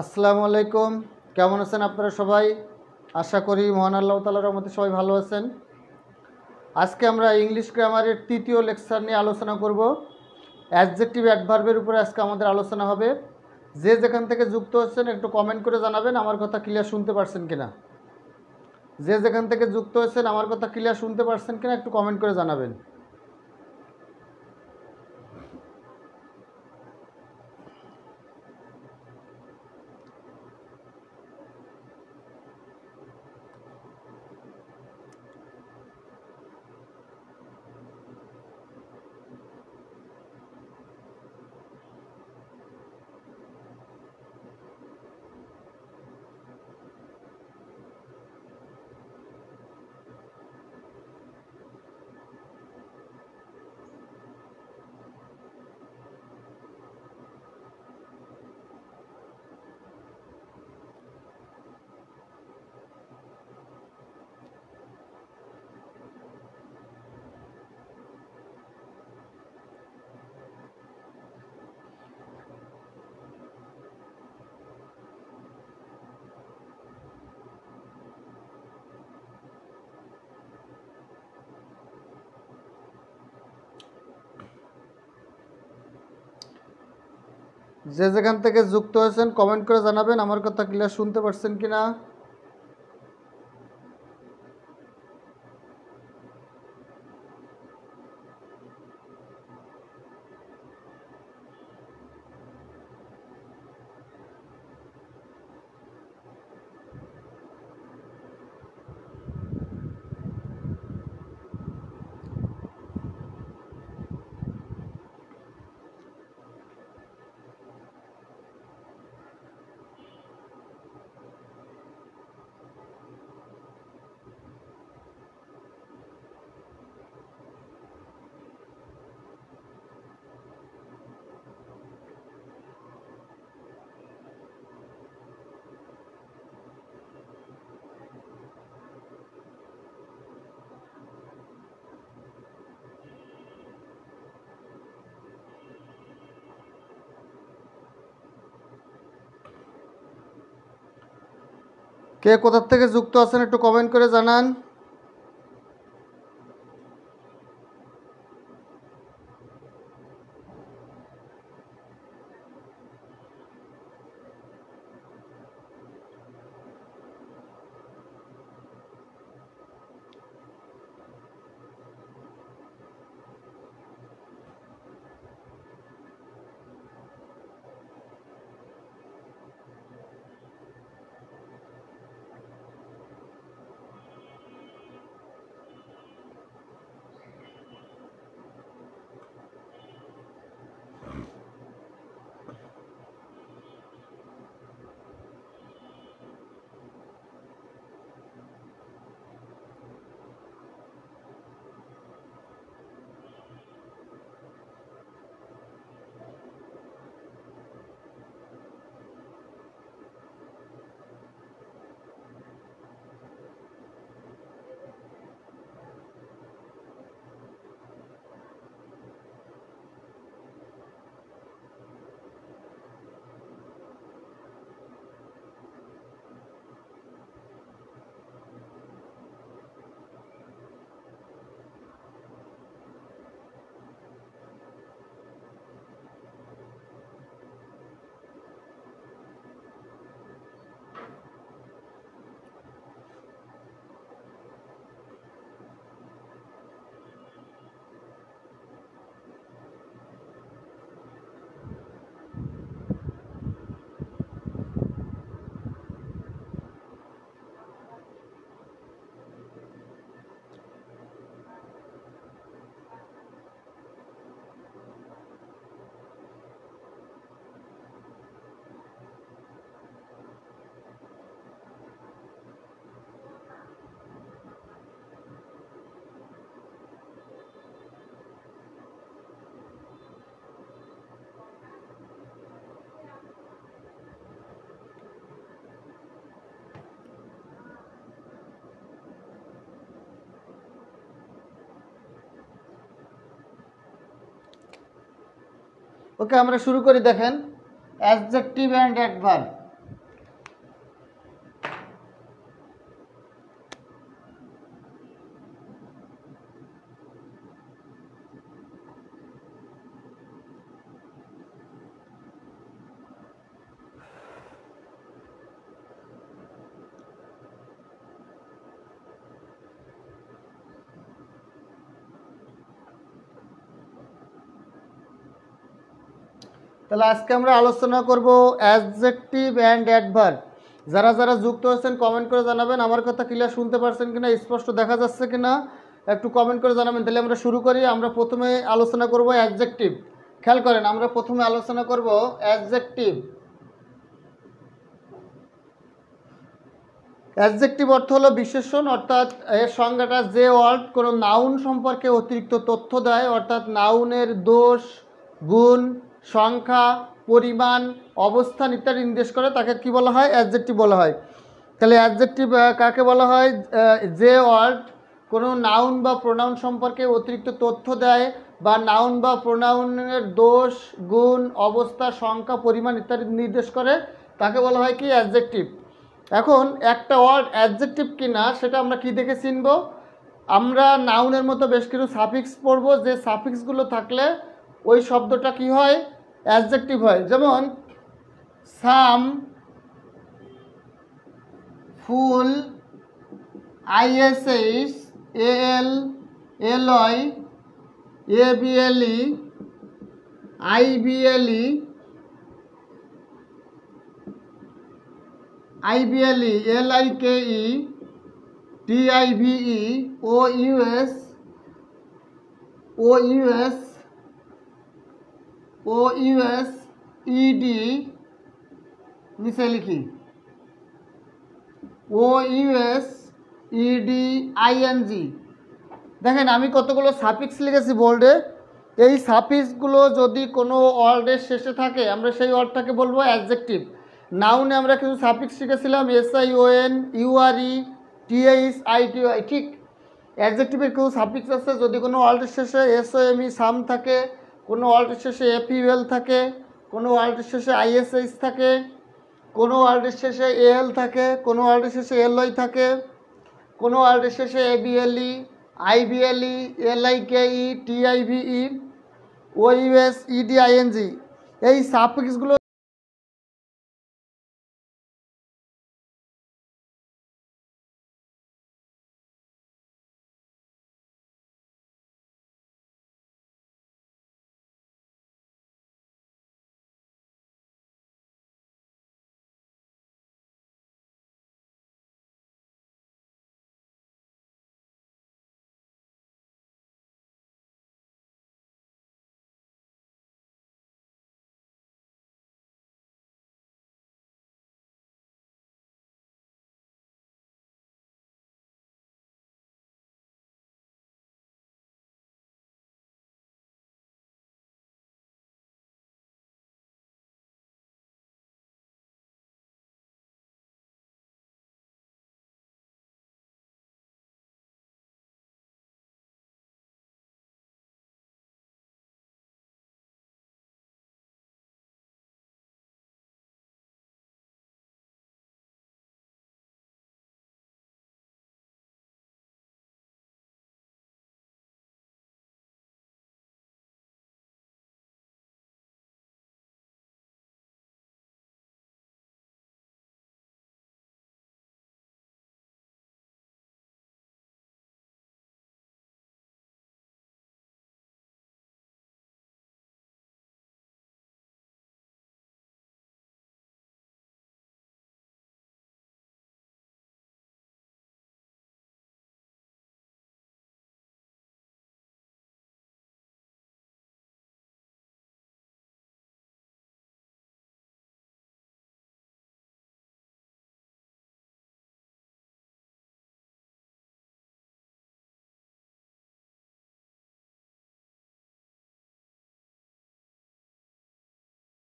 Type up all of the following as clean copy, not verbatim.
আসসালামু আলাইকুম। কেমন আছেন আপনারা সবাই? আশা করি মহান আল্লাহ তাআলার রহমতে সবাই ভালো আছেন। আজকে আমরা ইংলিশ গ্রামারের তৃতীয় লেকচার নিয়ে আলোচনা করব। অ্যাডজেক্টিভ অ্যাডভার্বের উপরে আজকে আমাদের আলোচনা হবে। যে যেখান থেকে যুক্ত হচ্ছেন একটু কমেন্ট করে জানাবেন আমার কথা ক্লিয়ার শুনতে পারছেন কিনা। যে যেখান থেকে যুক্ত হচ্ছেন আমার কথা ক্লিয়ার শুনতে পারছেন কিনা একটু কমেন্ট করে জানাবেন। যে যেখান থেকে যুক্ত হয়েছেন কমেন্ট করে জানাবেন আমার কথা ক্লিয়ার শুনতে পারছেন কিনা। কে কোথা থেকে যুক্ত আছেন একটু কমেন্ট করে জানান। ওকে আমরা শুরু করি। দেখেন অ্যাডজেক্টিভ অ্যান্ড অ্যাডভার্ব। তাহলে আজকে আমরা আলোচনা করব অ্যাডজেক্টিভ অ্যান্ড অ্যাডভার্ব। যারা যারা যুক্ত হয়েছেন কমেন্ট করে জানাবেন, আমার কথা ক্লিয়ার শুনতে পারছেন কিনা, স্পষ্ট দেখা যাচ্ছে কিনা একটু কমেন্ট করে জানাবেন। তাহলে আমরা শুরু করি। আমরা প্রথমে আলোচনা করব অ্যাডজেক্টিভ। খেয়াল করেন, আমরা প্রথমে আলোচনা করব অ্যাডজেক্টিভ। অ্যাডজেক্টিভ অর্থ হলো বিশেষণ, অর্থাৎ এর সংজ্ঞাটা যে ওয়ার্ড কোনো নাউন সম্পর্কে অতিরিক্ত তথ্য দেয়, অর্থাৎ নাউনের দোষ, গুণ, সংখ্যা, পরিমাণ, অবস্থান ইত্যাদি নির্দেশ করে, তাকে কি বলা হয়? অ্যাডজেক্টিভ বলা হয়। তাহলে অ্যাডজেক্টিভ কাকে বলা হয়? যে ওয়ার্ড কোনো নাউন বা প্রোনাউন সম্পর্কে অতিরিক্ত তথ্য দেয় বা নাউন বা প্রোনাউনের দোষ, গুণ, অবস্থা, সংখ্যা, পরিমাণ ইত্যাদি নির্দেশ করে, তাকে বলা হয় কি? অ্যাডজেক্টিভ। এখন একটা ওয়ার্ড অ্যাডজেক্টিভ কিনা সেটা আমরা কি দেখে চিনব? আমরা নাউনের মতো বেশ কিছু সাফিক্স পড়ব, যে সাফিক্সগুলো থাকলে ওই শব্দটা কি হয়? অ্যাডজেক্টিভ হয়। যেমন সাম, ফুল, ISH, AL, alloy, ABLE, IBLE, LIKE, TIVE, OUS, ED, নিচে লিখি OUS, ED, ING। দেখেন আমি কতগুলো সাফিক্স লিখেছি বোল্ডে। এই সাফিক্সগুলো যদি কোনো ওয়ার্ডের শেষে থাকে আমরা সেই ওয়ার্ডটাকে বলবো অ্যাডজেক্টিভ। নাউনে আমরা কিছু সাফিক্স শিখেছিলাম, SION, URE, THITY। ঠিক অ্যাডজেক্টিভের কিছু সাফিক্স আছে, যদি কোনো ওয়ার্ডের শেষে SOME সাম থাকে, কোনো ওয়ার্ডের শেষে FUL থাকে, কোনো ওয়ার্ডের শেষে ISH থাকে, কোনো ওয়ার্ডের শেষে AL থাকে, কোনো ওয়ার্ডের শেষে LY থাকে, কোনো ওয়ার্ডের শেষে ABLE, IBLE, LIKE, TIVE, OUS, ED, ING। এই সাফিক্সগুলো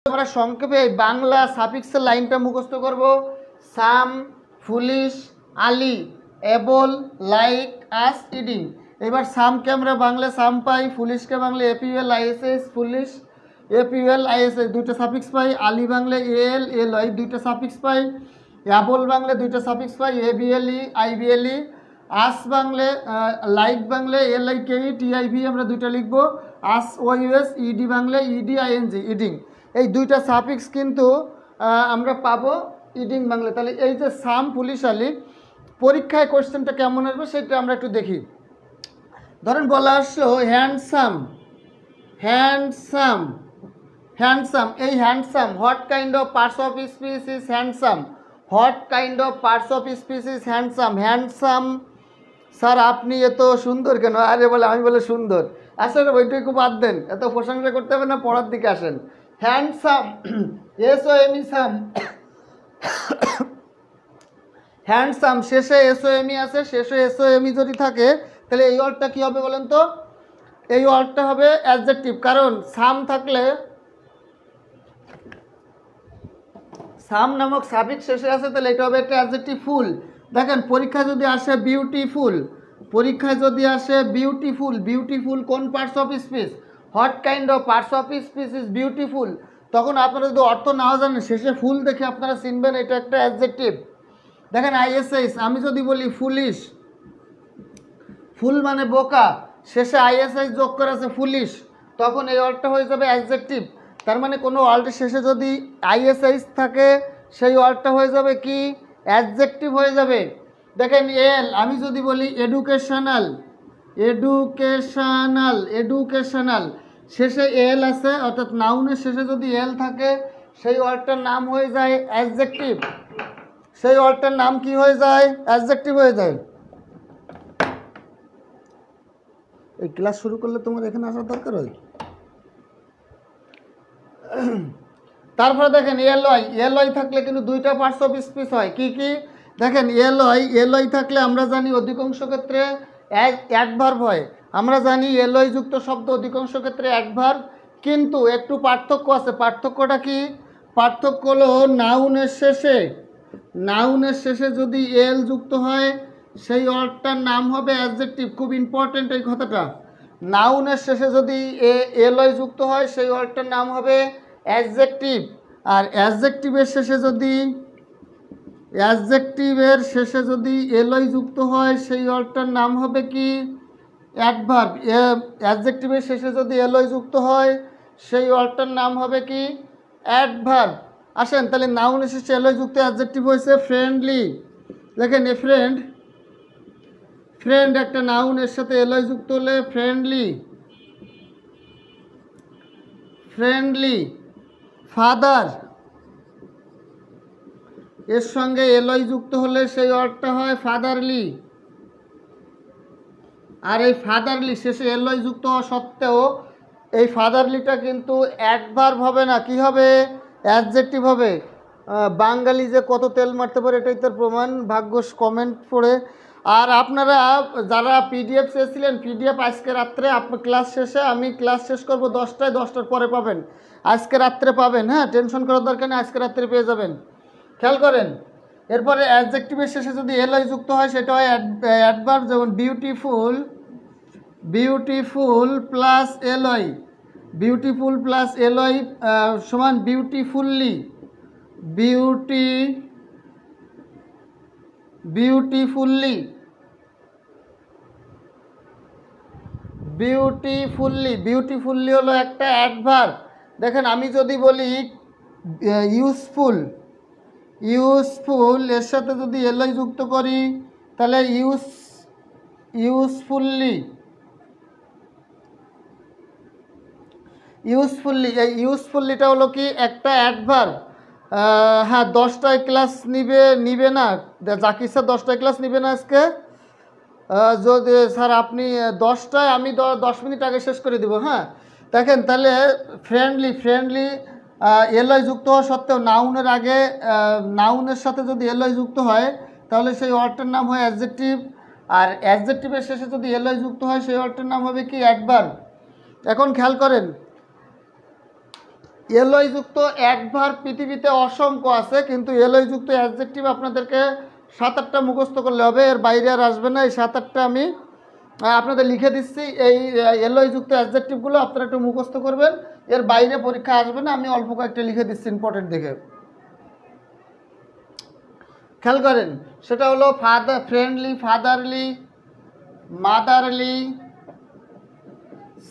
আমরা সংক্ষেপে বাংলা সাফিক্সের লাইনটা মুখস্থ করব। Some, ful ish, al ly, able, like, ous, ed ing. এবার সামকে আমরা বাংলা সাম পাই, ফুলিশকে Bangla FUL ISH ful ish, FUL ISH দুইটা সাফিক্স পাই, আলি বাংলা AL এলয় দুইটা সাফিক্স পাই, এবল বাংলা দুইটা সাফিক্স পাই, ABLE IBLE, ous Bangla like Bangla LIKE TIV আমরা দুইটা লিখবো, ous OUS, ED Bangla ED ING ed ing. এই দুইটা সাফিক্স কিন্তু আমরা পাবো ইডিং বাংলা। তাহলে এই যে সাম, পুলিশ, আলি, পরীক্ষায় কোশ্চেনটা কেমন আসবে সেটা আমরা একটু দেখি। ধরেন বলা আসলো হ্যান্ডসাম, হ্যান্ডসাম, হ্যান্ডসাম, এই handsome, what kind of parts of speech is handsome, what kind of parts of speech is handsome, handsome sir আপনি এত সুন্দর কেন? আরে বলে আমি বলে সুন্দর। আসলে ওইটুকু বাদ দেন, এত প্রশংসা করতে হবে না, পড়ার দিকে আসেন। Handsome, S O M E some, handsome শেষে এস ও এম ই আছে, শেষে এস ও এম ই যদি থাকে তাহলে এই ওয়ার্ডটা কী হবে বলেন তো? এই ওয়ার্ডটা হবে অ্যাডজেক্টিভ, কারণ সাম থাকলে, সাম নামক সাফিক্স শেষে আছে, তাহলে এটা হবে একটা অ্যাডজেক্টিভ ফুল। দেখেন পরীক্ষায় যদি আসে বিউটিফুল, পরীক্ষায় যদি আসে বিউটিফুল, বিউটিফুল কোন parts of speech, what kind of parts of speech is beautiful, তখন আপনারা যদি অর্থ নাও জানেন শেষে ফুল দেখে আপনারা চিনবেন এটা একটা অ্যাডজেক্টিভ। দেখেন আইএসএস, আমি যদি বলি ফুলিশ, ফুল মানে বোকা, শেষে আইএসআই যোগ করে আছে ফুলিশ, তখন এই ওয়ার্ডটা হয়ে যাবে অ্যাডজেক্টিভ। তার মানে কোনো ওয়ার্ডের শেষে যদি আইএসআইস থাকে সেই ওয়ার্ডটা হয়ে যাবে কি? অ্যাডজেক্টিভ হয়ে যাবে। দেখেন এল, আমি যদি বলি এডুকেশনাল, এডুকেশনাল, এডুকেশনাল, শেষে এল আছে, অর্থাৎ নাউনের শেষে যদি এল থাকে সেই ওয়ার্ডটার নাম হয়ে যায় অ্যাডজেক্টিভ, সেই ওয়ার্ডটার নাম কি হয়ে যায়? অ্যাডজেক্টিভ হয়ে যায়। এই ক্লাস শুরু করলে তোমার এখানে আসার দরকার হয়। তারপরে দেখেন এলওয়াই, এলওয়াই থাকলে কিন্তু দুইটা পার্টস অফ স্পিচ হয়। কি কি? দেখেন এলওয়াই, এলওয়াই থাকলে আমরা জানি অধিকাংশ ক্ষেত্রে অ্যাডভার্ব হয়। আমরা জানি এলওয়াই যুক্ত শব্দ অধিকাংশ ক্ষেত্রে অ্যাডভার্ব, কিন্তু একটু পার্থক্য আছে। পার্থক্যটা কি? পার্থক্য হলো নাউনের শেষে, নাউনের শেষে যদি এল যুক্ত হয় সেই ওয়ার্ডটার নাম হবে অ্যাডজেক্টিভ। খুব ইম্পর্টেন্ট এই কথাটা, নাউনের শেষে যদি এলওয়াই যুক্ত হয় সেই ওয়ার্ডটার নাম হবে অ্যাডজেক্টিভ। আর অ্যাডজেক্টিভের শেষে যদি, অ্যাডজেক্টিভের শেষে যদি এলওয়াই যুক্ত হয় সেই ওয়ার্ডটার নাম হবে কি? অ্যাডভার্ব। অ্যাডজেক্টিভের শেষে যদি এলওয়াই যুক্ত হয় সেই ওয়ার্ডটার নাম হবে কি? অ্যাডভার্ব। আসেন তাহলে নাউনের শেষে এলওয়াই যুক্ত অ্যাডজেক্টিভ হয়েছে ফ্রেন্ডলি। দেখেন এ ফ্রেন্ড, ফ্রেন্ড একটা নাউন, এর সাথে এলওয়াই যুক্ত হলে ফ্রেন্ডলি, ফ্রেন্ডলি। ফাদার, এর সঙ্গে এলওয়াই যুক্ত হলে সেই ওয়ার্ডটা হয় ফাদারলি। আর এই ফাদারলি শেষে এলওয়াই যুক্ত হওয়া সত্ত্বেও এই ফাদারলিটা কিন্তু অ্যাডভার্ব হবে না, কি হবে? অ্যাডজেক্টিভ হবে। বাঙালি যে কত তেল মারতে পারে এটাই তার প্রমাণ, ভাগ্যস কমেন্ট পড়ে। আর আপনারা যারা পিডিএফ চেয়েছিলেন, পিডিএফ আজকে রাত্রে ক্লাস শেষে, আমি ক্লাস শেষ করব 10টায়, 10টার পরে পাবেন, আজকে রাত্রে পাবেন। হ্যাঁ, টেনশন করার দরকার নেই, আজকে রাত্রে পেয়ে যাবেন। খেয়াল করেন, এরপরে অ্যাডজেক্টিভের শেষে যদি এলওয়াই যুক্ত হয় সেটা হয় অ্যাডভার্ব, যেমন beautiful, beautiful plus LY, beautiful plus LY সমান বিউটিফুল্লি, বিউটি, বিউটিফুল্লি, বিউটিফুল্লি, বিউটিফুল্লি হলো একটা অ্যাডভার্ব। দেখেন আমি যদি বলি ইউজফুল, ইউজফুল এর সাথে যদি এলওয়াই যুক্ত করি তাহলে ইউজফুল্লি, ইউজফুল্লি, এই ইউজফুল্লিটা হলো কি? একটা অ্যাডভার্ব। হ্যাঁ, 10টায় ক্লাস নিবে না, জাকির স্যার 10টায় ক্লাস নিবে না আজকে। যদি স্যার আপনি 10টায়, আমি 10 মিনিট আগে শেষ করে দিব। হ্যাঁ, দেখেন তাহলে ফ্রেন্ডলি, ফ্রেন্ডলি এলওয়াই যুক্ত হওয়া সত্ত্বেও নাউনের আগে, নাউনের সাথে যদি এলওয়াই যুক্ত হয় তাহলে সেই ওয়ার্ডটার নাম হয় অ্যাডজেক্টিভ। আর অ্যাডজেক্টিভের শেষে যদি এলওয়াই যুক্ত হয় সেই ওয়ার্ডটার নাম হবে কি? অ্যাডভার্ব। এখন খেয়াল করেন, এলওয়াই যুক্ত অ্যাডভার্ব পৃথিবীতে অসংখ্য আছে, কিন্তু এলওয়াই যুক্ত অ্যাডজেক্টিভ আপনাদেরকে 7-8টা মুখস্থ করলে হবে, এর বাইরে আর আসবে না। এই 7-8টা আমি আপনাদের লিখে দিচ্ছি, এই এলওয়াই যুক্ত অ্যাডজেক্টিভগুলো আপনারা একটু মুখস্থ করবেন, এর বাইরে পরীক্ষা আসবে না। আমি অল্প কয়েকটা লিখে দিচ্ছি ইম্পর্টেন্ট দেখে। খেয়াল করেন, সেটা হলো father, friendly, fatherly, motherly,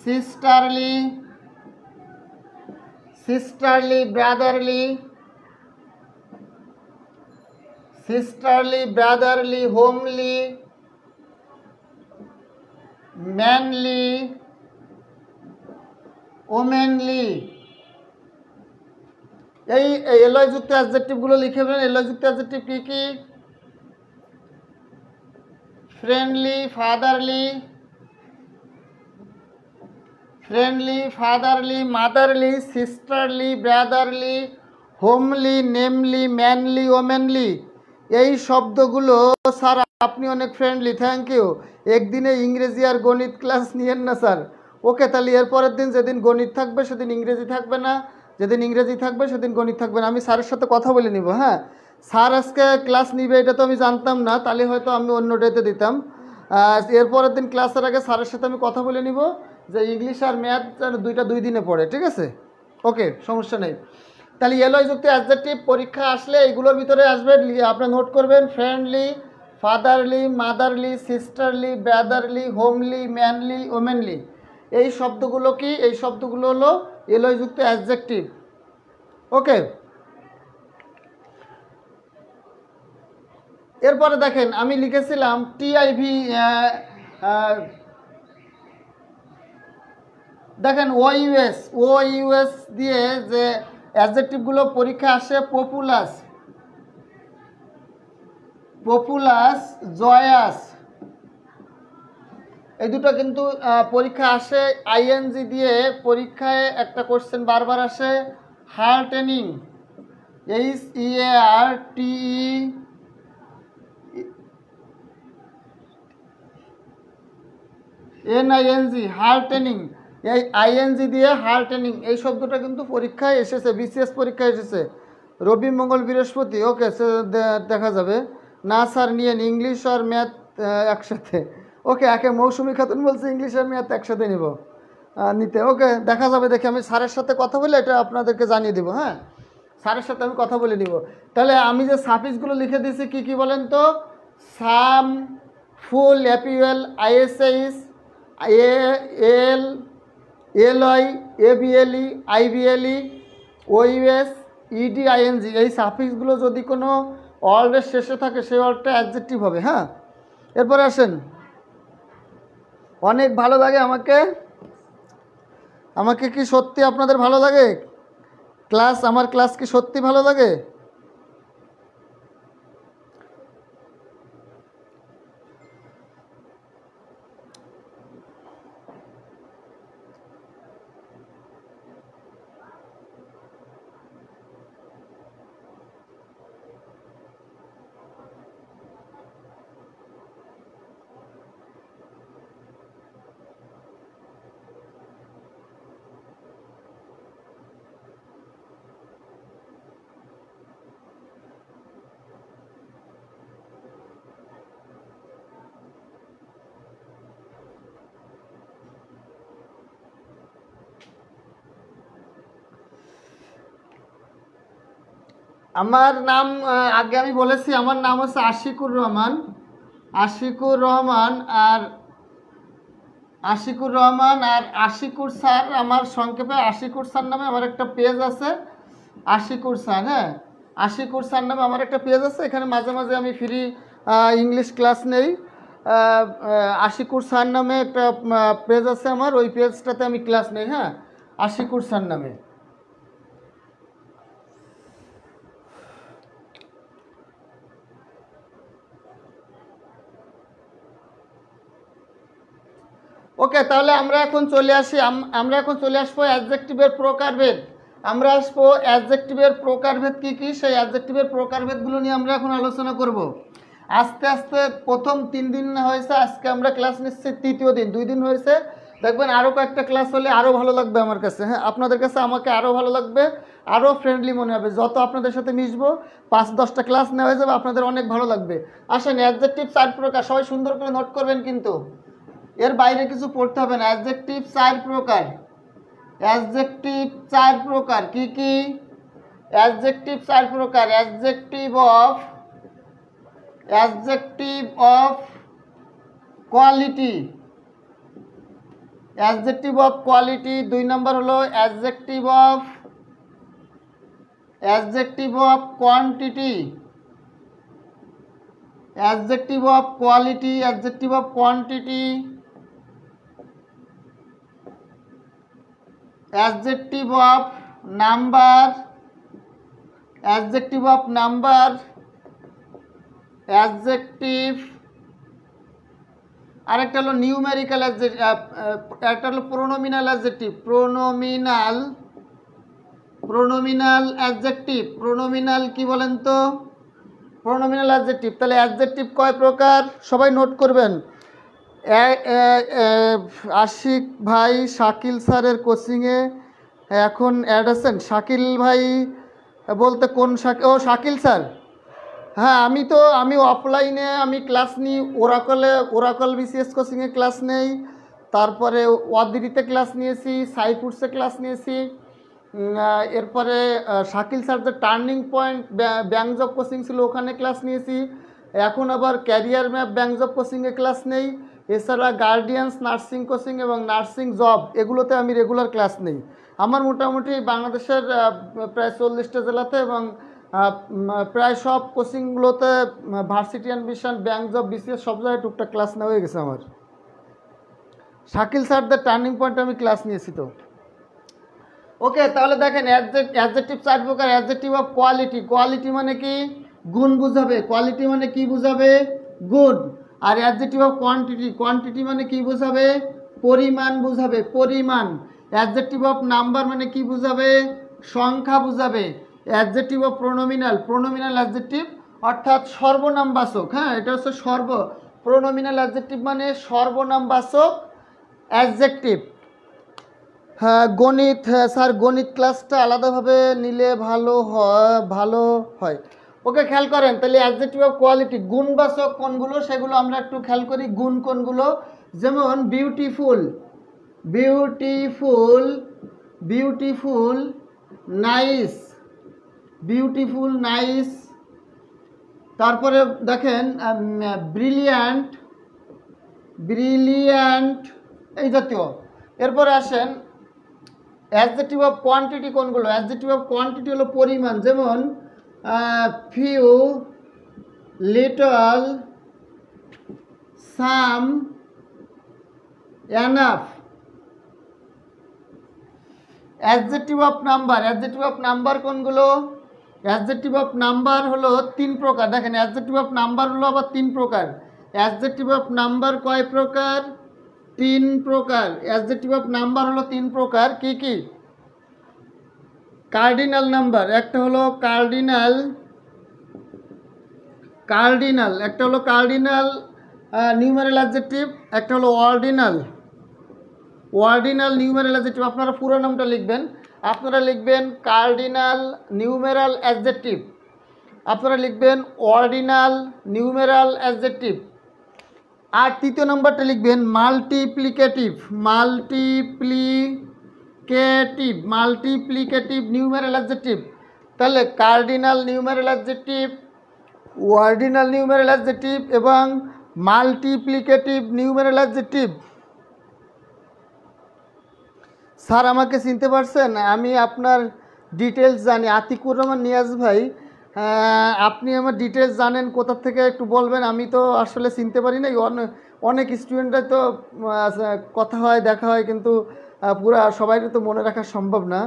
sisterly, sisterly, brotherly, sisterly, brotherly, homely, manly, womanly, এই এলয় যুক্ত অ্যাডজেক্টিভগুলো লিখে ফেলেন। এলয় যুক্ত অ্যাডজেক্টিভ কী কী? Friendly, fatherly, motherly, sisterly, brotherly, homely, namely, manly, womanly, এই শব্দগুলো। স্যার আপনি অনেক ফ্রেন্ডলি, থ্যাংক ইউ। একদিনে ইংরেজি আর গণিত ক্লাস নিয়েন না স্যার। ওকে, তাহলে এর পরের দিন যেদিন গণিত থাকবে সেদিন ইংরেজি থাকবে না, যেদিন ইংরেজি থাকবে সেদিন গণিত থাকবে না। আমি স্যারের সাথে কথা বলে নিব। হ্যাঁ, স্যার আজকে ক্লাস নিবে এটা তো আমি জানতাম না, তাহলে হয়তো আমি অন্য ডেতে দিতাম। এর পরের দিন ক্লাসের আগে স্যারের সাথে আমি কথা বলে নিব যে ইংলিশ আর ম্যাথ দুইটা 2 দিনে পড়ে, ঠিক আছে? ওকে, সমস্যা নেই। তাহলে এলয় যুক্ত অ্যাডজেক্টিভ পরীক্ষা আসলে এইগুলোর ভিতরে আসবে, আপনি নোট করবেন। Friendly, fatherly, motherly, sisterly, brotherly, homely, manly, womanly, এই শব্দগুলো কি? এই শব্দগুলো হলো এলয় যুক্ত অ্যাডজেক্টিভ। ওকে, এরপরে দেখেন আমি লিখেছিলাম টিআইভি। দেখেন ও ইউএস দিয়ে যে অ্যাডজেক্টিভগুলো পরীক্ষা আসে, পপুলাস, জয়াস, এই দুটো কিন্তু পরীক্ষা আসে। আইএনজি দিয়ে পরীক্ষায় একটা কোশ্চেন বারবার আসে, হার্টেনিং, HEARTENING, হার্টেনিং, এই আইএনজি দিয়ে হার্টেনিং, এই শব্দটা কিন্তু পরীক্ষায় এসেছে, বিসিএস পরীক্ষায় এসেছে। রবি, মঙ্গল, বৃহস্পতি। ওকে, দেখা যাবে না স্যার, নিয়েন ইংলিশ আর ম্যাথ একসাথে। ওকে, একে মৌসুমি খাতুন বলছে ইংলিশ আর ম্যাথ একসাথে নিব, নিতে। ওকে, দেখা যাবে, দেখি আমি স্যারের সাথে কথা বলে এটা আপনাদেরকে জানিয়ে দেবো। হ্যাঁ, স্যারের সাথে আমি কথা বলে নিব। তাহলে আমি যে সাফিক্সগুলো লিখে দিয়েছি কি কি বলেন তো? সাম, ফুল, অ্যাপিওয়েল, আইএসএইস, এল, এলআই, এবিএলই, আইবিএলই, ওইএস, ইডি, আইএনজি, এই সাফিক্সগুলো যদি কোনো ওয়ার্ডের শেষে থাকে সেই ওয়ার্ডটা অ্যাডজেক্টিভ হবে। হ্যাঁ, এরপরে আসেন, অনেক ভালো লাগে আমাকে। আমাকে কি সত্যি আপনাদের ভালো লাগে? আমার ক্লাস কি সত্যি ভালো লাগে? আমার নাম আগে আমি বলেছি, আমার নাম হচ্ছে আশিকুর রহমান। আর আশিকুর স্যার, আমার সংক্ষেপে আশিকুর স্যার নামে আমার একটা পেজ আছে। আশিকুর স্যার, হ্যাঁ, আশিকুর স্যার নামে আমার একটা পেজ আছে। এখানে মাঝে মাঝে আমি ফ্রি ইংলিশ ক্লাস নেই। আশিকুর স্যার নামে একটা পেজ আছে আমার, ওই পেজটাতে আমি ক্লাস নেই। হ্যাঁ, আশিকুর স্যার নামে। ওকে, তাহলে আমরা এখন চলে আসবো অ্যাডজেক্টিভের প্রকারভেদ। অ্যাডজেক্টিভের প্রকারভেদ কী কী, সেই অ্যাডজেক্টিভের প্রকারভেদগুলো নিয়ে আমরা এখন আলোচনা করব। আস্তে আস্তে প্রথম 3 দিন হয়েছে, আজকে আমরা ক্লাস নিচ্ছি 3য় দিন, 2 দিন হয়েছে। দেখবেন আরও কয়েকটা ক্লাস হলে আরও ভালো লাগবে আমার কাছে। হ্যাঁ, আপনাদের কাছে আমাকে আরও ভালো লাগবে, আরও ফ্রেন্ডলি মনে হবে। যত আপনাদের সাথে মিশবো, 5-10টা ক্লাস নেওয়া হয়ে যাবে, আপনাদের অনেক ভালো লাগবে। আসেন, অ্যাডজেক্টিভ 4 প্রকার, সবাই সুন্দর করে নোট করবেন কিন্তু, এর বাইরে কিছু পড়তে হবে না। অ্যাডজেক্টিভ 4 প্রকার। কি কি? অ্যাডজেক্টিভ 4 প্রকার। Adjective of quality. 2 নম্বর হলো adjective of quantity. Adjective of quality, adjective of quantity, adjective of number, adjective of number, adjective, আরেকটা হলো নিউমেরিক্যাল অ্যাডজেক্টিভ, একটা হলো pronominal adjective, pronominal adjective. Pronominal কি বলেন তো? Pronominal adjective. তাহলে অ্যাডজেক্টিভ কয় প্রকার সবাই নোট করবেন। আশিক ভাই শাকিল স্যারের কোচিংয়ে এখন অ্যাড আছেন। শাকিল ভাই বলতে কোন শাকিল? ও শাকিল স্যার, হ্যাঁ আমি অফলাইনে আমি ক্লাস নিই, ওরাকল বিসিএস কোচিংয়ে ক্লাস নেই, তারপরে ওয়াদিরিতে ক্লাস নিয়েছি, সাইফুডসে ক্লাস নিয়েছি, এরপরে শাকিল স্যার যে turning point bank job coaching ছিল ওখানে ক্লাস নিয়েছি, এখন আবার ক্যারিয়ার ম্যাপ ব্যাংক জব কোচিংয়ে ক্লাস নেই, এছাড়া গার্ডিয়ান্স নার্সিং কোচিং এবং নার্সিং জব এগুলোতে আমি রেগুলার ক্লাস নেই। আমার মোটামুটি বাংলাদেশের প্রায় 40টা জেলাতে এবং প্রায় সব কোচিংগুলোতে varsity admission bank job BCS সব জায়গায় টুকটাক ক্লাস নেওয়া হয়ে গেছে আমার। শাকিল স্যারদের টার্নিং পয়েন্টে আমি ক্লাস নিয়েছি তো। ওকে, তাহলে দেখেন অ্যাডজেক্টিভ 4 প্রকার। অ্যাডজেক্টিভ অফ কোয়ালিটি, কোয়ালিটি মানে কি? গুণ বুঝাবে। কোয়ালিটি মানে কি বুঝাবে? গুণ। আর অ্যাডজেক্টিভ অফ কোয়ান্টিটি, কোয়ান্টিটি মানে কি বুঝাবে? পরিমাণ বুঝাবে, পরিমাণ। অ্যাডজেক্টিভ অফ নাম্বার মানে কি বুঝাবে? সংখ্যা বুঝাবে। Adjective of pronominal, pronominal adjective অর্থাৎ সর্বনামবাচক। হ্যাঁ, এটা হচ্ছে প্রোনোমিনাল অ্যাডজেক্টিভ মানে সর্বনামবাচক অ্যাডজেক্টিভ। হ্যাঁ, গণিত, হ্যাঁ স্যার গণিত ক্লাসটা আলাদাভাবে নিলে ভালো হয়। ওকে, খেয়াল করেন তাহলে অ্যাডজেক্টিভ অফ কোয়ালিটি, গুণবাচক কোনগুলো সেগুলো আমরা একটু খেয়াল করি। গুণ কোনগুলো? যেমন beautiful, beautiful, beautiful, nice, beautiful, nice. তারপরে দেখেন ব্রিলিয়ান্ট, ব্রিলিয়ান্ট, এই জাতীয়। এরপরে আসেন অ্যাডজেক্টিভ অফ কোয়ান্টিটি কোনগুলো? অ্যাডজেক্টিভ অফ কোয়ান্টিটি হলো পরিমাণ, যেমন few, little, some, enough. Adjective of number, adjective of number কোনগুলো? অ্যাডজেক্টিভ অফ নাম্বার হলো 3 প্রকার। দেখেন অ্যাডজেক্টিভ অফ নাম্বার হলো আবার 3 প্রকার। অ্যাডজেক্টিভ অফ নাম্বার কয় প্রকার? 3 প্রকার। অ্যাডজেক্টিভ অফ নাম্বার হলো 3 প্রকার। কি কি? কার্ডিনাল নাম্বার, একটা হলো কার্ডিনাল, কার্ডিনাল, একটা হলো কার্ডিনাল নিউমেরাল অ্যাডজেক্টিভ, একটা হলো অর্ডিনাল, অর্ডিনাল নিউমেরাল অ্যাডজেক্টিভ। আপনারা পুরো নামটা লিখবেন, আপনারা লিখবেন কার্ডিনাল নিউমেরাল অ্যাডজেক্টিভ, আপনারা লিখবেন অর্ডিনাল নিউমেরাল অ্যাডজেক্টিভ। আর তৃতীয় নম্বরটা লিখবেন multiplicative, multiplicative, multiplicative numeral adjective. তাহলে cardinal numeral adjective, ordinal numeral adjective এবং মাল্টিপ্লিকেটিভ নিউমেরাল অ্যাডজেক্টিভ। স্যার আমাকে চিনতে পারছেন? আমি আপনার ডিটেলস জানি। আতিকুর রহমান নিয়াজ ভাই, আপনি আমার ডিটেলস জানেন, কোথা থেকে একটু বলবেন? আমি তো আসলে চিনতে পারি না। অনেক স্টুডেন্টরা তো কথা হয়, দেখা হয়, কিন্তু পুরো সবাইকে তো মনে রাখা সম্ভব না।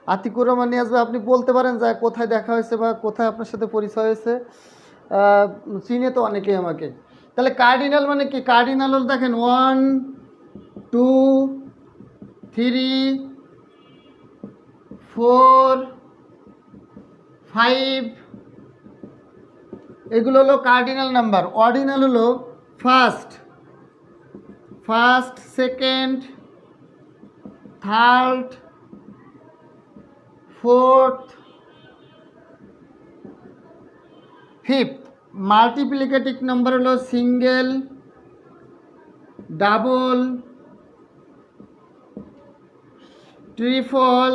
আতিকুর রহমান নিয়াজ ভাই, আপনি বলতে পারেন যে কোথায় দেখা হয়েছে বা কোথায় আপনার সাথে পরিচয় হয়েছে? চিনে তো অনেকেই আমাকে। তাহলে কার্ডিনাল মানে কি? কার্ডিনাল হল দেখেন 1 2 3 4 5, এগুলো হলো কার্ডিনাল নাম্বার। অর্ডিনাল হলো first, second, third, fourth, fifth. Multiplicative number হলো single, double, triple,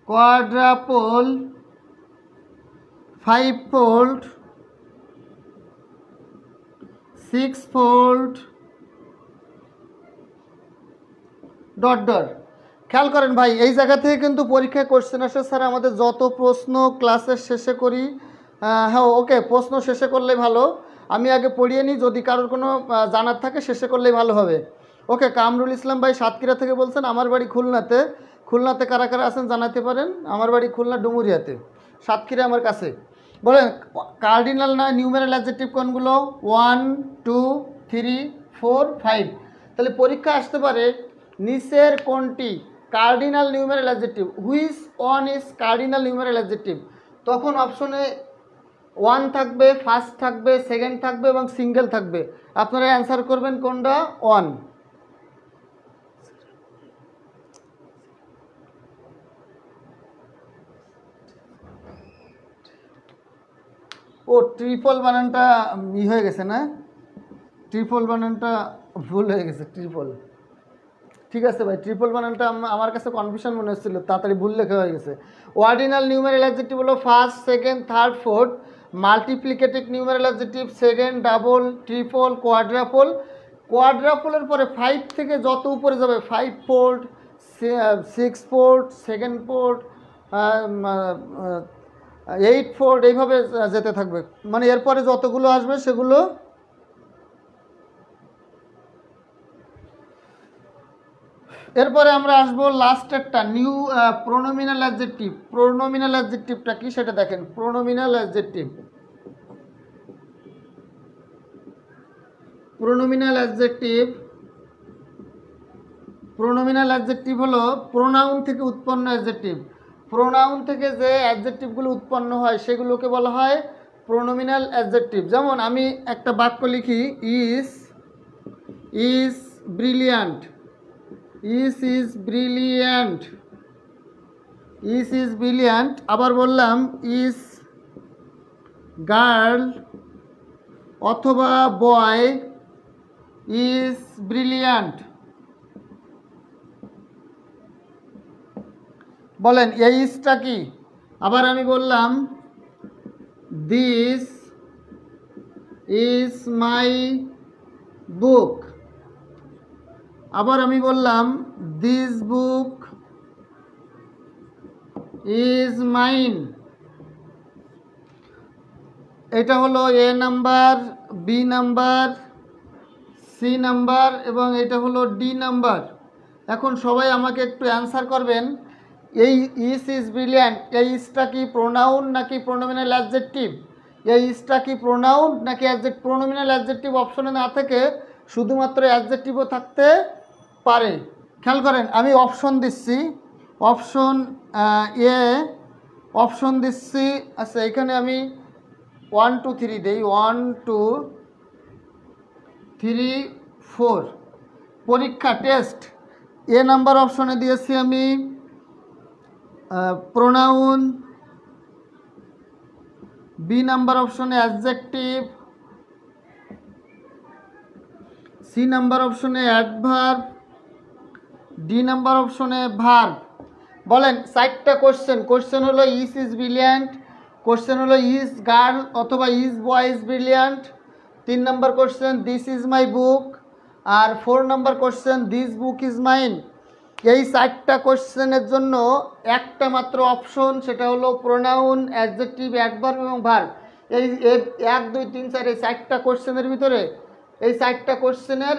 quadruple, fivefold, sixfold, dot dot. খেয়াল করেন ভাই, এই জায়গা থেকে কিন্তু পরীক্ষায় কোশ্চেন আসে। স্যার আমাদের যত প্রশ্ন ক্লাসের শেষে করি হ্যাঁ ওকে, প্রশ্ন শেষে করলেই ভালো। আমি আগে পড়িয়ে নিই, যদি কারোর কোনো জানার থাকে শেষে করলেই ভালো হবে। ওকে, কামরুল ইসলাম ভাই সাতক্ষীরা থেকে বলছেন, আমার বাড়ি খুলনাতে। খুলনাতে কারা কারা আছেন জানাতে পারেন। আমার বাড়ি খুলনা ডুমুরিয়াতে, সাতক্ষীরা আমার কাছে। বলেন কার্ডিনাল না নিউমেরাল অ্যাডজেক্টিভ কোনগুলো? 1 2 3 4 5। তাহলে পরীক্ষা আসতে পারে নিচের কোনটি cardinal numeral adjective, which one is cardinal numeral adjective. তখন অপশনে 1 থাকবে, ফার্স্ট থাকবে, সেকেন্ড থাকবে এবং সিঙ্গেল থাকবে। আপনারা অ্যান্সার করবেন কোনটা? 1। ও ট্রিপল বানানটা হয়ে গেছে না, ট্রিপল বানানটা ভুল হয়ে গেছে, ট্রিপল। ঠিক আছে ভাই, ট্রিপল বানানটা আমার কাছে কনফিউশন মনে হচ্ছিল, তাড়াতাড়ি ভুল লেখা হয়ে গেছে। অর্ডিনাল নিউমেরাল অ্যাডজেক্টিভ হলো first, second, third, fourth. Multiplicative numeral adjective second, double, triple, quadruple. কোয়াড্রাপলের পরে 5 থেকে যত উপরে যাবে, 5 fold, 6 fold, second fold, 8 fold, এইভাবে যেতে থাকবে। মানে এরপরে যতগুলো আসবে সেগুলো। এরপরে আমরা আসবো লাস্টেরটা, নিউ প্রোনোমিনাল অ্যাডজেক্টিভ। প্রোনোমিনাল অ্যাডজেক্টিভটা কি সেটা দেখেন। Pronominal adjective, pronominal adjective, pronominal adjective হলো প্রোনাউন থেকে উৎপন্ন অ্যাডজেক্টিভ। প্রোনাউন থেকে যে অ্যাডজেক্টিভগুলো উৎপন্ন হয় সেগুলোকে বলা হয় প্রোনোমিনাল অ্যাডজেক্টিভ। যেমন আমি একটা বাক্য লিখি, is brilliant, is brilliant, is brilliant. আবার বললাম ইজ গার্ল অথবা বয় ইজ ব্রিলিয়ান্ট। বলেন এই ইজটা কি? আবার আমি বললাম দিস ইজ মাই বুক। আবার আমি বললাম দিস বুক ইজ মাইন। এটা হলো A number, B number, C number এবং এটা হলো ডি নাম্বার। এখন সবাই আমাকে একটু অ্যান্সার করবেন, এই ইজ ব্রিলিয়ান্ট, এই ইজটা কি প্রোনাউন নাকি প্রোনোমিনাল অ্যাডজেক্টিভ? এই ইজটা কি প্রোনাউন নাকি প্রোনোমিনাল অ্যাডজেক্টিভ? অপশনে না থেকে শুধুমাত্র অ্যাডজেক্টিভও থাকতে পারে। খেয়াল করেন, আমি অপশন দিচ্ছি, অপশন এ অপশন দিচ্ছি। আচ্ছা, এখানে আমি 1 2 3 দেই, 1 2 3 4। পরীক্ষা টেস্ট এ নাম্বার অপশনে দিয়েছি আমি প্রোনাউন, বি নাম্বার অপশনে অ্যাডজেক্টিভ, সি নাম্বার অপশনে অ্যাডভার্ব, ডি নাম্বার অপশনে ভার্ব। বলেন 4টা কোশ্চেন হলো ইজ ব্রিলিয়ান্ট, কোশ্চেন হলো ইজ গার্ল অথবা is boy is brilliant. 3 number question this is my book, আর 4 number question this book is mine. এই 4টা কোশ্চেনের জন্য একটা মাত্র অপশন, সেটা হলো প্রোনাউন, অ্যাডজেক্টিভ, অ্যাডভার্ব এবং ভার্ব। এই 1 2 3 4 এই 4টা কোশ্চেনের ভিতরে, এই 4টা কোশ্চেনের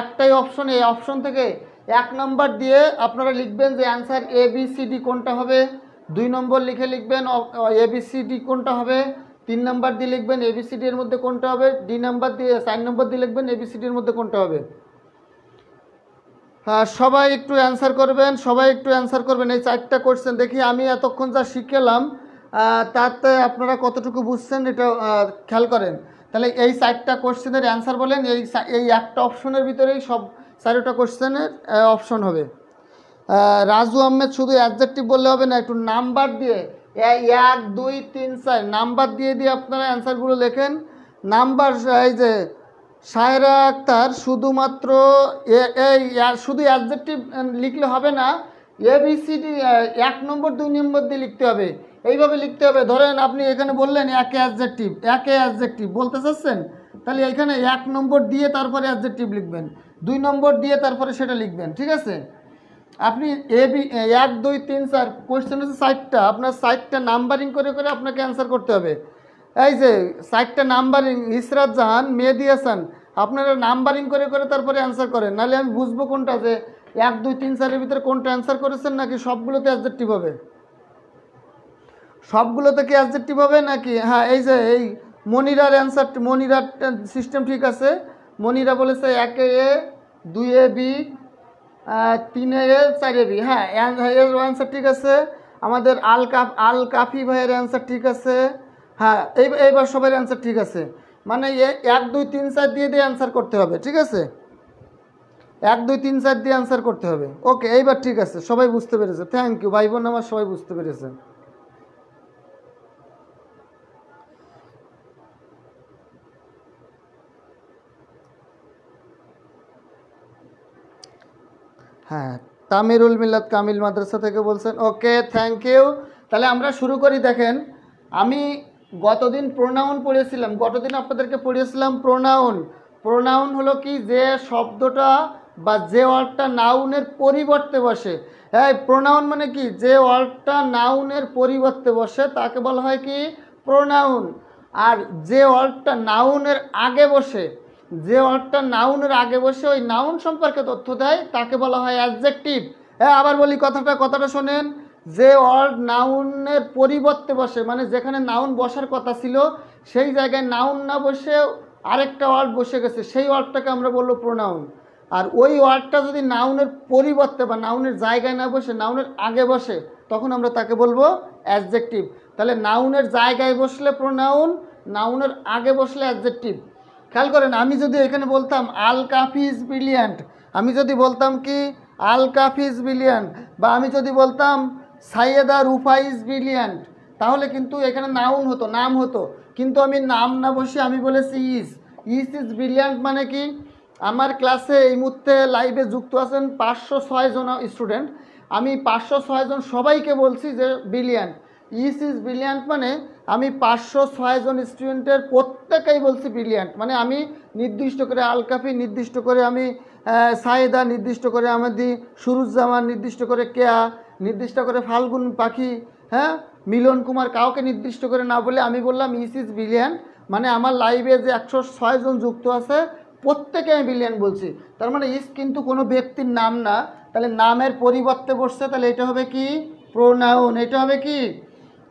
একটাই অপশন। এই অপশন থেকে 1 নম্বর দিয়ে আপনারা লিখবেন যে answer A B C D কোনটা হবে। 2 নম্বর লিখে লিখবেন এ বি সি ডি কোনটা হবে। 3 নম্বর দিয়ে লিখবেন এ বি সি ডি এর মধ্যে কোনটা হবে। 4 নম্বর দিয়ে লিখবেন এ বি সি ডি এর মধ্যে কোনটা হবে। সবাই একটু অ্যান্সার করবেন, সবাই একটু অ্যান্সার করবেন। এই 4টা কোশ্চেন দেখি আমি এতক্ষণ যা শিখলাম তাতে আপনারা কতটুকু বুঝছেন এটা খেয়াল করেন। তাহলে এই 4টা কোশ্চেনের অ্যান্সার বলেন। এই একটা অপশনের ভিতরেই সব 4টা কোশ্চেনের অপশন হবে। রাজু আহমেদ শুধু অ্যাডজেক্টিভ বললে হবে না, একটু নাম্বার দিয়ে 1 2 3 4 নাম্বার দিয়ে দিয়ে আপনারা অ্যান্সারগুলো লেখেন। নাম্বার এই যে সায়রা আক্তার শুধুমাত্র শুধু অ্যাডজেক্টিভ লিখলে হবে না, এবিসিডি 1 নম্বর 2 নম্বর দিয়ে লিখতে হবে। এইভাবে লিখতে হবে। ধরেন আপনি এখানে বললেন একে অ্যাডজেক্টিভ বলতে চাচ্ছেন, তাহলে এখানে 1 নম্বর দিয়ে তারপরে অ্যাডজেক্টিভ লিখবেন, 2 নম্বর দিয়ে তারপরে সেটা লিখবেন। ঠিক আছে? আপনি 1 2 3 4 কোশ্চেন হচ্ছে 4টা, আপনার 4টা নাম্বারিং করে করে আপনাকে অ্যান্সার করতে হবে। এই যে 4টা নাম্বারিং, ইসরাত জাহান, মেহেদি হাসান, আপনারা নাম্বারিং করে করে তারপরে অ্যান্সার করেন, নাহলে আমি বুঝবো কোনটা যে 1 2 3 4 ভিতরে কোনটা অ্যান্সার করেছেন, নাকি সবগুলোতে অ্যাডজেক্টিভ হবে, সবগুলোতে কি অ্যাডজেক্টিভ হবে নাকি। হ্যাঁ, এই যে এই মনিরার অ্যান্সার, মনিরার সিস্টেম ঠিক আছে। মনিরা বলেছে 1 এ 2 A B 3 A 4 A B. হ্যাঁ, এর অ্যান্সার ঠিক আছে। আমাদের আল কাফি ভাইয়ের অ্যান্সার ঠিক আছে। হ্যাঁ, এইবার সবার অ্যান্সার ঠিক আছে। মানে 1 2 3 4 দিয়ে দিয়ে অ্যান্সার করতে হবে, ঠিক আছে, 1 2 3 4 দিয়ে অ্যান্সার করতে হবে। ওকে, এইবার ঠিক আছে, সবাই বুঝতে পেরেছে। থ্যাংক ইউ ভাই বোন আমার, সবাই বুঝতে পেরেছে। হ্যাঁ, তামিরুল মিল্লাত কামিল মাদ্রাসা থেকে বলছেন। ওকে, থ্যাংক ইউ। তাহলে আমরা শুরু করি। দেখেন, আমি গতদিন প্রোনাউন পড়েছিলাম, গতদিন আপনাদেরকে পড়িয়েছিলাম প্রোনাউন। প্রোনাউন হলো কি, যে শব্দটা বা যে ওয়ার্ডটা নাউনের পরিবর্তে বসে। হ্যাঁ, প্রোনাউন মানে কি, যে ওয়ার্ডটা নাউনের পরিবর্তে বসে তাকে বলা হয় কি প্রোনাউন। আর যে ওয়ার্ডটা নাউনের আগে বসে, যে ওয়ার্ডটা নাউনের আগে বসে ওই নাউন সম্পর্কে তথ্য দেয় তাকে বলা হয় অ্যাডজেক্টিভ। হ্যাঁ, আবার বলি কথাটা শোনেন। যে ওয়ার্ড নাউনের পরিবর্তে বসে, মানে যেখানে নাউন বসার কথা ছিল সেই জায়গায় নাউন না বসে আরেকটা ওয়ার্ড বসে গেছে, সেই ওয়ার্ডটাকে আমরা বলবো প্রোনাউন। আর ওই ওয়ার্ডটা যদি নাউনের পরিবর্তে বা নাউনের জায়গায় না বসে নাউনের আগে বসে, তখন আমরা তাকে বলবো অ্যাডজেক্টিভ। তাহলে নাউনের জায়গায় বসলে প্রোনাউন, নাউনের আগে বসলে অ্যাডজেক্টিভ। খেয়াল করেন, আমি যদি এখানে বলতাম আল কাফি ইজ ব্রিলিয়ান্ট, আমি যদি বলতাম কি আল কাফি ইজ ব্রিলিয়ান্ট, বা আমি যদি বলতাম সাইয়েদা রুফা ইজ ব্রিলিয়ান্ট, তাহলে কিন্তু এখানে নাউন হতো, নাম হতো। কিন্তু আমি নাম না বসে আমি বলেছি ইজ ইজ ব্রিলিয়ান্ট। মানে কি, আমার ক্লাসে এই মুহূর্তে লাইভে যুক্ত আছেন 506 জন স্টুডেন্ট, আমি 506 জন সবাইকে বলছি যে ব্রিলিয়ান্ট, ইজ ব্রিলিয়ান্ট। মানে আমি 506 জন স্টুডেন্টের প্রত্যেকেই বলছি ব্রিলিয়ান্ট। মানে আমি নির্দিষ্ট করে আল কাফি, নির্দিষ্ট করে আমি সায়েদা, নির্দিষ্ট করে আমাদের সুরুজ্জামান, নির্দিষ্ট করে কেয়া, নির্দিষ্ট করে ফাল্গুন পাখি, হ্যাঁ মিলন কুমার, কাউকে নির্দিষ্ট করে না বলে আমি বললাম ইজ ব্রিলিয়ান্ট। মানে আমার লাইভে যে 106 জন যুক্ত আছে প্রত্যেকে আমি ব্রিলিয়ান্ট বলছি। তার মানে ইজ কিন্তু কোনো ব্যক্তির নাম না, তাহলে নামের পরিবর্তে বসছে, তাহলে এটা হবে কি প্রোনাউন। এটা হবে কি,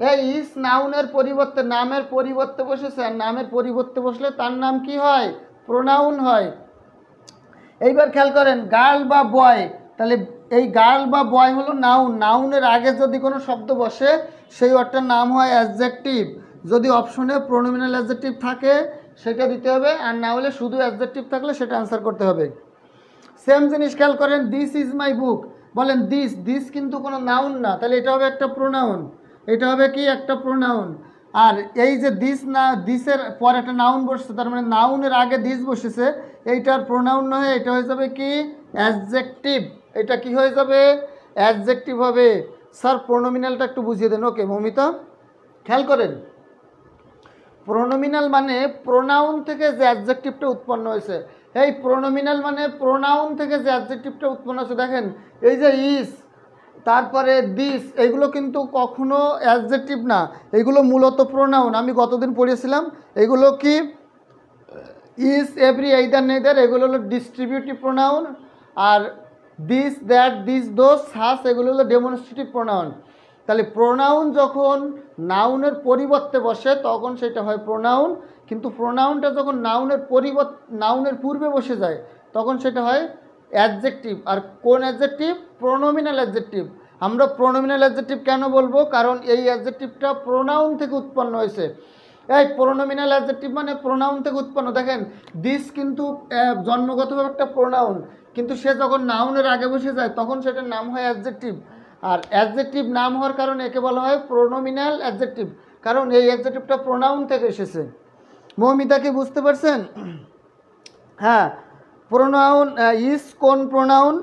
এই ইজ নাউনের পরিবর্তে, নামের পরিবর্তে বসেছে, আর নামের পরিবর্তে বসলে তার নাম কি হয়, প্রোনাউন হয়। এইবার খেয়াল করেন, গার্ল বা বয়, তাহলে এই গার্ল বা বয় হলো নাউন, নাউনের আগে যদি কোনো শব্দ বসে সেই ওয়ার্ডটার নাম হয় অ্যাডজেক্টিভ। যদি অপশনে প্রোনোমিনাল অ্যাডজেক্টিভ থাকে সেটা দিতে হবে, আর না হলে শুধু অ্যাডজেক্টিভ থাকলে সেটা অ্যান্সার করতে হবে। সেম জিনিস খেয়াল করেন, দিস ইজ মাই বুক, বলেন দিস, দিস কিন্তু কোনো নাউন না, তাহলে এটা হবে একটা প্রোনাউন। এটা হবে কি একটা প্রোনাউন। আর এই যে দিস, না দিসের পর একটা নাউন বসছে, তার মানে নাউনের আগে দিস বসেছে, এইটার প্রোনাউন নয়, এটা হয়ে যাবে কি অ্যাডজেক্টিভ। এটা কি হয়ে যাবে, অ্যাডজেক্টিভ হবে। স্যার প্রোনোমিনালটা একটু বুঝিয়ে দেন। ওকে মমিতা, খেয়াল করেন, প্রোনোমিনাল মানে প্রোনাউন থেকে যে অ্যাডজেক্টিভটা উৎপন্ন হয়েছে, এই প্রোনোমিনাল মানে প্রোনাউন থেকে যে অ্যাডজেক্টিভটা উৎপন্ন হয়েছে। দেখেন এই যে ইজ, তারপরে দিস, এগুলো কিন্তু কখনো অ্যাডজেক্টিভ না, এগুলো মূলত প্রোনাউন। আমি গতদিন পড়িয়েছিলাম এগুলো কি ইজ, এভরি, এইদার, নেদার, এগুলো হলো ডিস্ট্রিবিউটিভ প্রোনাউন। আর দিস, দ্যাট, দিস, দোস, হাস, এগুলো হলো ডেমনস্ট্রেটিভ প্রোনাউন। তাহলে প্রোনাউন যখন নাউনের পরিবর্তে বসে তখন সেটা হয় প্রোনাউন, কিন্তু প্রোনাউনটা যখন নাউনের পূর্বে বসে যায় তখন সেটা হয় অ্যাডজেক্টিভ। আর কোন অ্যাডজেক্টিভ, প্রোনোমিনাল অ্যাডজেক্টিভ। আমরা প্রোনোমিনাল অ্যাডজেক্টিভ কেন বলবো, কারণ এই অ্যাডজেক্টিভটা প্রোনাউন থেকে উৎপন্ন হয়েছে। এই প্রোনোমিনাল অ্যাডজেক্টিভ মানে প্রোনাউন থেকে উৎপন্ন। দেখেন দিস কিন্তু জন্মগতভাবে একটা প্রোনাউন, কিন্তু সে যখন নাউনের আগে বসে যায় তখন সেটার নাম হয় অ্যাডজেক্টিভ। আর অ্যাডজেক্টিভ নাম হওয়ার কারণে একে বলা হয় প্রোনোমিনাল অ্যাডজেক্টিভ, কারণ এই অ্যাডজেক্টিভটা প্রোনাউন থেকে এসেছে। মৌমিতা কি বুঝতে পারছেন? হ্যাঁ, প্রোনাউন ইজ কোন প্রোনাউন,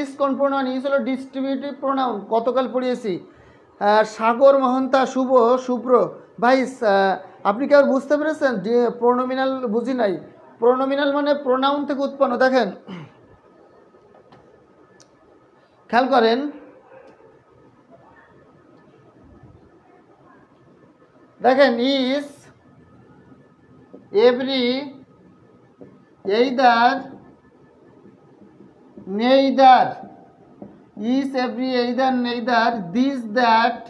ইজ কোন প্রোনাউন, ইজ হলো ডিস্ট্রিবিউটিভ প্রোনাউন, গতকাল পড়িয়েছি। সাগর, মহন্তা, শুভ্র ভাই, আপনি কি আর বুঝতে পেরেছেন যে প্রোনোমিনাল বুঝি নাই? প্রোনোমিনাল মানে প্রোনাউন থেকে উৎপন্ন। দেখেন খেয়াল করেন, দেখেন is, every, either, neither, is, every, either, neither, this, that,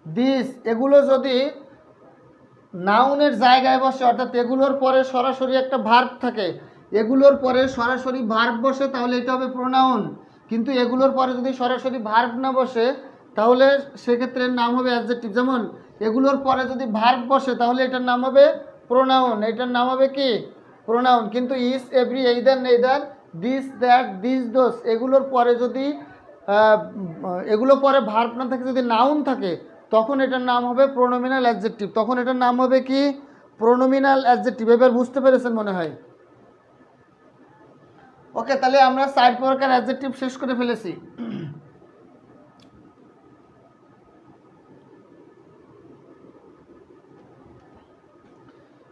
this, এগুলো যদি নাউনের জায়গায় বসে, অর্থাৎ এগুলোর পরে সরাসরি একটা ভার্ব থাকে, এগুলোর পরে সরাসরি ভার্ব বসে, তাহলে এটা হবে প্রোনাউন। কিন্তু এগুলোর পরে যদি সরাসরি ভার্ব না বসে, তাহলে সেক্ষেত্রে নাম হবে অ্যাডজেক্টিভ। যেমন এগুলোর পরে যদি ভার্ব বসে, তাহলে এটার নাম হবে প্রোনাউন, এটার নাম হবে কি? প্রোনাউন। কিন্তু each, every, either, neither, this, that, this, those, এগুলোর পরে যদি এগুলোর পরে ভার্ব না থাকে, যদি নাউন থাকে, তখন এটার নাম হবে প্রোনোমিনাল অ্যাডজেক্টিভ। তখন এটার নাম হবে কি? Pronominal adjective. এবার বুঝতে পেরেছেন মনে হয়। ওকে, তাহলে আমরা 4 প্রকার অ্যাডজেক্টিভ শেষ করে ফেলেছি।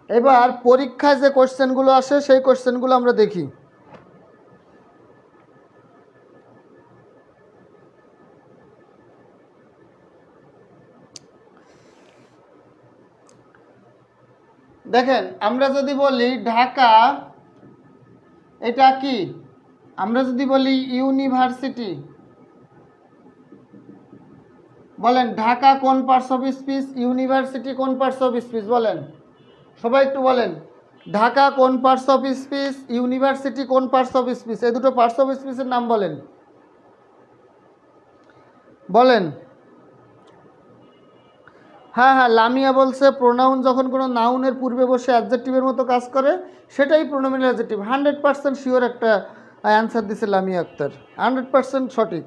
এবার পরীক্ষায় যে কোশ্চেনগুলো আসে সেই কোশ্চেনগুলো আমরা দেখি। দেখেন, আমরা যদি বলি ঢাকা, এটা কি? আমরা যদি বলি ইউনিভার্সিটি, বলেন ঢাকা কোন পার্টস অফ স্পিচ, ইউনিভার্সিটি কোন পার্টস অফ স্পিচ? বলেন সবাই একটু বলেন, ঢাকা কোন পার্টস অফ স্পিচ, ইউনিভার্সিটি কোন পার্টস অফ স্পিচ? এই দুটো পার্টস অফ স্পিচের নাম বলেন, বলেন। হ্যাঁ হ্যাঁ, লামিয়া বলছে প্রোনাউন যখন কোনো নাউনের পূর্বে বসে অ্যাডজেক্টিভের মতো কাজ করে, সেটাই প্রোনোমিনাল অ্যাডজেক্টিভ। 100% শিওর একটা অ্যান্সার দিছে লামিয়া আক্তার, 100% সঠিক।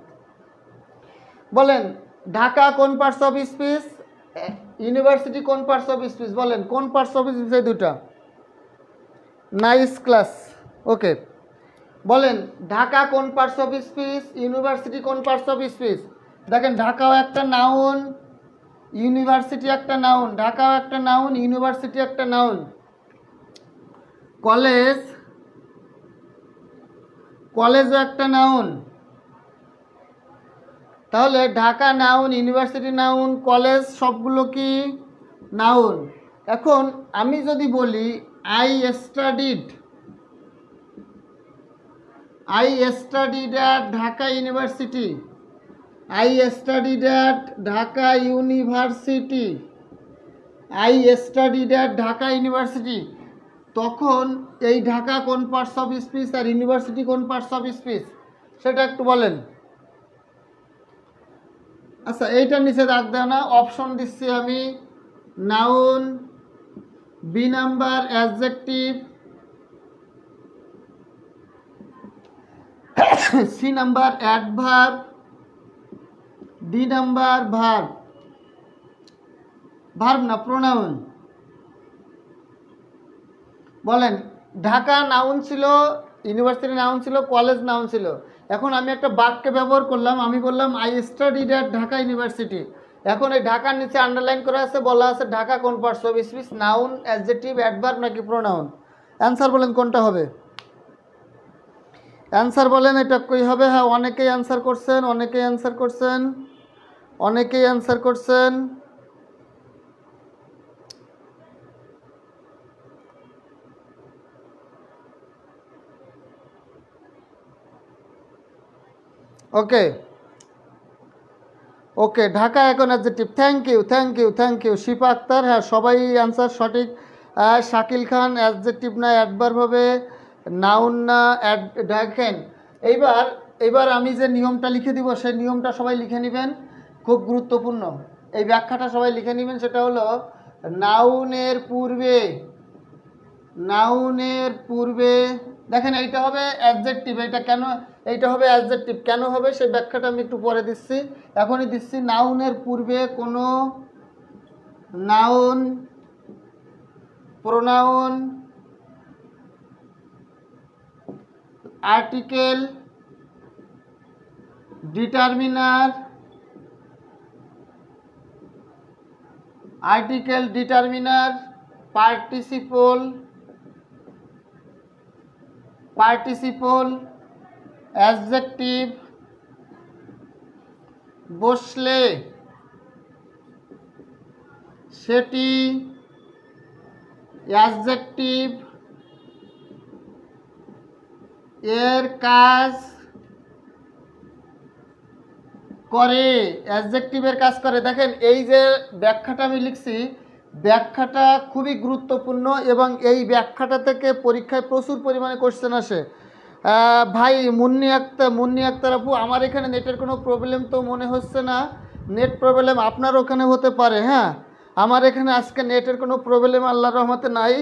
বলেন ঢাকা কোন পার্টস অফ স্পিচ, ইউনিভার্সিটি কোন পার্টস অফ স্পিচ? বলেন কোন পার্টস অফ স্পিচ এই দুটা? Nice class. ওকে, বলেন ঢাকা কোন পার্টস অফ স্পিচ, ইউনিভার্সিটি কোন পার্টস অফ স্পিচ? দেখেন ঢাকাও একটা নাউন, ইউনিভার্সিটি একটা নাউন, ঢাকাও একটা নাউন, ইউনিভার্সিটি একটা নাউন। কলেজ, কলেজও একটা নাউন। তাহলে Dhaka noun, university noun, college সবগুলো কি নাউন। এখন আমি যদি বলি I studied at Dhaka university, I studied at Dhaka University, I studied at Dhaka University, তখন এই ঢাকা কোন পার্টস অফ স্পিচ আর ইউনিভার্সিটি কোন পার্টস অফ স্পিচ সেটা একটু বলেন। আচ্ছা, এইটার নিচে দাগ দেও না, অপশন দিচ্ছি আমি। Noun, B number adjective, C number adverb, D number verb, verb না প্রোনাউন। বলেন ঢাকা নাউন ছিল, ইউনিভার্সিটি নাউন ছিল, কলেজ নাউন ছিল। এখন আমি একটা বাক্যে ব্যবহার করলাম, আমি বললাম I studied at Dhaka university. এখন এই ঢাকার নিচে আন্ডারলাইন করা আছে, বলা আছে ঢাকা কোন parts of speech, noun, adjective, adverb নাকি প্রোনাউন? অ্যান্সার বলেন কোনটা হবে? অ্যান্সার বলেন এটা কই হবে? হ্যাঁ, অনেকেই অ্যান্সার করছেন, অনেকেই অ্যান্সার করছেন, অনেকেই অ্যান্সার করছেন। ওকে ওকে, ঢাকা এখন adjective. Thank you thank you thank you Shifa Akter. হ্যাঁ, সবাই অ্যান্সার সঠিক। শাকিল খান অ্যাডজেক্টিভ না অ্যাডভার্ব হবে, নাউন না দেখেন এইবার আমি যে নিয়মটা লিখে দিব, সেই নিয়মটা সবাই লিখে নেবেন, খুব গুরুত্বপূর্ণ। এই ব্যাখ্যাটা সবাই লিখে নেবেন। সেটা হলো নাউনের পূর্বে দেখেন এইটা হবে অ্যাডজেক্টিভ। এটা কেন এইটা হবে অ্যাডজেক্টিভ কেন হবে সেই ব্যাখ্যাটা আমি একটু পরে দিচ্ছি, এখনই দিচ্ছি। নাউনের পূর্বে কোনো noun, pronoun, article, determiner, participle, adjective বসলে সেটি অ্যাডজেক্টিভ এর কাজ করে, অ্যাডজেক্টিভের কাজ করে। দেখেন এই যে ব্যাখ্যাটা আমি লিখছি, ব্যাখ্যাটা খুবই গুরুত্বপূর্ণ এবং এই ব্যাখ্যাটা থেকে পরীক্ষায় প্রচুর পরিমাণে কোশ্চেন আসে। ভাই মুন্নি আক্তার আপু, আমার এখানে নেটের কোনো প্রবলেম তো মনে হচ্ছে না। নেট প্রবলেম আপনার ওখানে হতে পারে। হ্যাঁ, আমার এখানে আজকে নেটের কোনো প্রবলেম আল্লাহর রহমতে নাই।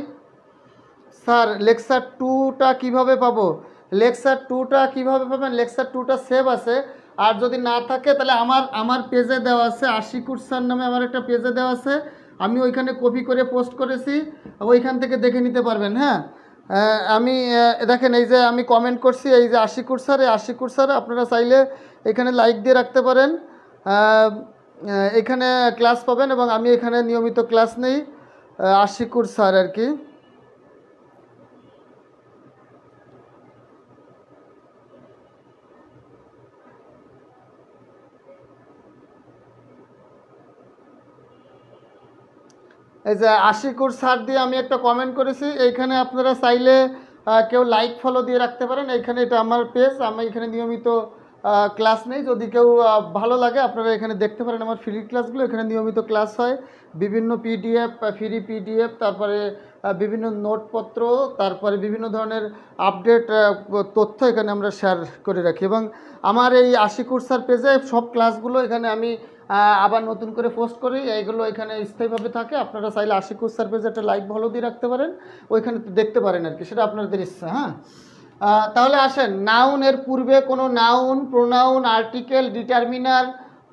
স্যার লেকচার 2টা কীভাবে পাবো? লেকচার 2টা কীভাবে পাবেন? লেকচার 2টা সেভ আছে, আর যদি না থাকে তাহলে আমার পেজে দেওয়া আছে, আশিকুর স্যার নামে আমার একটা পেজে দেওয়া আছে, আমি ওইখানে কপি করে পোস্ট করেছি, ওইখান থেকে দেখে নিতে পারবেন। হ্যাঁ, আমি দেখেন এই যে আমি কমেন্ট করছি, এই যে আশিকুর স্যার, এই আশিকুর স্যার আপনারা চাইলে এখানে লাইক দিয়ে রাখতে পারেন, এখানে ক্লাস পাবেন এবং আমি এখানে নিয়মিত ক্লাস নেই, আশিকুর স্যার আর কি। এই যে আশিকুর স্যার দিয়ে আমি একটা কমেন্ট করেছি, এইখানে আপনারা চাইলে কেউ লাইক ফলো দিয়ে রাখতে পারেন। এইখানে এটা আমার পেজ, আমি এখানে নিয়মিত ক্লাস নেই, যদি কেউ ভালো লাগে আপনারা এখানে দেখতে পারেন আমার ফ্রি ক্লাসগুলো। এখানে নিয়মিত ক্লাস হয়, বিভিন্ন পিডিএফ, ফ্রি পিডিএফ, তারপরে বিভিন্ন নোটপত্র, তারপরে বিভিন্ন ধরনের আপডেট তথ্য এখানে আমরা শেয়ার করে রাখি। এবং আমার এই আশিকুর স্যার পেজে সব ক্লাসগুলো এখানে আমি আবার নতুন করে পোস্ট করি, এইগুলো এখানে স্থায়ীভাবে থাকে। আপনারা চাইলে আশিকুর স্যার পেজে একটা লাইক ভালো দিয়ে রাখতে পারেন, ওইখানে দেখতে পারেন আর কি, সেটা আপনাদের ইচ্ছা। হ্যাঁ, তাহলে আসেন, নাউনের পূর্বে কোনো noun, pronoun, article, determiner,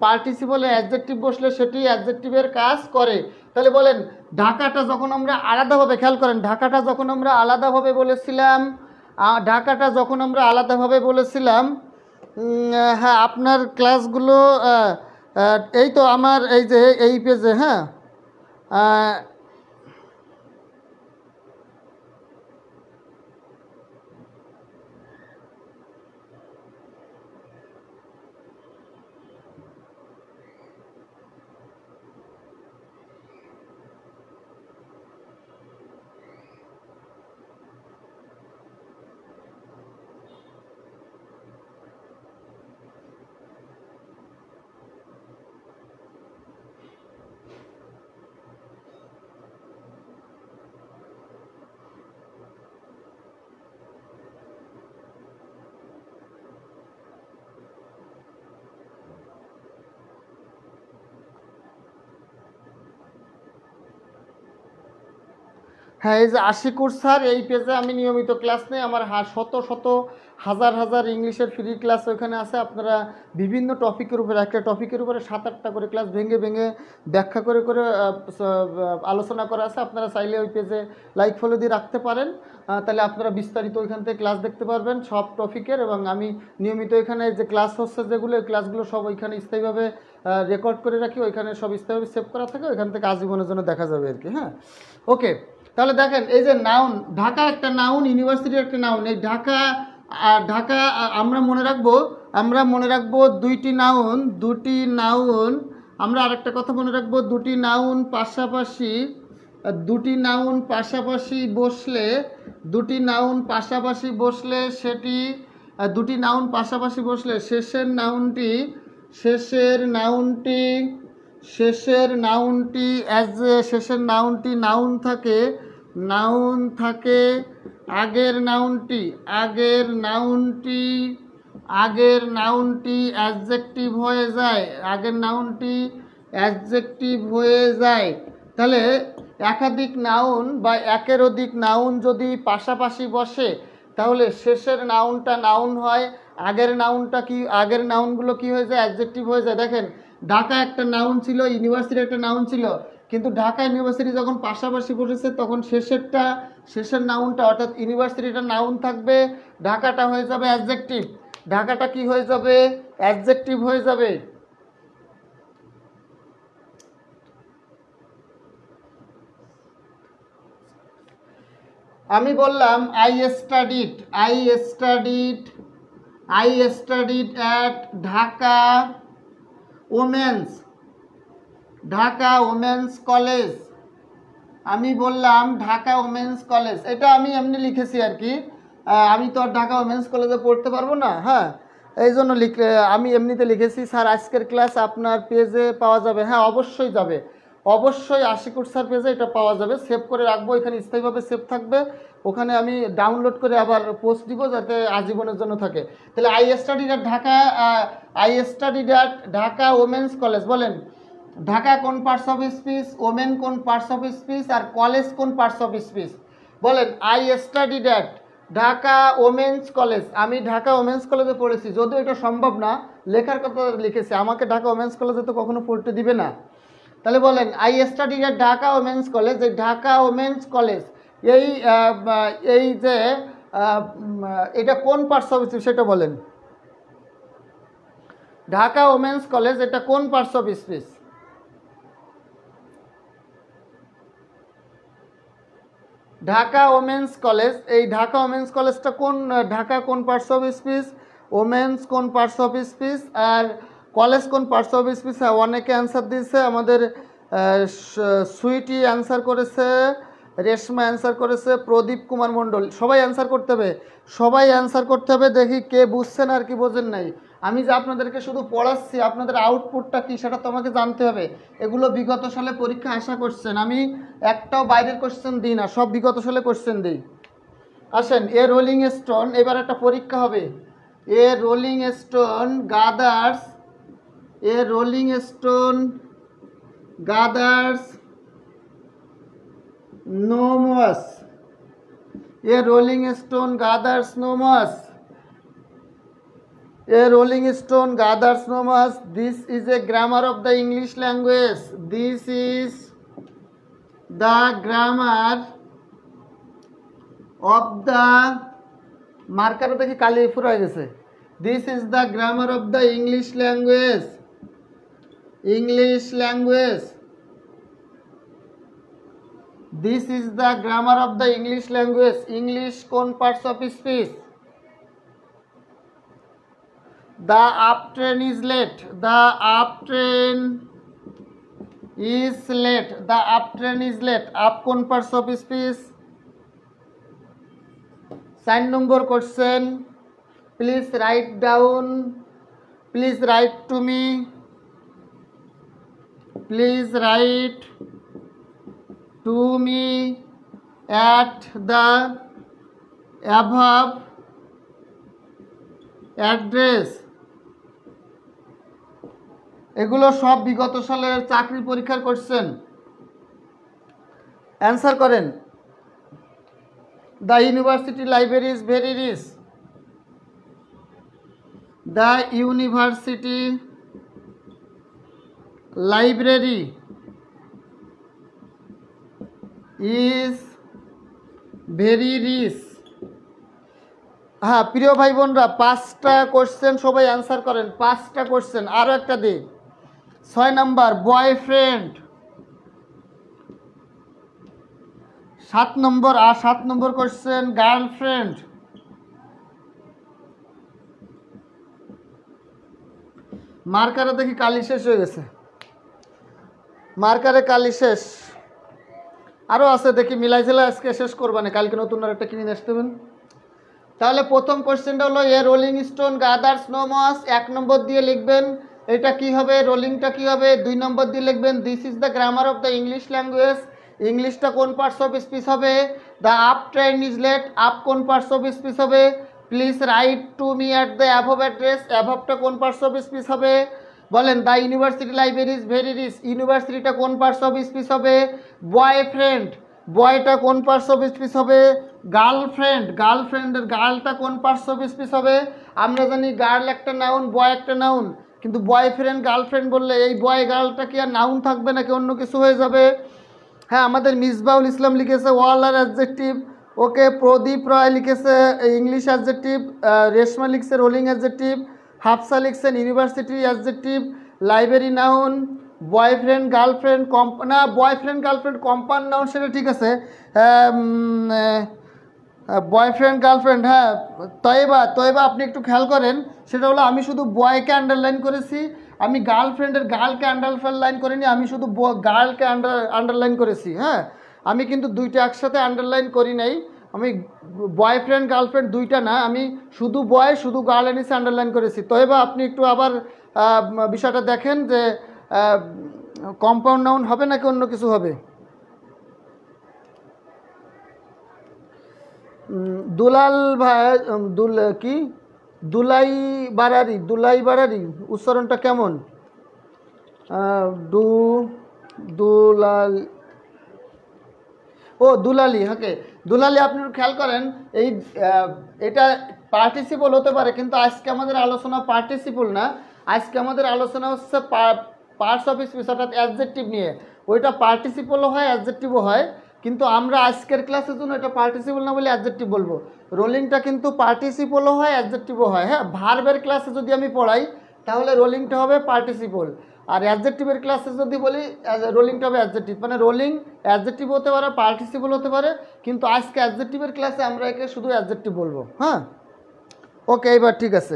participle, adjective বসলে সেটি অ্যাডজেক্টিভের কাজ করে। তাহলে বলেন, ঢাকাটা যখন আমরা আলাদাভাবে, খেয়াল করেন, ঢাকাটা যখন আমরা আলাদাভাবে বলেছিলাম, হ্যাঁ আপনার ক্লাসগুলো এই তো আমার এই যে এই পেজে। হ্যাঁ, হ্যাঁ, এই যে আশিকুর স্যার, এই পেজে আমি নিয়মিত ক্লাস নেই, আমার শত শত হাজার হাজার ইংলিশের ফ্রি ক্লাস ওখানে আছে। আপনারা বিভিন্ন টপিকের উপরে, একটা টপিকের উপরে 7-8টা করে ক্লাস ভেঙে ভেঙে ব্যাখ্যা করে করে আলোচনা করা আছে। আপনারা চাইলে ওই পেজে লাইক ফলো দিয়ে রাখতে পারেন, তাহলে আপনারা বিস্তারিত ওইখান থেকে ক্লাস দেখতে পারবেন সব টপিকের। এবং আমি নিয়মিত এখানে যে ক্লাস হচ্ছে যেগুলো, ওই ক্লাসগুলো সব ওইখানে স্থায়ীভাবে রেকর্ড করে রাখি, ওইখানে সব স্থায়ীভাবে সেভ করা থাকে, ওইখান থেকে আজীবনের জন্য দেখা যাবে আর কি। হ্যাঁ, ওকে। তাহলে দেখেন এই যে নাউন, ঢাকা একটা নাউন, ইউনিভার্সিটি একটা নাউন। এই ঢাকা আমরা মনে রাখবো দুটি নাউন। আমরা আরেকটা কথা মনে রাখবো, দুটি নাউন পাশাপাশি বসলে সেটি শেষের নাউনটি নাউন থাকে, আগের নাউনটি অ্যাডজেক্টিভ হয়ে যায়। তাহলে একাধিক নাউন বা একের অধিক নাউন যদি পাশাপাশি বসে, তাহলে শেষের নাউনটা নাউন হয়, আগের নাউনগুলো কি হয়ে যায়? অ্যাডজেক্টিভ হয়ে যায়। দেখেন, ঢাকা একটা নাউন ছিল, ইউনিভার্সিটি একটা নাউন ছিল, কিন্তু ঢাকা ইউনিভার্সিটি যখন পাশাপাশি বসেছে তখন শেষের নাউনটা অর্থাৎ ইউনিভার্সিটিটা নাউন থাকবে, ঢাকাটা হয়ে যাবে অ্যাডজেক্টিভ। ঢাকাটা কি হয়ে যাবে? অ্যাডজেক্টিভ হয়ে যাবে। আমি বললাম I studied at Dhaka women's Dhaka women's college, আমি বললাম ঢাকা ওমেন্স কলেজ, এটা আমি এমনি লিখেছি আর কি, আমি তো আর ঢাকা ওমেন্স কলেজে পড়তে পারবো না, হ্যাঁ এই জন্য আমি এমনিতে লিখেছি। স্যার আজকের ক্লাস আপনার পেজে পাওয়া যাবে? হ্যাঁ অবশ্যই যাবে, অবশ্যই আশিকুর স্যার পেজে এটা পাওয়া যাবে। সেভ করে রাখবো, এখানে স্থায়ীভাবে সেভ থাকবে, ওখানে আমি ডাউনলোড করে আবার পোস্ট দিব যাতে আজীবনের জন্য থাকে। তাহলে I studied at Dhaka, I studied at Dhaka women's college. বলেন ঢাকা কোন পার্টস অফ স্পিচ, ওমেন কোন পার্টস অফ স্পিচ, আর কলেজ কোন পার্টস অফ স্পিচ? বলেন I studied at Dhaka women's college, আমি ঢাকা ওমেন্স কলেজে পড়েছি। যদিও এটা সম্ভব না, লেখার কথা লিখেছি, আমাকে ঢাকা ওমেন্স কলেজে তো কখনো পড়তে দিবে না। তাহলে বলেন I studied at Dhaka women's college, এই ঢাকা ওমেন্স কলেজ এই এই যে এটা কোন পার্টস অফ স্পিচ সেটা বলেন। ঢাকা ওমেন্স কলেজ এটা কোন parts of speech? Dhaka women's college, এই ঢাকা ওমেন্স কলেজটা কোন, ঢাকা কোন পার্টস অফ স্পিচ, ওমেন্স কোন পার্টস অফ স্পিচ, আর কলেজ কোন পার্টস অফ স্পিচ? অনেকে অ্যান্সার দিয়েছে, আমাদের সুইটি অ্যান্সার করেছে, রেশমা অ্যান্সার করেছে, প্রদীপ কুমার মণ্ডল, সবাই অ্যান্সার করতে হবে, সবাই অ্যান্সার করতে হবে। দেখি কে বুঝছেন আর কি বোঝেন নাই। আমি যে আপনাদেরকে শুধু পড়াচ্ছি, আপনাদের আউটপুটটা কী সেটা তোমাকে জানতে হবে। এগুলো বিগত সালে পরীক্ষা আশা করছেন, আমি একটাও বাইরের কোশ্চেন দিই না, সব বিগত সালে কোশ্চেন দিই। আসেন, এ রোলিং স্টোন, এবার একটা পরীক্ষা হবে। A rolling stone gathers, a rolling stone gathers no moss, a rolling stone gathers no moss, a rolling stone gathers no moss. This is a grammar of the English language, this is the grammar of the মার্কারে দেখি কালি ফুরা হয়ে গেছে, this is the grammar of the English language, English language, this is the grammar of the English language. English কোন parts of speech? The uptrain is late, the uptrain is late, the uptrain is late, up কোন parts of speech? 4 number question, please write down, please write to me, please write to me at the above address. এগুলো সব বিগত সালের চাকরি পরীক্ষার question, answer করেন। The university library is very rich, the university library is very rich. হ্যাঁ প্রিয় ভাই বোনরা, 5টা কোশ্চেন সবাই অ্যান্সার করেন, 5টা কোশ্চেন। আরও একটা দিই, 6 নাম্বার বয়ফ্রেন্ড, 7 নম্বর, আর 7 নম্বর কোশ্চেন গার্লফ্রেন্ড, মার্কারে দেখি কালি শেষ হয়ে গেছে, মার্কারে কালি শেষ, আরও আছে দেখি মিলাই ঝেলা আজকে শেষ করবানে, কালকে নতুন আর একটা কিনে আসতে হবেন। তাহলে প্রথম কোশ্চেনটা হলো a rolling stone gathers no moss, 1 নম্বর দিয়ে লিখবেন এটা কি হবে, রোলিংটা কি হবে। 2 নম্বর দিয়ে লিখবেন this is the grammar of the English language, ইংলিশটা কোন পার্টস অফ স্পিচ হবে। The up train is late, up কোন পার্টস অফ স্পিচ হবে। Please write to me at the above address, অ্যাভবটা কোন পার্টস অফ স্পিচ হবে। বলেন the university library is very rich, ইউনিভার্সিটিটা কোন পার্টস অফ স্পিচ হবে। বয়ফ্রেন্ড, বয়টা কোন পার্টস অফ স্পিচ হবে। গার্লফ্রেন্ড, গার্লফ্রেন্ডের গার্লটা কোন পার্টস অফ স্পিচ হবে। আমরা জানি গার্ল একটা নাউন, বয় একটা নাউন, কিন্তু বয়ফ্রেন্ড গার্লফ্রেন্ড বললে এই বয় গার্লটা কি আর নাউন থাকবে নাকি অন্য কিছু হয়ে যাবে। হ্যাঁ আমাদের মিসবাউল ইসলাম লিখেছে ওয়াল আর অ্যাডজেক্টিভ, ওকে। প্রদীপ রায় লিখেছে ইংলিশ অ্যাডজেক্টিভ, রেশমা লিখছে রোলিং অ্যাডজেক্টিভ, হাফসা লিখছেন university adjective, library noun, boyfriend girlfriend না বয়ফ্রেন্ড গার্লফ্রেন্ড কম্পাউন্ড নাউন সেটা ঠিক আছে, বয়ফ্রেন্ড গার্লফ্রেন্ড। হ্যাঁ তয়েবা, তয়েবা আপনি একটু খেয়াল করেন, সেটা হলো আমি শুধু বয়কে আন্ডারলাইন করেছি আমি গার্লফ্রেন্ডের গার্লকে আন্ডারলাইন করিনি, আমি শুধু গার্লকে আন্ডারলাইন করেছি। হ্যাঁ, আমি কিন্তু দুইটা একসাথে আন্ডারলাইন করি নাই। আমি বয়ফ্রেন্ড গার্লফ্রেন্ড দুইটা না, আমি শুধু বয় শুধু গার্ল এনেছি আন্ডারলাইন করেছি। তো এবার আপনি একটু আবার বিষয়টা দেখেন যে কম্পাউন্ড নাউন হবে নাকি অন্য কিছু হবে। দুলাল ভাই কি দুলাই বাড়ারি উচ্চারণটা কেমন? দুলাল দুলালি। ওকে, দুলালি আপনি খেয়াল করেন এই এটা পার্টিসিপল হতে পারে, কিন্তু আজকে আমাদের আলোচনা পার্টিসিপল না, আজকে আমাদের আলোচনা হচ্ছে পার্টস অফ স্পিচ অর্থাৎ অ্যাডজেক্টিভ নিয়ে। ওইটা পার্টিসিপলও হয় অ্যাডজেক্টিভও হয়, কিন্তু আমরা আজকের ক্লাসের জন্য এটা পার্টিসিপল না বলে অ্যাডজেক্টিভ বলবো। রোলিংটা কিন্তু পার্টিসিপলও হয় অ্যাডজেক্টিভও হয়। হ্যাঁ, ভার্বের ক্লাসে যদি আমি পড়াই তাহলে রোলিংটা হবে পার্টিসিপল, আর অ্যাডজেক্টিভের ক্লাসে যদি বলি রোলিংটা হবে অ্যাডজেক্টিভ। মানে রোলিং অ্যাডজেক্টিভ হতে পারে, পার্টিসিপল হতে পারে, কিন্তু আজকে অ্যাডজেক্টিভের ক্লাসে আমরা একে শুধু অ্যাডজেক্টিভ বলবো। হ্যাঁ, ওকে, এবার ঠিক আছে।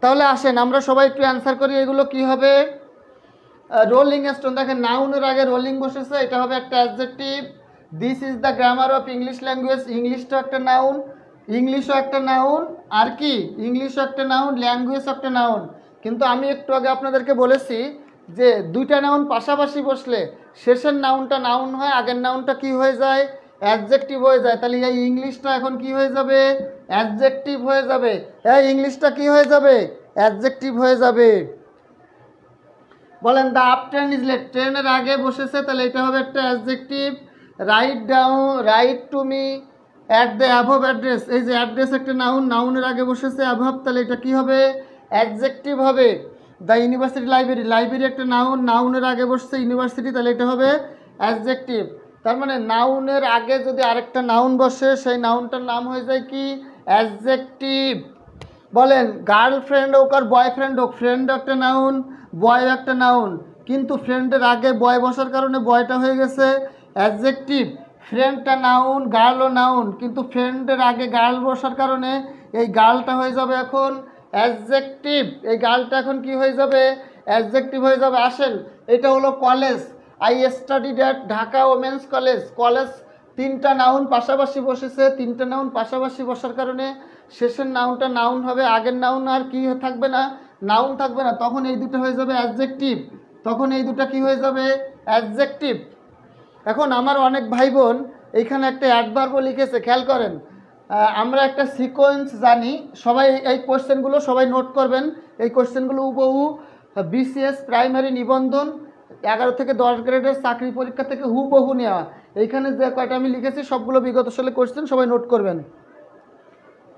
তাহলে আসেন আমরা সবাই একটু অ্যান্সার করি। এগুলো কি হবে? রোলিং স্টোন, দেখেন নাউনের আগে রোলিং বসেছে, এটা হবে একটা adjective. This is the grammar of English language, ইংলিশটাও একটা নাউন, ইংলিশও একটা নাউন, আর কি ইংলিশও একটা নাউন, ল্যাঙ্গুয়েজও একটা নাউন। কিন্তু আমি একটু আগে আপনাদেরকে বলেছি যে দুইটা নাউন পাশাপাশি বসলে শেষের নাউনটা নাউন হয়, আগের নাউনটা কি হয়ে যায়? অ্যাডজেক্টিভ হয়ে যায়। তাহলে এই ইংলিশটা এখন কি হয়ে যাবে? অ্যাডজেক্টিভ হয়ে যাবে। এই ইংলিশটা কি হয়ে যাবে? অ্যাডজেক্টিভ হয়ে যাবে। বলেন the up train is late, ট্রেনের আগে বসেছে, তাহলে এটা হবে একটা adjective. Write to me at the above address, এই যে অ্যাড্রেস একটা নাউন, নাউনের আগে বসেছে অ্যাভব, তাহলে এটা কি হবে? অ্যাডজেক্টিভ হবে। দ্য ইউনিভার্সিটি লাইব্রেরি, লাইব্রেরি একটা নাউন, নাউনের আগে বসছে ইউনিভার্সিটি, তাহলে এটা হবে অ্যাডজেক্টিভ। তার মানে নাউনের আগে যদি আরেকটা নাউন বসে সেই নাউনটার নাম হয়ে যায় কি? অ্যাডজেক্টিভ। বলেন গার্লফ্রেন্ড হোক আর বয়ফ্রেন্ড হোক, ফ্রেন্ড একটা নাউন, বয় একটা নাউন, কিন্তু ফ্রেন্ডের আগে বয় বসার কারণে বয়টা হয়ে গেছে অ্যাডজেক্টিভ। ফ্রেন্ডটা নাউন, গার্লও নাউন, কিন্তু ফ্রেন্ডের আগে গার্ল বসার কারণে এই গার্লটা হয়ে যাবে এখন অ্যাডজেক্টিভ। এই গার্লটা এখন কি হয়ে যাবে? অ্যাডজেক্টিভ হয়ে যাবে। আসেন, এটা হলো college, I studied at Dhaka women's college. College তিনটা নাউন পাশাপাশি বসেছে, তিনটা নাউন পাশাপাশি বসার কারণে শেষের নাউনটা নাউন হবে, আগের নাউন আর কি থাকবে না? নাউন থাকবে না, তখন এই দুটো হয়ে যাবে অ্যাডজেক্টিভ। তখন এই দুটো কি হয়ে যাবে? অ্যাডজেক্টিভ। এখন আমার অনেক ভাই বোন এইখানে একটা অ্যাডভার্বও লিখেছে, খেয়াল করেন। আমরা একটা সিকোয়েন্স জানি, সবাই এই কোশ্চেনগুলো সবাই নোট করবেন। এই কোশ্চেনগুলো হুবহু বিসিএস প্রাইমারি নিবন্ধন 11 থেকে 10 গ্রেডের চাকরি পরীক্ষা থেকে হুবহু নেওয়া। এইখানে যে কয়টা আমি লিখেছি সবগুলো বিগত সালে কোশ্চেন, সবাই নোট করবেন।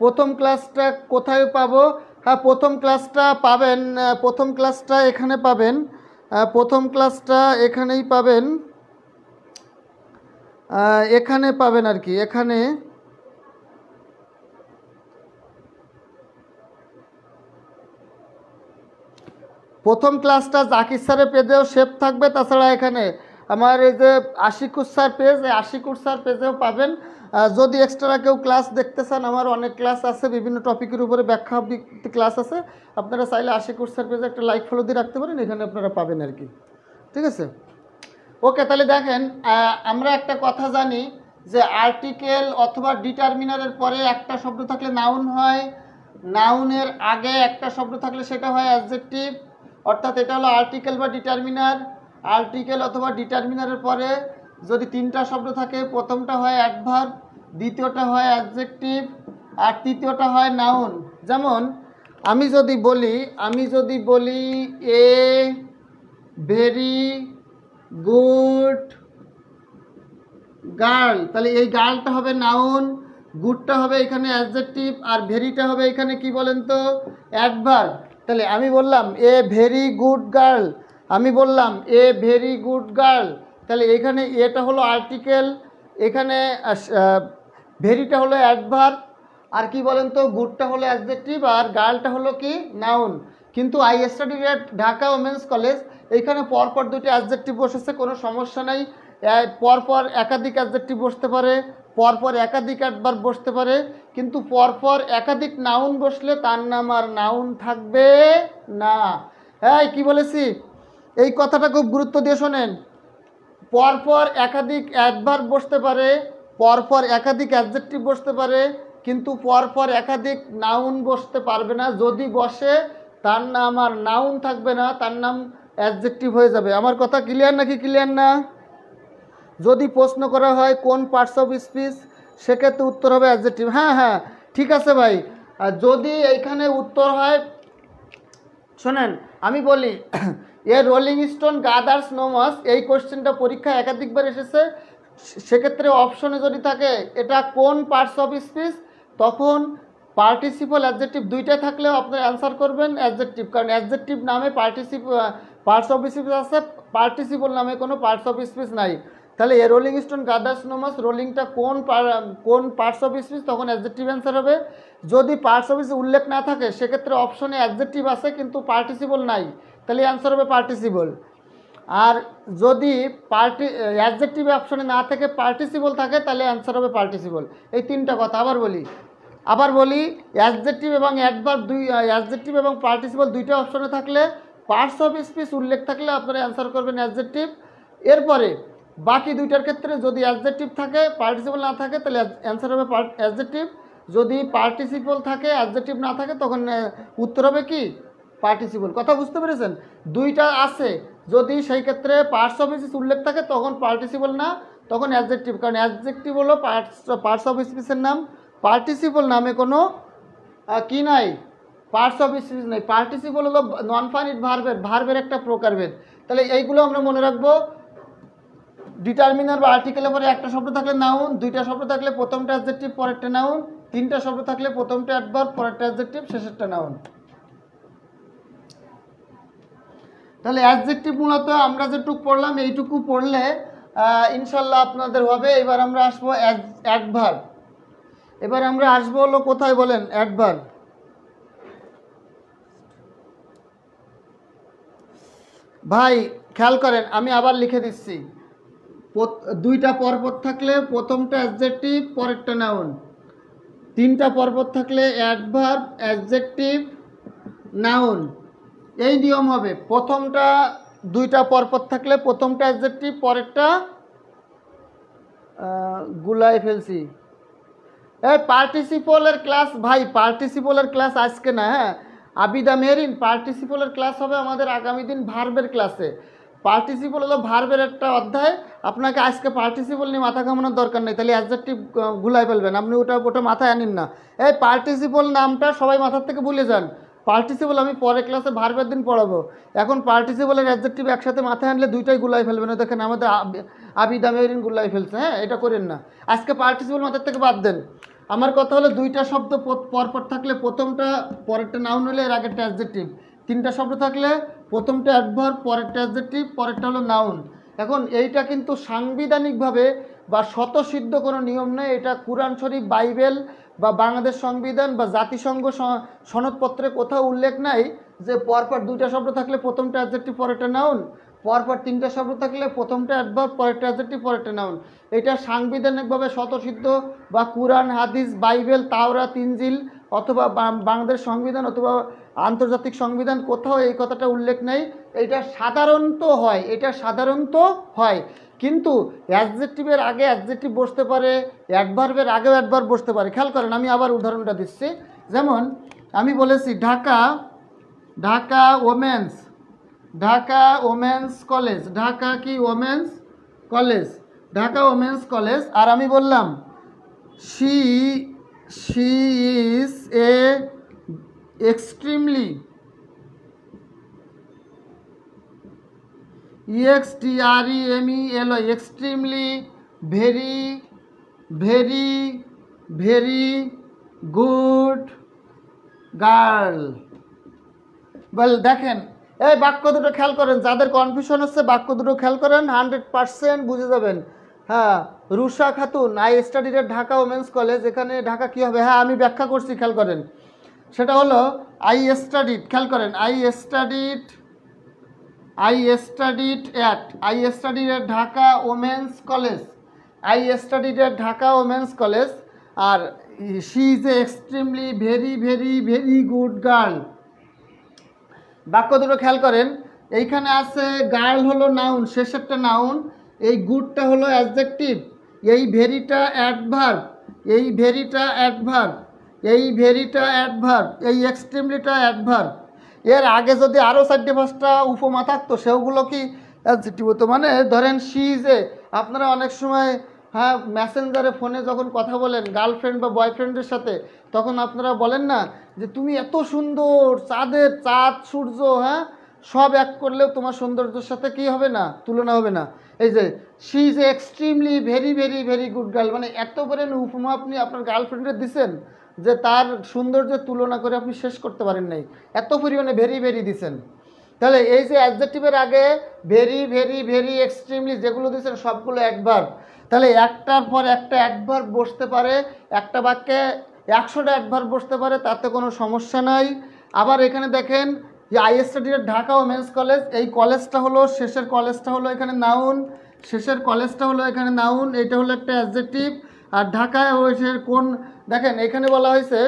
প্রথম ক্লাসটা কোথায় পাবো? হ্যাঁ, প্রথম ক্লাসটা পাবেন, প্রথম ক্লাসটা এখানে পাবেন, প্রথম ক্লাসটা এখানেই পাবেন, এখানে পাবেন আর কি। এখানে প্রথম ক্লাসটা জাকির স্যারের পেজেও সেভ থাকবে, তাছাড়া এখানে আমার এই যে আশিকুর স্যার পেজ, এই আশিকুর স্যার পেজেও পাবেন। যদি এক্সট্রা কেউ ক্লাস দেখতে চান, আমার অনেক ক্লাস আছে, বিভিন্ন টপিকের উপরে ব্যাখ্যা ক্লাস আছে, আপনারা চাইলে আশিকুর স্যার পেজে একটা লাইক ফলো দিয়ে রাখতে পারেন, এখানে আপনারা পাবেন আর কি। ঠিক আছে, ওকে। তাহলে দেখেন, আমরা একটা কথা জানি যে আর্টিকেল অথবা ডিটারমিনারের পরে একটা শব্দ থাকলে নাউন হয়, নাউনের আগে একটা শব্দ থাকলে সেটা হয় অ্যাডজেক্টিভ। অর্থাৎ এটা হলো আর্টিকেল বা ডিটারমিনার। আর্টিকেল অথবা ডিটারমিনারের পরে যদি তিনটা শব্দ থাকে, প্রথমটা হয় অ্যাডভার্ব, দ্বিতীয়টা হয় অ্যাডজেক্টিভ, আর তৃতীয়টা হয় নাউন। যেমন আমি যদি বলি এ ভেরি গুড গার্ল, তাহলে এই গার্লটা হবে নাউন, গুডটা হবে এখানে অ্যাডজেক্টিভ, আর ভেরিটা হবে এখানে কি বলেন তো? অ্যাডভার্ব। তাহলে আমি বললাম এ ভেরি গুড গার্ল, আমি বললাম এ ভেরি গুড গার্ল, তাহলে এখানে এটা হলো আর্টিকেল, এখানে ভেরিটা হলো অ্যাডভার্ব, আর কি বলেন তো? গুডটা হলো অ্যাডজেক্টিভ, আর গার্লটা হলো কি? নাউন। কিন্তু I studied at Dhaka women's college, এইখানে পরপর দুটি অ্যাডজেক্টিভ বসেছে, কোনো সমস্যা নাই। পরপর একাধিক অ্যাডজেক্টিভ বসতে পারে, পরপর একাধিক অ্যাডভার্ব বসতে পারে, কিন্তু পরপর একাধিক নাউন বসলে তার নাম আর নাউন থাকবে না। হ্যাঁ কি বলেছি, এই কথাটা খুব গুরুত্ব দিয়ে শোনেন। পরপর একাধিক অ্যাডভার্ব বসতে পারে, পরপর একাধিক অ্যাডজেক্টিভ বসতে পারে, কিন্তু পরপর একাধিক নাউন বসতে পারবে না। যদি বসে তার নাম আর নাউন থাকবে না, তার নাম অ্যাডজেক্টিভ হয়ে যাবে। আমার কথা ক্লিয়ার নাকি ক্লিয়ার না? যদি প্রশ্ন করা হয় কোন পার্টস অফ স্পিচ, সেক্ষেত্রে উত্তর হবে অ্যাডজেক্টিভ। হ্যাঁ হ্যাঁ ঠিক আছে ভাই। আর যদি এইখানে উত্তর হয়, শোনেন আমি বলি, a rolling stone gathers no moss, এই কোশ্চেনটা পরীক্ষায় একাধিকবার এসেছে। সেক্ষেত্রে অপশনে যদি থাকে এটা কোন পার্টস অফ স্পিচ, তখন পার্টিসিপল অ্যাডজেক্টিভ দুইটা থাকলেও আপনারা অ্যান্সার করবেন অ্যাডজেক্টিভ, কারণ অ্যাডজেক্টিভ নামে পার্টস অফ স্পিচ আছে, পার্টিসিপল নামে কোনো পার্টস অফ স্পিচ নাই। তাহলে a rolling stone gathers no moss, রোলিংটা কোন পার্টস অফ স্পিচ, তখন অ্যাডজেক্টিভ অ্যান্সার হবে। যদি পার্টস অফ স্পিচ উল্লেখ না থাকে, সেক্ষেত্রে অপশনে অ্যাডজেক্টিভ আছে কিন্তু পার্টিসিপল নাই, তাহলে অ্যান্সার হবে পার্টিসিপল। আর যদি অ্যাডজেক্টিভ অপশনে না থাকে পার্টিসিপল থাকে, তাহলে অ্যান্সার হবে পার্টিসিপল। এই তিনটা কথা আবার বলি অ্যাডজেক্টিভ এবং অ্যাডভার্ব অ্যাডজেক্টিভ এবং পার্টিসিপল দুইটা অপশনে থাকলে, পার্টস অফ স্পিচ উল্লেখ থাকলে আপনারা অ্যান্সার করবেন অ্যাডজেক্টিভ। এরপরে বাকি দুইটার ক্ষেত্রে যদি অ্যাডজেক্টিভ থাকে পার্টিসিপল না থাকে, তাহলে অ্যান্সার হবে অ্যাডজেক্টিভ। যদি পার্টিসিপল থাকে অ্যাডজেক্টিভ না থাকে, তখন উত্তর হবে কি পার্টিসিপল। কথা বুঝতে পেরেছেন? দুইটা আছে, যদি সেই ক্ষেত্রে পার্টস অফ স্পিচ উল্লেখ থাকে তখন পার্টিসিপল না, তখন অ্যাডজেক্টিভ, কারণ অ্যাডজেক্টিভ হলো পার্টস অফ স্পিচের নাম, পার্টিসিপল নামে কোনো কি নাই, পার্টস অফ স্পিচ নেই। পার্টিসিপল হলো নন ফাইনিট ভার্বের একটা প্রকারভেদ। তাহলে এইগুলো আমরা মনে রাখবো। ডিটারমিনার বা আর্টিকেলের পরে একটা শব্দ থাকলে নাউন, দুইটা শব্দ থাকলে প্রথমটা অ্যাডজেক্টিভ পরেরটা নাউন, তিনটা শব্দ থাকলে প্রথমটা অ্যাডভার্ব পরেরটা অ্যাডজেক্টিভ শেষেরটা নাউন। তাহলে অ্যাডজেক্টিভ মূলত আমরা যেটুকু পড়লাম এইটুকু পড়লে ইনশাল্লাহ আপনাদের হবে। এবার আমরা আসবো অ্যাডভার্ব। এবার আমরা আসবো হলো কোথায় বলেন, অ্যাডভার্ব। ভাই খেয়াল করেন, আমি আবার লিখে দিচ্ছি। দুইটা পরপর থাকলে প্রথমটা অ্যাডজেক্টিভ পরেরটা নাউন, তিনটা পরপর থাকলে অ্যাডভার্ব অ্যাডজেক্টিভ নাউন, এই নিয়ম হবে। প্রথমটা দুইটা পরপর থাকলে প্রথমটা অ্যাডজেক্টিভ পরেরটা গুলাই ফেলছি। এই পার্টিসিপলের ক্লাস ভাই, পার্টিসিপলের ক্লাস আজকে না, হ্যাঁ আবিদা মেহরিন, পার্টিসিপলের ক্লাস হবে আমাদের আগামী দিন ভার্বের ক্লাসে। পার্টিসিপল হলো ভার্বের একটা অধ্যায়, আপনাকে আজকে পার্টিসিপল নিয়ে মাথা ঘামানোর দরকার নেই, তাহলে অ্যাডজেক্টিভ গুলাই ফেলবেন আপনি, ওটা মাথায় আনিন না। এই পার্টিসিপল নামটা সবাই মাথার থেকে ভুলে যান। পার্টিসিপল আমি পরে ক্লাসে ভার্বের দিন পড়াবো, এখন পার্টিসিপলের অ্যাডজেক্টিভ একসাথে মাথায় আনলে দুইটাই গুলাই ফেলবেন। দেখেন আমাদের আবিদা মেহরিন গুলাই ফেলছে, হ্যাঁ এটা করেন না। আজকে পার্টিসিপল মাথার থেকে বাদ দেন। আমার কথা হলো দুইটা শব্দ পরপর থাকলে প্রথমটা পরেরটা নাউন হলে এর আগেরটা অ্যাডজেক্টিভ, তিনটা শব্দ থাকলে প্রথমটা অ্যাডভার্ব পরেরটা অ্যাডজেক্টিভ পরেরটা হলো নাউন। এখন এইটা কিন্তু সাংবিধানিকভাবে বা স্বতঃসিদ্ধ কোনো নিয়ম নেই, এটা কুরআন শরীফ, বাইবেল বা বাংলাদেশ সংবিধান বা জাতিসংঘ সনদপত্রে কোথাও উল্লেখ নাই যে পরপর দুইটা শব্দ থাকলে প্রথমটা অ্যাডজেক্টিভ পরেরটা নাউন, পরপর তিনটা শব্দ থাকলে প্রথমটা অ্যাডভার্ব পরেরটা অ্যাডজেক্টিভ পরেরটা নাউন। এটা সাংবিধানিকভাবে স্বতঃসিদ্ধ বা কুরআন, হাদিস, বাইবেল, তাওরাত, ইনজিল অথবা বাংলাদেশ সংবিধান অথবা আন্তর্জাতিক সংবিধান কোথাও এই কথাটা উল্লেখ নেই। এটা সাধারণত হয়, কিন্তু অ্যাডজেক্টিভের আগে অ্যাডজেক্টিভ বসতে পারে, অ্যাডভার্বের আগেও অ্যাডভার্ব বসতে পারে। খেয়াল করেন, আমি আবার উদাহরণটা দিচ্ছি। যেমন আমি বলেছি ঢাকা ওমেন্স কলেজ, ঢাকা কি women's college, Dhaka women's college. আর আমি বললাম she is a extremely extremely very good girl. বল দেখেন এই বাক্য দুটো খেয়াল করেন, যাদের কনফিউশন হচ্ছে বাক্য দুটো খেয়াল করেন, 100% বুঝে যাবেন। হ্যাঁ Rusha Khatun, I studied at Dhaka women's college, এখানে ঢাকা কী হবে, হ্যাঁ আমি ব্যাখ্যা করছি খেয়াল করেন। সেটা হলো আই স্টাডিড, খেয়াল করেন I studied at Dhaka women's college, Dhaka women's college. আর she is a extremely very good girl. বাক্য দুটো খেয়াল করেন, এইখানে আছে গার্ল হলো নাউন, শেষেরটা নাউন, এই গুডটা হলো অ্যাডজেক্টিভ, এই ভেরিটা অ্যাডভার্ব, এই ভেরিটা অ্যাডভার্ব, এই ভেরিটা অ্যাডভার্ব, এই এক্সট্রিমলিটা অ্যাডভার্ব। এর আগে যদি আরও 4-5টা উপমা থাকতো সেগুলো কি অ্যাডজেক্টিভ হতো। মানে ধরেন শি যে, আপনারা অনেক সময় হ্যাঁ মেসেঞ্জারে ফোনে যখন কথা বলেন গার্লফ্রেন্ড বা বয়ফ্রেন্ডের সাথে, তখন আপনারা বলেন না যে তুমি এত সুন্দর, চাঁদ সূর্য হ্যাঁ সব এক করলেও তোমার সৌন্দর্যের সাথে কি হবে না, তুলনা হবে না। এই যে she is extremely very very very good girl, মানে এত পরিমাণ উপমা আপনি আপনার গার্লফ্রেন্ডের দিচ্ছেন যে তার সৌন্দর্যের তুলনা করে আপনি শেষ করতে পারেন নাই, এত পরিমাণে ভেরি ভেরি দিচ্ছেন। তাহলে এই যে অ্যাডজেক্টিভের আগে ভেরি ভেরি ভেরি এক্সট্রিমলি যেগুলো দিচ্ছেন সবগুলো অ্যাডভার্ব। তাহলে একটার পর একটা অ্যাডভার্ব বসতে পারে, একটা বাক্যে 100টা অ্যাডভার্ব বসতে পারে, তাতে কোনো সমস্যা নাই। আবার এখানে দেখেন যে আই স্টাডির ঢাকা ওমেন্স কলেজ, এই কলেজটা হলো শেষের কলেজটা হলো এখানে নাউন, শেষের কলেজটা হলো এখানে নাউন, এটা হলো একটা অ্যাডজেক্টিভ। আর ঢাকায় হয়েছে কোন, দেখেন এখানে বলা হয়েছে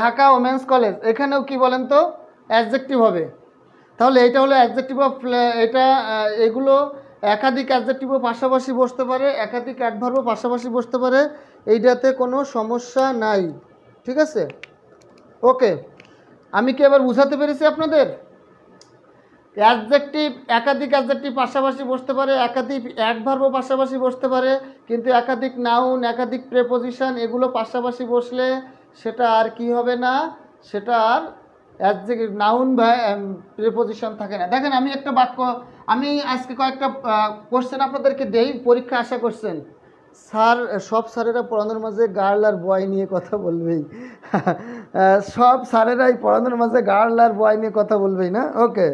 ঢাকা ওমেন্স কলেজ, এখানেও কি বলেন তো অ্যাডজেক্টিভ হবে। তাহলে এটা হলো অ্যাডজেক্টিভ অফ, এটা এগুলো একাধিক অ্যাডজেক্টিভও পাশাপাশি বসতে পারে, একাধিক অ্যাডভার্বও পাশাপাশি বসতে পারে, এইটাতে কোনো সমস্যা নাই। ঠিক আছে, ওকে। আমি কি এবার বুঝাতে পেরেছি আপনাদের? অ্যাডজেক্টিভ, একাধিক অ্যাডজেক্টিভ পাশাপাশি বসতে পারে, একাধিক অ্যাডভার্বও পাশাপাশি বসতে পারে, কিন্তু একাধিক নাউন, একাধিক প্রেপোজিশন এগুলো পাশাপাশি বসলে সেটা আর কি হবে না, সেটা আর অ্যাডজেক্টিভ নাউন বা প্রেপোজিশন থাকে না। দেখেন আমি একটা বাক্য, আমি আজকে কয়েকটা কোশ্চেন আপনাদেরকে দেই, পরীক্ষা আশা করছেন। স্যার, সব স্যারেরা পড়ানোর মাঝে গার্ল আর বয় নিয়ে কথা বলবেই সব স্যারেরাই পড়ানোর মাঝে গার্ল আর বয় নিয়ে কথা বলবেই না, ওকে।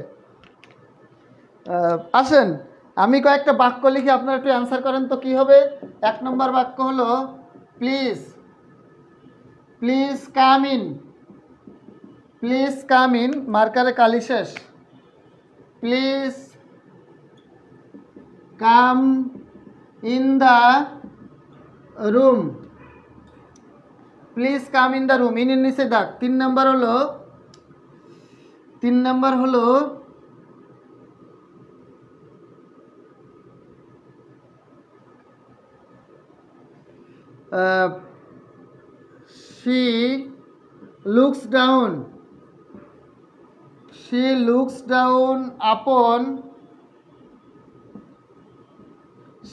আসেন আমি কয়েকটা বাক্য লিখি, আপনারা একটু অ্যান্সার করেন তো কি হবে। 1 নম্বর বাক্য হলো please, please come in, please come in, মার্কারে কালি শেষ, please come in the room, please come in the room, ইনের নিচে দাগ। 3 নম্বর হলো she looks down, she looks down upon,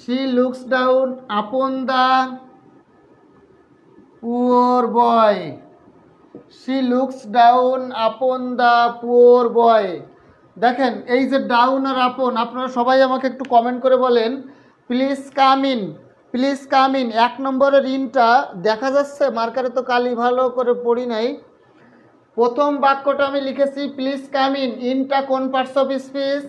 she looks down upon the poor boy, she looks down upon the poor boy। দেখেন এই যে down আর আপন, আপনারা সবাই আমাকে একটু কমেন্ট করে বলেন please come in, please come in. 1 নম্বরের ইনটা দেখা যাচ্ছে, মার্কারে তো কালি ভালো করে পড়ি নাই। প্রথম বাক্যটা আমি লিখেছি প্লিজ কাম ইন, ইনটা কোন parts of speech,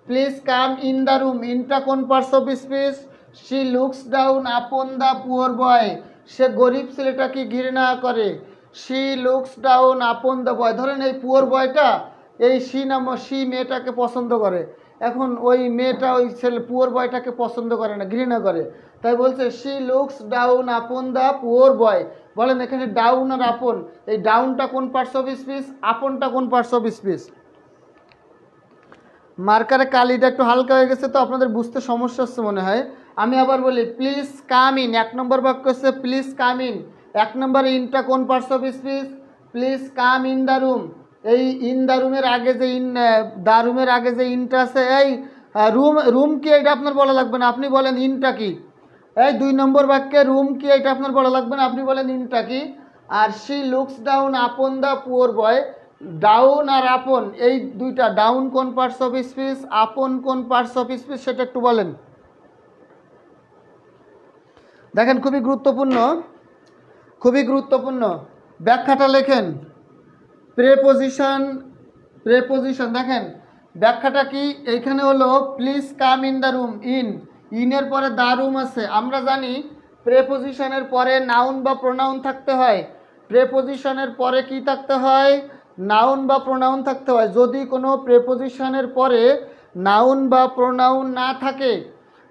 please come in the room, ইনটা কোন parts of speech, she looks down upon the poor boy, সে গরিব ছেলেটাকে ঘৃণা করে, she looks down upon the boy. ধরেন এই পুয়ার বয়টা এই শি মেয়েটাকে পছন্দ করে, এখন ওই মেয়েটা ওই ছেলে পুয়ার বয়টাকে পছন্দ করে না, ঘৃণা করে, তাই বলছে she looks down upon the poor boy. বলেন এখানে ডাউন আর আপন, এই ডাউনটা কোন পার্টস অফ স্পিচ, আপনটা কোন পার্টস অফ স্পিচ। মার্কারে কালিটা একটু হালকা হয়ে গেছে তো আপনাদের বুঝতে সমস্যা হচ্ছে মনে হয়। আমি আবার বলি প্লিজ কাম ইন, 1 নম্বর বাক্য হচ্ছে প্লিজ কাম ইন, 1 নম্বরে ইনটা কোন parts of speech, please come in the room, এই ইন দ্য রুমের আগে যে ইন, দ্য রুমের আগে যে ইনটা আছে, এই রুম কি এটা আপনার বলা লাগবে না, আপনি বলেন ইনটা কি। এই 2 নম্বর বাক্যে রুম কি এটা আপনার বলা লাগবে না, আপনি বলেন ইনটা কি। আর she looks down upon the poor boy, down আর আপন এই দুইটা, ডাউন কোন পার্টস অফ স্পিচ, আপন কোন পার্টস অফ স্পিচ, সেটা একটু বলেন। দেখেন খুবই গুরুত্বপূর্ণ, খুবই গুরুত্বপূর্ণ, ব্যাখ্যাটা লেখেন। প্রেপোজিশন, প্রেপোজিশন দেখেন ব্যাখ্যাটা কি, এইখানে হলো please come in the room, ইনের পরে দ্য রুম আছে। আমরা জানি প্রেপোজিশনের পরে নাউন বা প্রোনাউন থাকতে হয়, প্রেপোজিশনের পরে কি থাকতে হয়, নাউন বা প্রোনাউন থাকতে হয়। যদি কোনো প্রেপোজিশনের পরে নাউন বা প্রোনাউন না থাকে,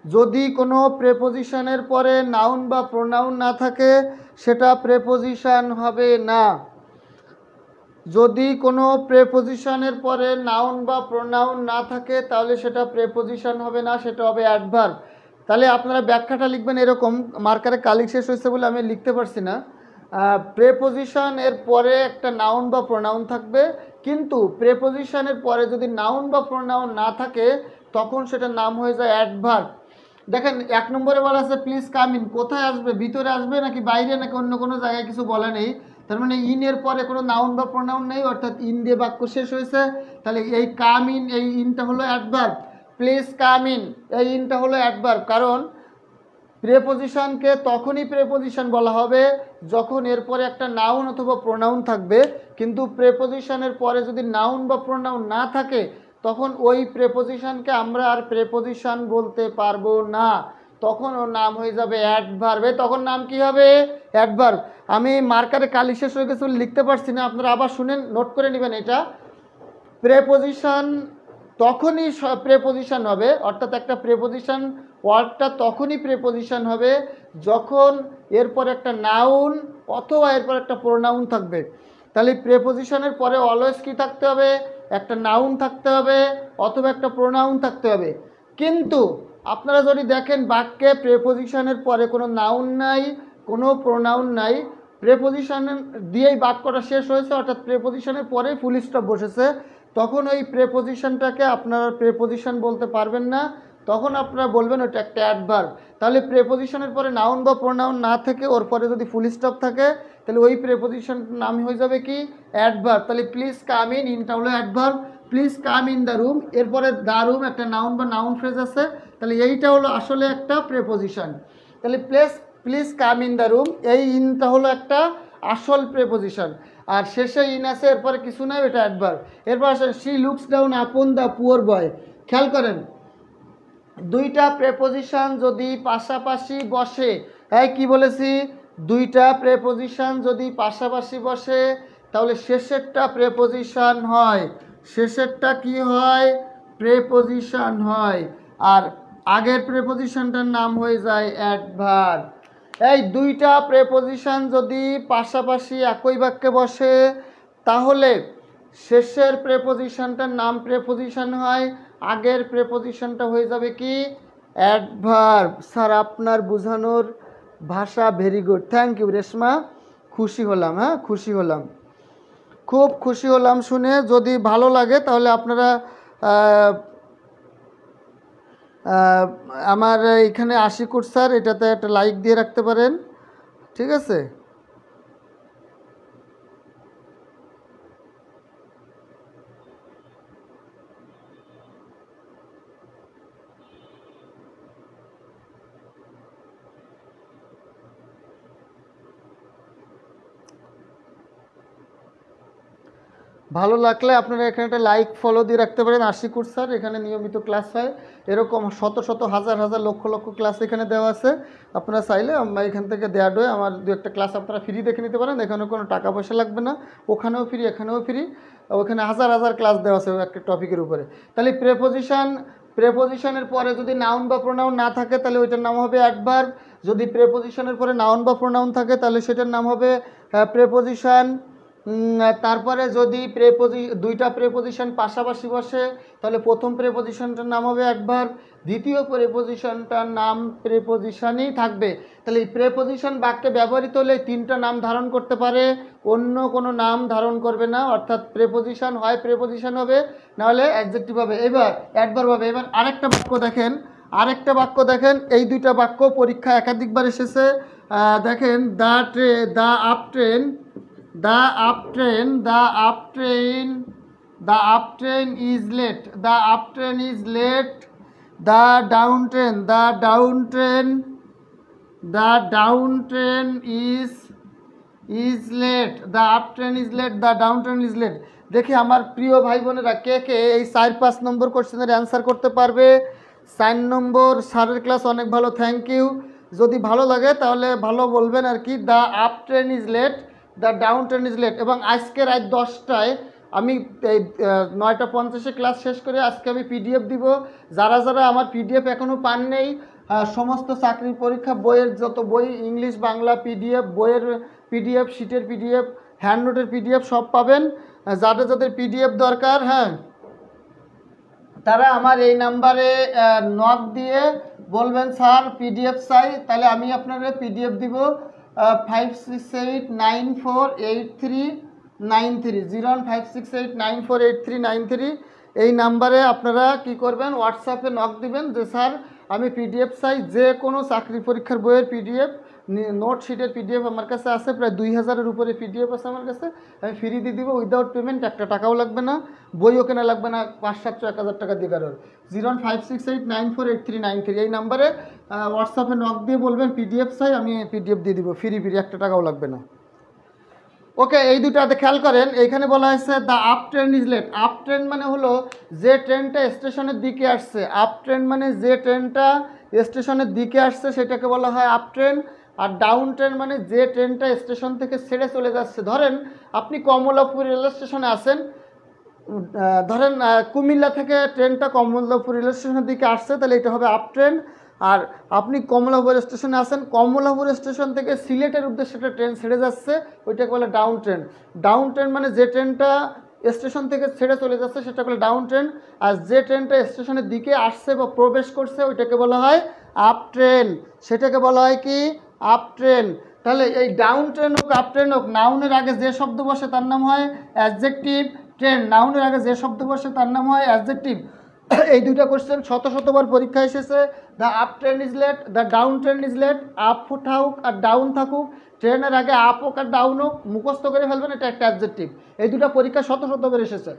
যদি কোনো প্রেপোজিশনের পরে নাউন বা প্রোনাউন না থাকে সেটা প্রেপোজিশন হবে না। যদি কোনো প্রেপোজিশনের পরে নাউন বা প্রোনাউন না থাকে তাহলে সেটা প্রেপোজিশন হবে না, সেটা হবে অ্যাডভার্ব। তাহলে আপনারা ব্যাখ্যাটা লিখবেন এরকম, মার্কারে কালি শেষ হয়েছে বলে আমি লিখতে পারছি না। প্রেপোজিশন এর পরে একটা নাউন বা প্রোনাউন থাকবে, কিন্তু প্রেপোজিশনের পরে যদি নাউন বা প্রোনাউন না থাকে তখন সেটা নাম হয়ে যায় অ্যাডভার্ব। দেখেন 1 নম্বরে বলা আছে প্লিজ কাম ইন, কোথায় আসবে, ভিতরে আসবে নাকি বাইরে নাকি অন্য কোনো জায়গায় কিছু বলা নেই। তার মানে ইন এর পরে কোনো নাউন বা প্রোনাউন নেই, অর্থাৎ ইন দিয়ে বাক্য শেষ হয়েছে। তাহলে এই কাম ইন, এই ইনটা হলো অ্যাডভার্ব। প্লিজ কাম ইন, এই ইনটা হলো অ্যাডভার্ব। কারণ প্রেপোজিশনকে তখনই প্রেপোজিশন বলা হবে যখন এরপরে একটা নাউন অথবা প্রোনাউন থাকবে, কিন্তু প্রেপোজিশনের পরে যদি নাউন বা প্রোনাউন না থাকে তখন ওই প্রেপোজিশনকে আমরা আর প্রেপোজিশন বলতে পারবো না, তখন ওর নাম হয়ে যাবে অ্যাডভার্ব। তখন নাম কি হবে? অ্যাডভার্ব। আমি মার্কারে কালি শেষ হয়ে গেছে লিখতে পারছি না, আপনারা আবার শুনেন, নোট করে নেবেন। এটা প্রেপোজিশন তখনই প্রেপোজিশন হবে, অর্থাৎ একটা প্রেপোজিশন ওয়ার্ডটা তখনই প্রেপোজিশন হবে যখন এরপর একটা নাউন অথবা এরপর একটা প্রোনাউন থাকবে। তাহলে প্রেপোজিশনের পরে অলওয়েজ কি থাকতে হবে? একটা নাউন থাকতে হবে অথবা একটা প্রোনাউন থাকতে হবে। কিন্তু আপনারা যদি দেখেন বাক্যে প্রেপোজিশনের পরে কোনো নাউন নাই, কোনো প্রোনাউন নাই, প্রেপোজিশন দিয়েই বাক্যটা শেষ হয়েছে, অর্থাৎ প্রেপোজিশনের পরে ফুল স্টপ বসেছে, তখন ওই প্রেপোজিশনটাকে আপনারা প্রেপোজিশন বলতে পারবেন না, তখন আপনারা বলবেন ওটা একটা অ্যাডভার্ব। তাহলে প্রেপোজিশনের পরে নাউন বা প্রোনাউন না থেকে ওর পরে যদি ফুল স্টপ থাকে তাহলে ওই প্রেপোজিশনটার নাম হয়ে যাবে কি? অ্যাডভার্ব। তাহলে প্লিজ কাম ইন, ইনটা হলো adverb. Please come in the room, এরপরে দ্য রুম একটা নাউন বা নাউন ফ্রেজ আছে, তাহলে এইটা হলো আসলে একটা প্রেপোজিশন। তাহলে please come in the room, এই ইনটা হলো একটা আসল প্রেপোজিশন, আর শেষে ইন আছে, এরপরে কিছু নাই, এটা অ্যাডভার্ব। এরপর আসেন she looks down upon the poor boy. খেয়াল করেন দুইটা প্রেপোজিশন যদি পাশাপাশি বসে, এই কি বলেছি, দুইটা প্রেপোজিশন যদি পাশাপাশি বসে তাহলে শেষেরটা প্রেপোজিশন হয়, শেষেরটা কি হয়? প্রেপোজিশন হয়, আর আগের প্রেপোজিশনটার নাম হয়ে যায় অ্যাডভার্ব। এই দুইটা প্রেপোজিশন যদি পাশাপাশি একই বাক্যে বসে তাহলে শেষের প্রেপোজিশনটার নাম প্রেপোজিশন হয়, আগের প্রেপোজিশনটা হয়ে যাবে কি? অ্যাডভার্ব। স্যার আপনার বোঝানোর ভাষা very good, thank you Reshma, খুশি হলাম, হ্যাঁ খুশি হলাম, খুব খুশি হলাম শুনে। যদি ভালো লাগে তাহলে আপনারা আমার এখানে আশিকুর স্যার এটাতে একটা লাইক দিয়ে রাখতে পারেন, ঠিক আছে? ভালো লাগলে আপনারা এখানে একটা লাইক ফলো দিয়ে রাখতে পারেন। আশিকুর স্যার এখানে নিয়মিত ক্লাস হয়, এরকম শত শত হাজার হাজার লক্ষ লক্ষ ক্লাস এখানে দেওয়া আছে। আপনারা চাইলে এখান থেকে দেওয়া ডয়ে আমার দু একটা ক্লাস আপনারা ফ্রি দেখে নিতে পারেন, এখানে কোনো টাকা পয়সা লাগবে না, ওখানেও ফ্রি এখানেও ফ্রি, ওখানে হাজার হাজার ক্লাস দেওয়া আছে একটা টপিকের উপরে। তাহলে প্রেপোজিশনের পরে যদি নাউন বা প্রোনাউন না থাকে তাহলে ওইটার নাম হবে অ্যাডভার্ব, যদি প্রেপোজিশনের পরে নাউন বা প্রোনাউন থাকে তাহলে সেটার নাম হবে প্রেপোজিশন। তারপরে যদি দুইটা প্রেপোজিশন পাশাপাশি বসে তাহলে প্রথম প্রেপোজিশনটার নাম হবে অ্যাডভার্ব, দ্বিতীয় প্রেপোজিশনটার নাম প্রেপোজিশনই থাকবে। তাহলে এই প্রেপোজিশন বাক্যে ব্যবহৃত হলে তিনটা নাম ধারণ করতে পারে, অন্য কোনো নাম ধারণ করবে না, অর্থাৎ প্রেপোজিশন হয় প্রেপোজিশন হবে, নাহলে অ্যাডজেক্টিভ হবে, এবার অ্যাডভার্ব হবে। এবার আরেকটা বাক্য দেখেন, এই দুইটা বাক্য পরীক্ষা একাধিকবার এসেছে। দেখেন the uptrain is late. The downtrain is late. দেখি আমার প্রিয় ভাই বোনেরা কে কে এই 4-5 নম্বর কোশ্চেনের অ্যান্সার করতে পারবে। 4 নম্বর স্যারের ক্লাস অনেক ভালো, থ্যাংক ইউ। যদি ভালো লাগে তাহলে ভালো বলবেন আর কি, the up train is late, the down train is late. এবং আজকে রাত 10টায় আমি এই 9:50 ক্লাস শেষ করে আজকে আমি পিডিএফ দিব। যারা যারা আমার পিডিএফ এখনও পান নেই, সমস্ত চাকরির পরীক্ষা বইয়ের যত বই, ইংলিশ বাংলা পিডিএফ, বইয়ের পিডিএফ, শিটের পিডিএফ, হ্যান্ড নোটের পিডিএফ সব পাবেন। যাদের যাদের পিডিএফ দরকার, হ্যাঁ, তারা আমার এই নাম্বারে নক দিয়ে বলবেন স্যার পিডিএফ চাই, তাহলে আমি আপনাদের পিডিএফ দিব 5689483930 01568948393। এই নাম্বারে আপনারা কি করবেন, হোয়াটসঅ্যাপে নক দিবেন যে স্যার আমি পিডিএফ চাই, যে কোনো চাকরি পরীক্ষার বইয়ের পিডিএফ, নোট শিটের পিডিএফ আমার কাছে আছে, প্রায় 2000-এর উপরে পিডিএফ আছে আমার কাছে, আমি ফ্রি দিয়ে দিব উইদাউট পেমেন্ট, একটা টাকাও লাগবে না, বইও কেনা লাগবে না, 500-700-1000 টাকা দিয়ে কারোর। 01568948393 এই নাম্বারে হোয়াটসঅ্যাপে নক দিয়ে বলবেন পিডিএফ চাই, আমি পিডিএফ দিয়ে দিব ফ্রি, একটা টাকাও লাগবে না। ওকে, এই দুটাতে খেয়াল করেন, এইখানে বলা হয়েছে the up train is late. Up train মানে হলো যে ট্রেনটা স্টেশনের দিকে আসছে, আপ ট্রেন মানে যে ট্রেনটা স্টেশনের দিকে আসছে সেটাকে বলা হয় আপ ট্রেন। আর ডাউন ট্রেন মানে যে ট্রেনটা স্টেশন থেকে ছেড়ে চলে যাচ্ছে। ধরেন আপনি কমলাপুর রেল স্টেশনে আছেন, ধরেন কুমিল্লা থেকে ট্রেনটা কমলাপুর রেল স্টেশনের দিকে আসছে, তাহলে এটা হবে আপ ট্রেন। আর আপনি কমলাপুর স্টেশনে আছেন, কমলাপুর স্টেশন থেকে সিলেটের উদ্দেশ্যে একটা ট্রেন ছেড়ে যাচ্ছে, ওইটাকে বলে ডাউন ট্রেন। ডাউন ট্রেন মানে যে ট্রেনটা স্টেশন থেকে ছেড়ে চলে যাচ্ছে সেটাকে বলে ডাউন ট্রেন। আর যে ট্রেনটা স্টেশনের দিকে আসছে বা প্রবেশ করছে ওইটাকে বলা হয় আপ ট্রেন, সেটাকে বলা হয় কি আপ ট্রেন। তাহলে এই ডাউন ট্রেন হোক আপ ট্রেন হোক, নাউনের আগে যে শব্দ বসে তার নাম হয় অ্যাডজেক্টিভ। ট্রেন নাউনের আগে যে শব্দ বসে তার নাম হয় অ্যাডজেক্টিভ। এই দুইটা কোশ্চেন শতবার পরীক্ষা এসেছে। The up train is late, the down train is late. Up থাকুক আর ডাউন থাকুক, ট্রেনের আগে আপ হোক আর ডাউন হোক, মুখস্থ করে ফেলবেন, এটা একটা অ্যাডজেক্টিভ। এই দুটা পরীক্ষা শতবার এসেছে,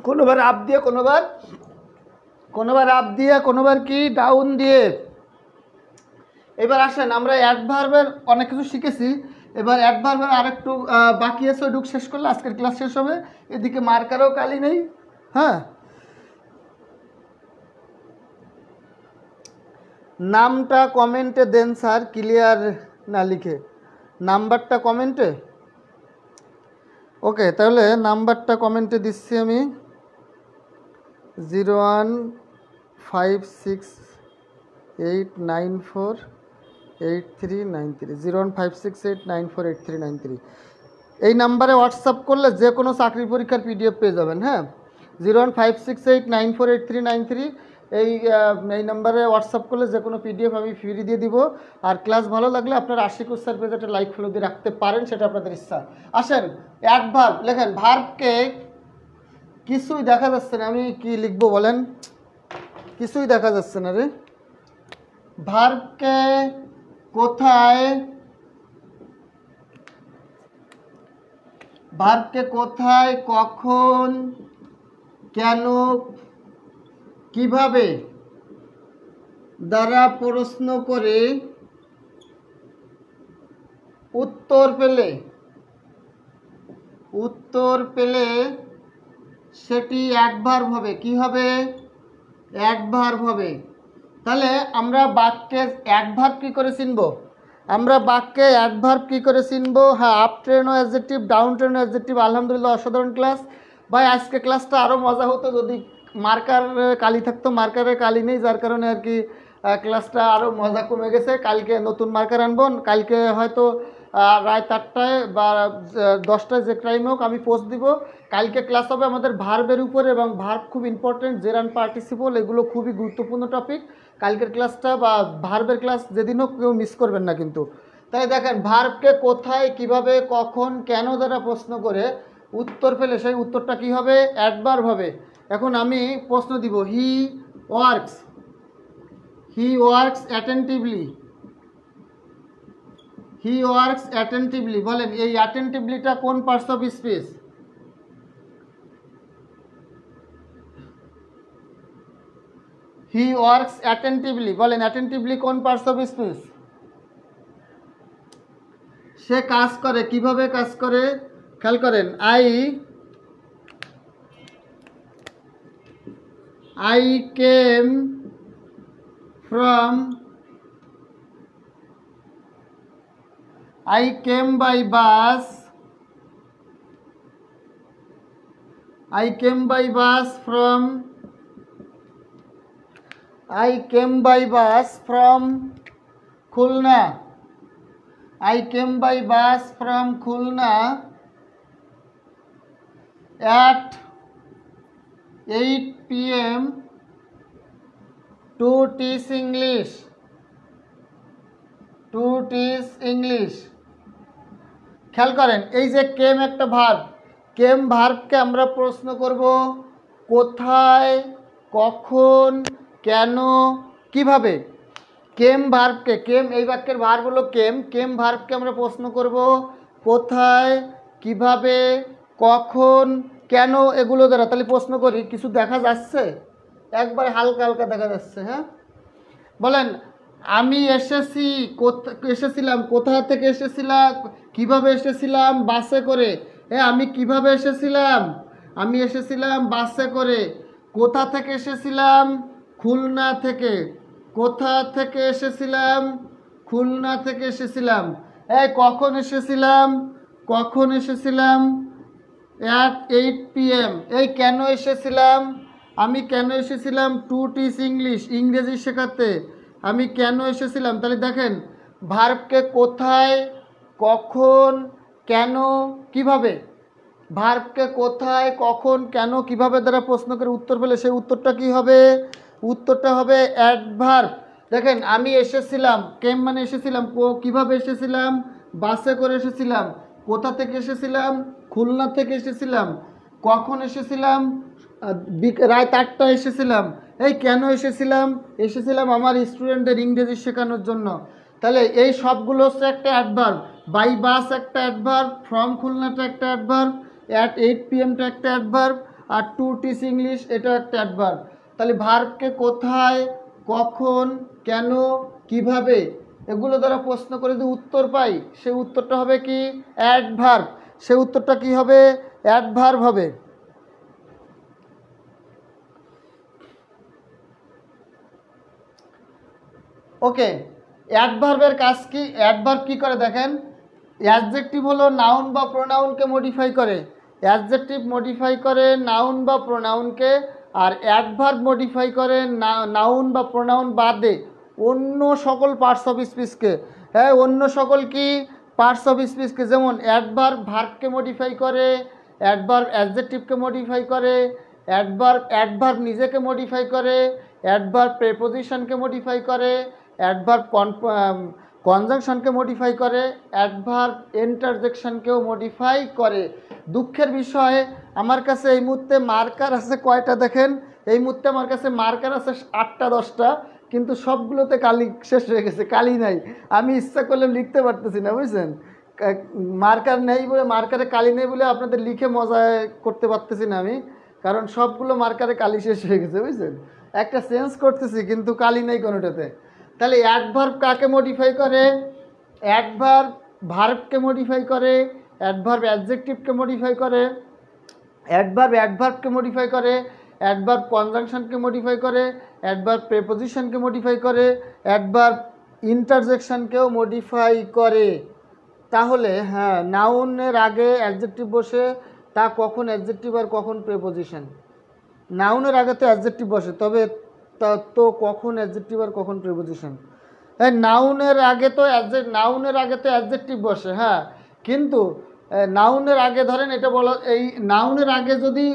কোনোবার আপ দিয়ে, কোনোবার আপ দিয়ে, কোনোবার কি ডাউন দিয়ে। এবার আসেন আমরা অ্যাডভার্বের অনেক কিছু শিখেছি, এবার অ্যাডভার্বের আরেকটু বাকি আছে, ওইটুকু শেষ করলে আজকের ক্লাস শেষ হবে। এদিকে মার্কারও কালি নেই, হ্যাঁ। নামটা কমেন্টে দেন স্যার, ক্লিয়ার না লিখে, নাম্বারটা কমেন্টে। ওকে, তাহলে নাম্বারটা কমেন্টে দিচ্ছি আমি 01568948393 01568948393। এই নাম্বারে হোয়াটসঅ্যাপ করলে যে কোনো চাকরি পরীক্ষার পিডিএফ পেয়ে যাবেন, হ্যাঁ। 01568948393 এই নাম্বারে হোয়াটসঅ্যাপ করলে যে কোনো পিডিএফ আমি ফ্রি দিয়ে দিব। আর ক্লাস ভালো লাগলে আপনারা আশিকুর স্যার পেজে একটা লাইক ফলো দিয়ে রাখতে পারেন, সেটা আপনাদের ইচ্ছা। আসেন অ্যাডভার্ব লেখেন, ভার্বকে কিছুই দেখা যাচ্ছে না, আমি কি লিখবো বলেন, কিছুই দেখা যাচ্ছে না রে। ভার্বকে কোথায়, কখন, কেন, কিভাবে দ্বারা প্রশ্ন করে উত্তর পেলে সেটি অ্যাডভার্ব হবে। কি হবে? অ্যাডভার্ব হবে। তাহলে আমরা বাক্যে অ্যাডভার্ব কী করে চিনবো? হ্যাঁ, আপ ট্রেন ও অ্যাডজেক্টিভ, ডাউন ট্রেন ও অ্যাডজেক্টিভ। আলহামদুলিল্লাহ, অসাধারণ ক্লাস ভাই। আজকে ক্লাসটা আরও মজা হতো যদি মার্কার কালি থাকতো, মার্কারের কালি নেই, যার কারণে আর কি ক্লাসটা আরও মজা কমে গেছে। কালকে নতুন মার্কার আনবো, কালকে হয়তো রাত 8টায় বা 10টায় যে টাইম হোক আমি পোস্ট দিব। কালকে ক্লাস হবে আমাদের ভার্বের উপরে, এবং ভার্ব খুব ইম্পর্টেন্ট, জেরান পার্টিসিপল, এগুলো খুবই গুরুত্বপূর্ণ টপিক। কালকের ক্লাসটা বা ভার্বের ক্লাস যেদিন হোক কেউ মিস করবেন না কিন্তু। তাই দেখেন, ভার্বকে কোথায়, কিভাবে, কখন, কেন দ্বারা প্রশ্ন করে উত্তর পেলে সেই উত্তরটা কি হবে? অ্যাডভার্ব হবে। এখন আমি প্রশ্ন দিব, হি ওয়ার্কস অ্যাটেন্টিভলি। বলেন এই অ্যাটেন্টিভলিটা কোন parts of speech? He works attentively, বলেন অ্যাটেন্টিভলি কোন পার্টস অফ স্পিচ? সে কাজ করে, কিভাবে কাজ করে খেয়াল করেন। I came by bus from Khulna. I came by bus from Khulna at 8 p.m. to teach English. খেয়াল করেন এই যে কেম একটা ভার্ব, কেম ভার্বকে আমরা প্রশ্ন করব কোথায়, কখন, কেন, কিভাবে। কেম ভার্বকে, কেম এই বাক্যের ভার্ব হলো কেম ভার্বকে আমরা প্রশ্ন করব কোথায়, কিভাবে, কখন, কেন, এগুলো দ্বারা। তাহলে প্রশ্ন করি, কিছু দেখা যাচ্ছে? একবার হালকা হালকা দেখা যাচ্ছে। হ্যাঁ, বলেন আমি এসেছিলাম কোথা থেকে এসেছিলাম, কিভাবে এসেছিলাম? বাসে করে। হ্যাঁ, আমি কিভাবে এসেছিলাম? আমি এসেছিলাম বাসে করে। কোথা থেকে এসেছিলাম? খুলনা থেকে। কোথা থেকে এসেছিলাম? খুলনা থেকে এসেছিলাম। এই কখন এসেছিলাম? কখন এসেছিলাম? at 8 p.m. এই কেন এসেছিলাম? আমি কেন এসেছিলাম? টু টিচ ইংলিশ, ইংরেজি শেখাতে আমি কেন এসেছিলাম। তাহলে দেখেন ভার্বকে কোথায়, কখন, কেন, কিভাবে, ভার্বকে কোথায়, কখন, কেন, কিভাবে দ্বারা প্রশ্ন করে উত্তর পেলে সেই উত্তরটা কি হবে? উত্তরটা হবে অ্যাডভার্ব। দেখেন আমি এসেছিলাম, কেম মানে এসেছিলাম, কিভাবে এসেছিলাম? বাসে করে এসেছিলাম। কোথা থেকে এসেছিলাম? খুলনা থেকে এসেছিলাম। কখন এসেছিলাম? রাত 8টায় এসেছিলাম। এই কেন এসেছিলাম? এসেছিলাম আমার স্টুডেন্টদের ইংরেজি শেখানোর জন্য। তাহলে এই সবগুলো হচ্ছে একটা অ্যাডভার্ব। বাই বাস একটা অ্যাডভার্ব, ফ্রম খুলনাটা একটা অ্যাডভার্ব, অ্যাট 8 p.m. একটা অ্যাডভার্ব, আর টু টিচ ইংলিশ এটা একটা অ্যাডভার্ব। তাহলে ভার্বকে কোথায়, কখন, কেন, কিভাবে এগুলো দ্বারা প্রশ্ন করে যদি উত্তর পাই সেই উত্তরটা হবে কি? অ্যাডভার্ব। সেই উত্তরটা কি হবে? অ্যাডভার্ব হবে। ওকে, অ্যাডভার্বের কাজ কি? অ্যাডভার্ব কি করে দেখেন, অ্যাডজেক্টিভ হলো নাউন বা প্রোনাউনকে মডিফাই করে। অ্যাডজেক্টিভ মডিফাই করে নাউন বা প্রোনাউনকে, আর অ্যাডভার্ব মডিফাই করে নাউন বা প্রোনাউন বাদে অন্য সকল পার্টস অফ স্পিচকে। হ্যাঁ, অন্য সকল কি পার্টস অফ স্পিচকে। যেমন অ্যাডভার্ব ভার্বকে মডিফাই করে, অ্যাডভার্ব অ্যাডজেক্টিভকে মডিফাই করে, অ্যাডভার্ব নিজেকে মডিফাই করে, অ্যাডভার্ব প্রেপোজিশনকে মডিফাই করে, অ্যাডভার্ব কনজাংশনকে মডিফাই করে, অ্যাডভার্ব ইন্টারজেকশনকেও মডিফাই করে। দুঃখের বিষয় আমার কাছে এই মুহূর্তে মার্কার আছে কয়টা দেখেন, এই মুহূর্তে আমার কাছে মার্কার আছে 8টা 10টা, কিন্তু সবগুলোতে কালি শেষ হয়ে গেছে, কালি নাই। আমি ইচ্ছা করলে লিখতে পারতেছি না, বুঝছেন? মার্কার নেই বলে, মার্কারে কালি নেই বলে আপনাদের লিখে মজা করতে পারতেছি না আমি, কারণ সবগুলো মার্কারে কালি শেষ হয়ে গেছে, বুঝছেন? একটা চেঞ্জ করতেছি কিন্তু কালি নেই কোনোটাতে। তাহলে অ্যাডভার্ব কাকে মডিফাই করে? অ্যাডভার্ব ভার্বকে মডিফাই করে, অ্যাডভার্ব অ্যাডজেক্টিভকে মডিফাই করে, অ্যাডভার্বকে মডিফাই করে, অ্যাডভার্ব কনজাংশনকে মডিফাই করে, অ্যাডভার্ব প্রেপোজিশনকে মডিফাই করে, অ্যাডভার্ব ইন্টারজেকশনকেও মডিফাই করে। তাহলে হ্যাঁ, নাউনের আগে অ্যাডজেক্টিভ বসে, তা কখন অ্যাডজেক্টিভ আর কখন প্রেপোজিশন? নাউনের আগে তো অ্যাডজেক্টিভ বসে, তবে তো কখন অ্যাডজেক্টিভ আর কখন প্রিপোজিশন? নাউনের আগে তো অ্যাডজেক্টিভ বসে। হ্যাঁ, কিন্তু নাউনের আগে ধরেন এটা বলা, এই নাউনের আগে যদি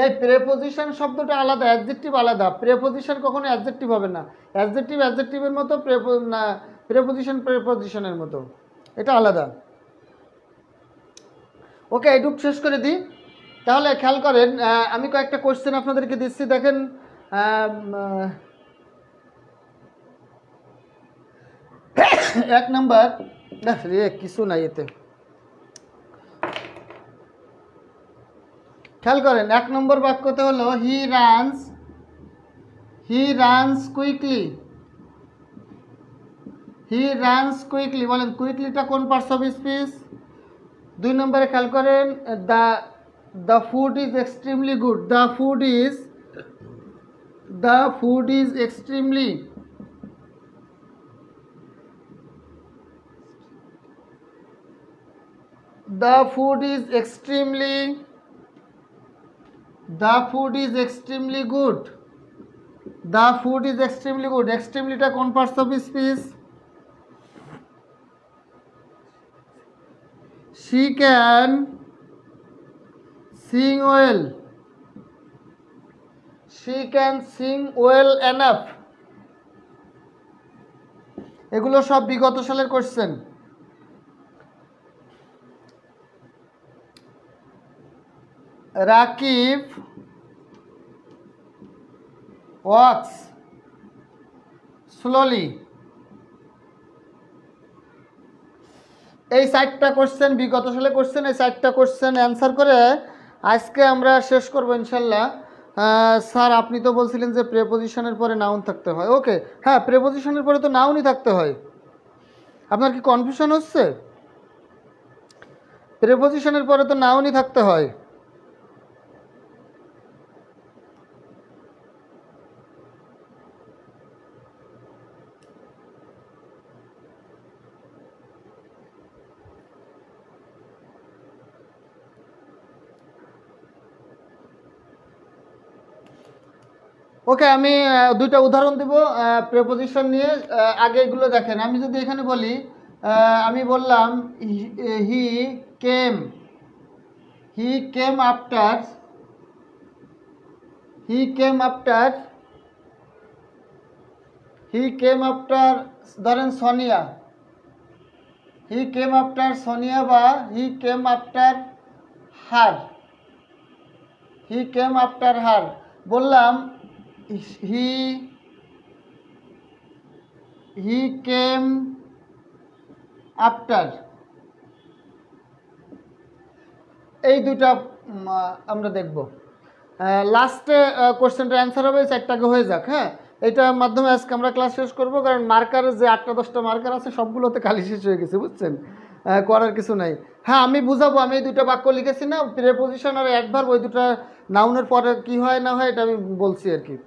এই প্রেপোজিশন শব্দটা আলাদা, অ্যাডজেক্টিভ আলাদা, প্রেপোজিশন কখনো অ্যাডজেক্টিভ হবে না। অ্যাডজেক্টিভের মতো, প্রেপোজিশনের মতো, এটা আলাদা। ওকে, এইটুকু শেষ করে দিই। তাহলে খেয়াল করেন, আমি কয়েকটা কোশ্চেন আপনাদেরকে দিচ্ছি, দেখেন। 1 নম্বর, কিছু নাই এতে, খেয়াল করেন 1 নম্বর বাক্যতে হলো হি রানস কুইকলি। বলেন কুইকলিটা কোন পার্টস অফ স্পিচ? 2 নম্বরে খেয়াল করেন the food is extremely good. The food is extremely good. The food is এক্সট্রিমলিটা কোন parts of speech? she can sing well, she can sing well enough। এগুলো সব বিগত সালের কোশ্চেন। Rakib walks slowly। এই 4টা কোশ্চেন বিগত সালে কোশ্চেন। এই 4টা কোশ্চেন অ্যান্সার করে আজকে আমরা শেষ করব ইনশাল্লাহ। স্যার আপনি তো বলছিলেন যে প্রেপোজিশনের পরে নাউন থাকতে হয়। ওকে, হ্যাঁ প্রেপোজিশনের পরে তো নাউনই থাকতে হয়। আপনার কি কনফিউশন হচ্ছে? প্রেপোজিশনের পরে তো নাউনই থাকতে হয়। ওকে, আমি দুইটা উদাহরণ দেব প্রেপোজিশন নিয়ে। আগে এগুলো দেখেন। আমি যদি এখানে বলি, আমি বললাম হি কেম, হি কেম আফটার, হি কেম আফটার, হি কেম আফটার ধরেন সোনিয়া, হি কেম আফটার সোনিয়া বা হি কেম আফটার হার, হি কেম আফটার হার। বললাম he came after। এই দুটা আমরা দেখব। লাস্টে কোশ্চেনটার অ্যান্সার হবে 4টাকে হয়ে যাক। হ্যাঁ, এইটার মাধ্যমে আজকে আমরা ক্লাস শেষ করব, কারণ মার্কারের যে 8টা 10টা মার্কার আছে সবগুলোতে খালি শেষ হয়ে গেছে, বুঝছেন? করার কিছু নাই। হ্যাঁ আমি বুঝাবো। আমি এই দুটো বাক্য লিখেছি না, প্রেপোজিশন আর অ্যাডভার্ব, ওই দুটা নাউনের পরে কি হয় না হয় এটা আমি বলছি আর কি।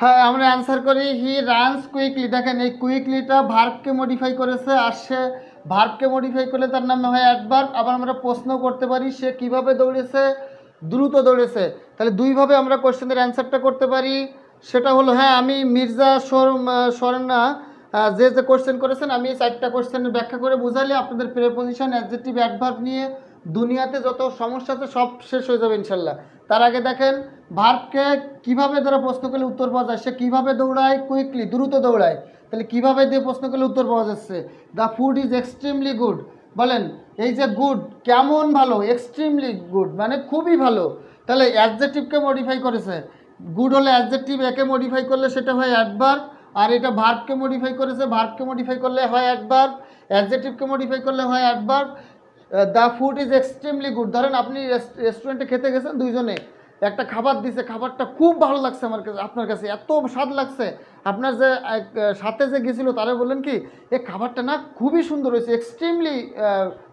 হ্যাঁ আমরা অ্যান্সার করি হি রানস কুইকলি। দেখেন এই কুইকলিটা ভার্বকে মডিফাই করেছে, আর সে ভার্বকে মডিফাই করলে তার নামে হয় অ্যাডভার্ব। আবার আমরা প্রশ্ন করতে পারি সে কিভাবে দৌড়েছে, দ্রুত দৌড়েছে। তাহলে দুইভাবে আমরা কোশ্চেনের অ্যান্সারটা করতে পারি। সেটা হলো, হ্যাঁ আমি মির্জা সরনা যে যে কোশ্চেন করেছেন আমি এই 4টা কোশ্চেনের ব্যাখ্যা করে বুঝালে আপনাদের প্রেপোজিশন অ্যাডজেক্টিভ অ্যাডভার্ব নিয়ে দুনিয়াতে যত সমস্যা আছে সব শেষ হয়ে যাবে ইনশাল্লাহ। তার আগে দেখেন ভার্বকে কিভাবে ধরো প্রশ্ন করলে উত্তর পাওয়া যায়। সে কিভাবে দৌড়ায়, কুইকলি, দ্রুত দৌড়ায়। তাহলে কিভাবে দিয়ে প্রশ্ন করলে উত্তর পাওয়া যাচ্ছে। The food is extremely good. বলেন এই যে গুড কেমন ভালো, এক্সট্রিমলি গুড মানে খুবই ভালো। তাহলে অ্যাডজেক্টিভকে মডিফাই করেছে। গুড হলে অ্যাডজেক্টিভ, একে মডিফাই করলে সেটা হয় অ্যাডভার্ব। আর এটা ভার্বকে মডিফাই করেছে, ভার্বকে মডিফাই করলে হয় অ্যাডভার্ব, অ্যাডজেক্টিভকে মডিফাই করলে হয় adverb. The food is extremely good. ধরেন আপনি রেস্টুরেন্টে খেতে গেছেন, দুইজনে একটা খাবার দিছে, খাবারটা খুব ভালো লাগছে আমার কাছে, আপনার কাছে এত স্বাদ লাগছে। আপনার যে সাথে যে গেছিলো তারা বললেন কি এই খাবারটা না খুবই সুন্দর হয়েছে, এক্সট্রিমলি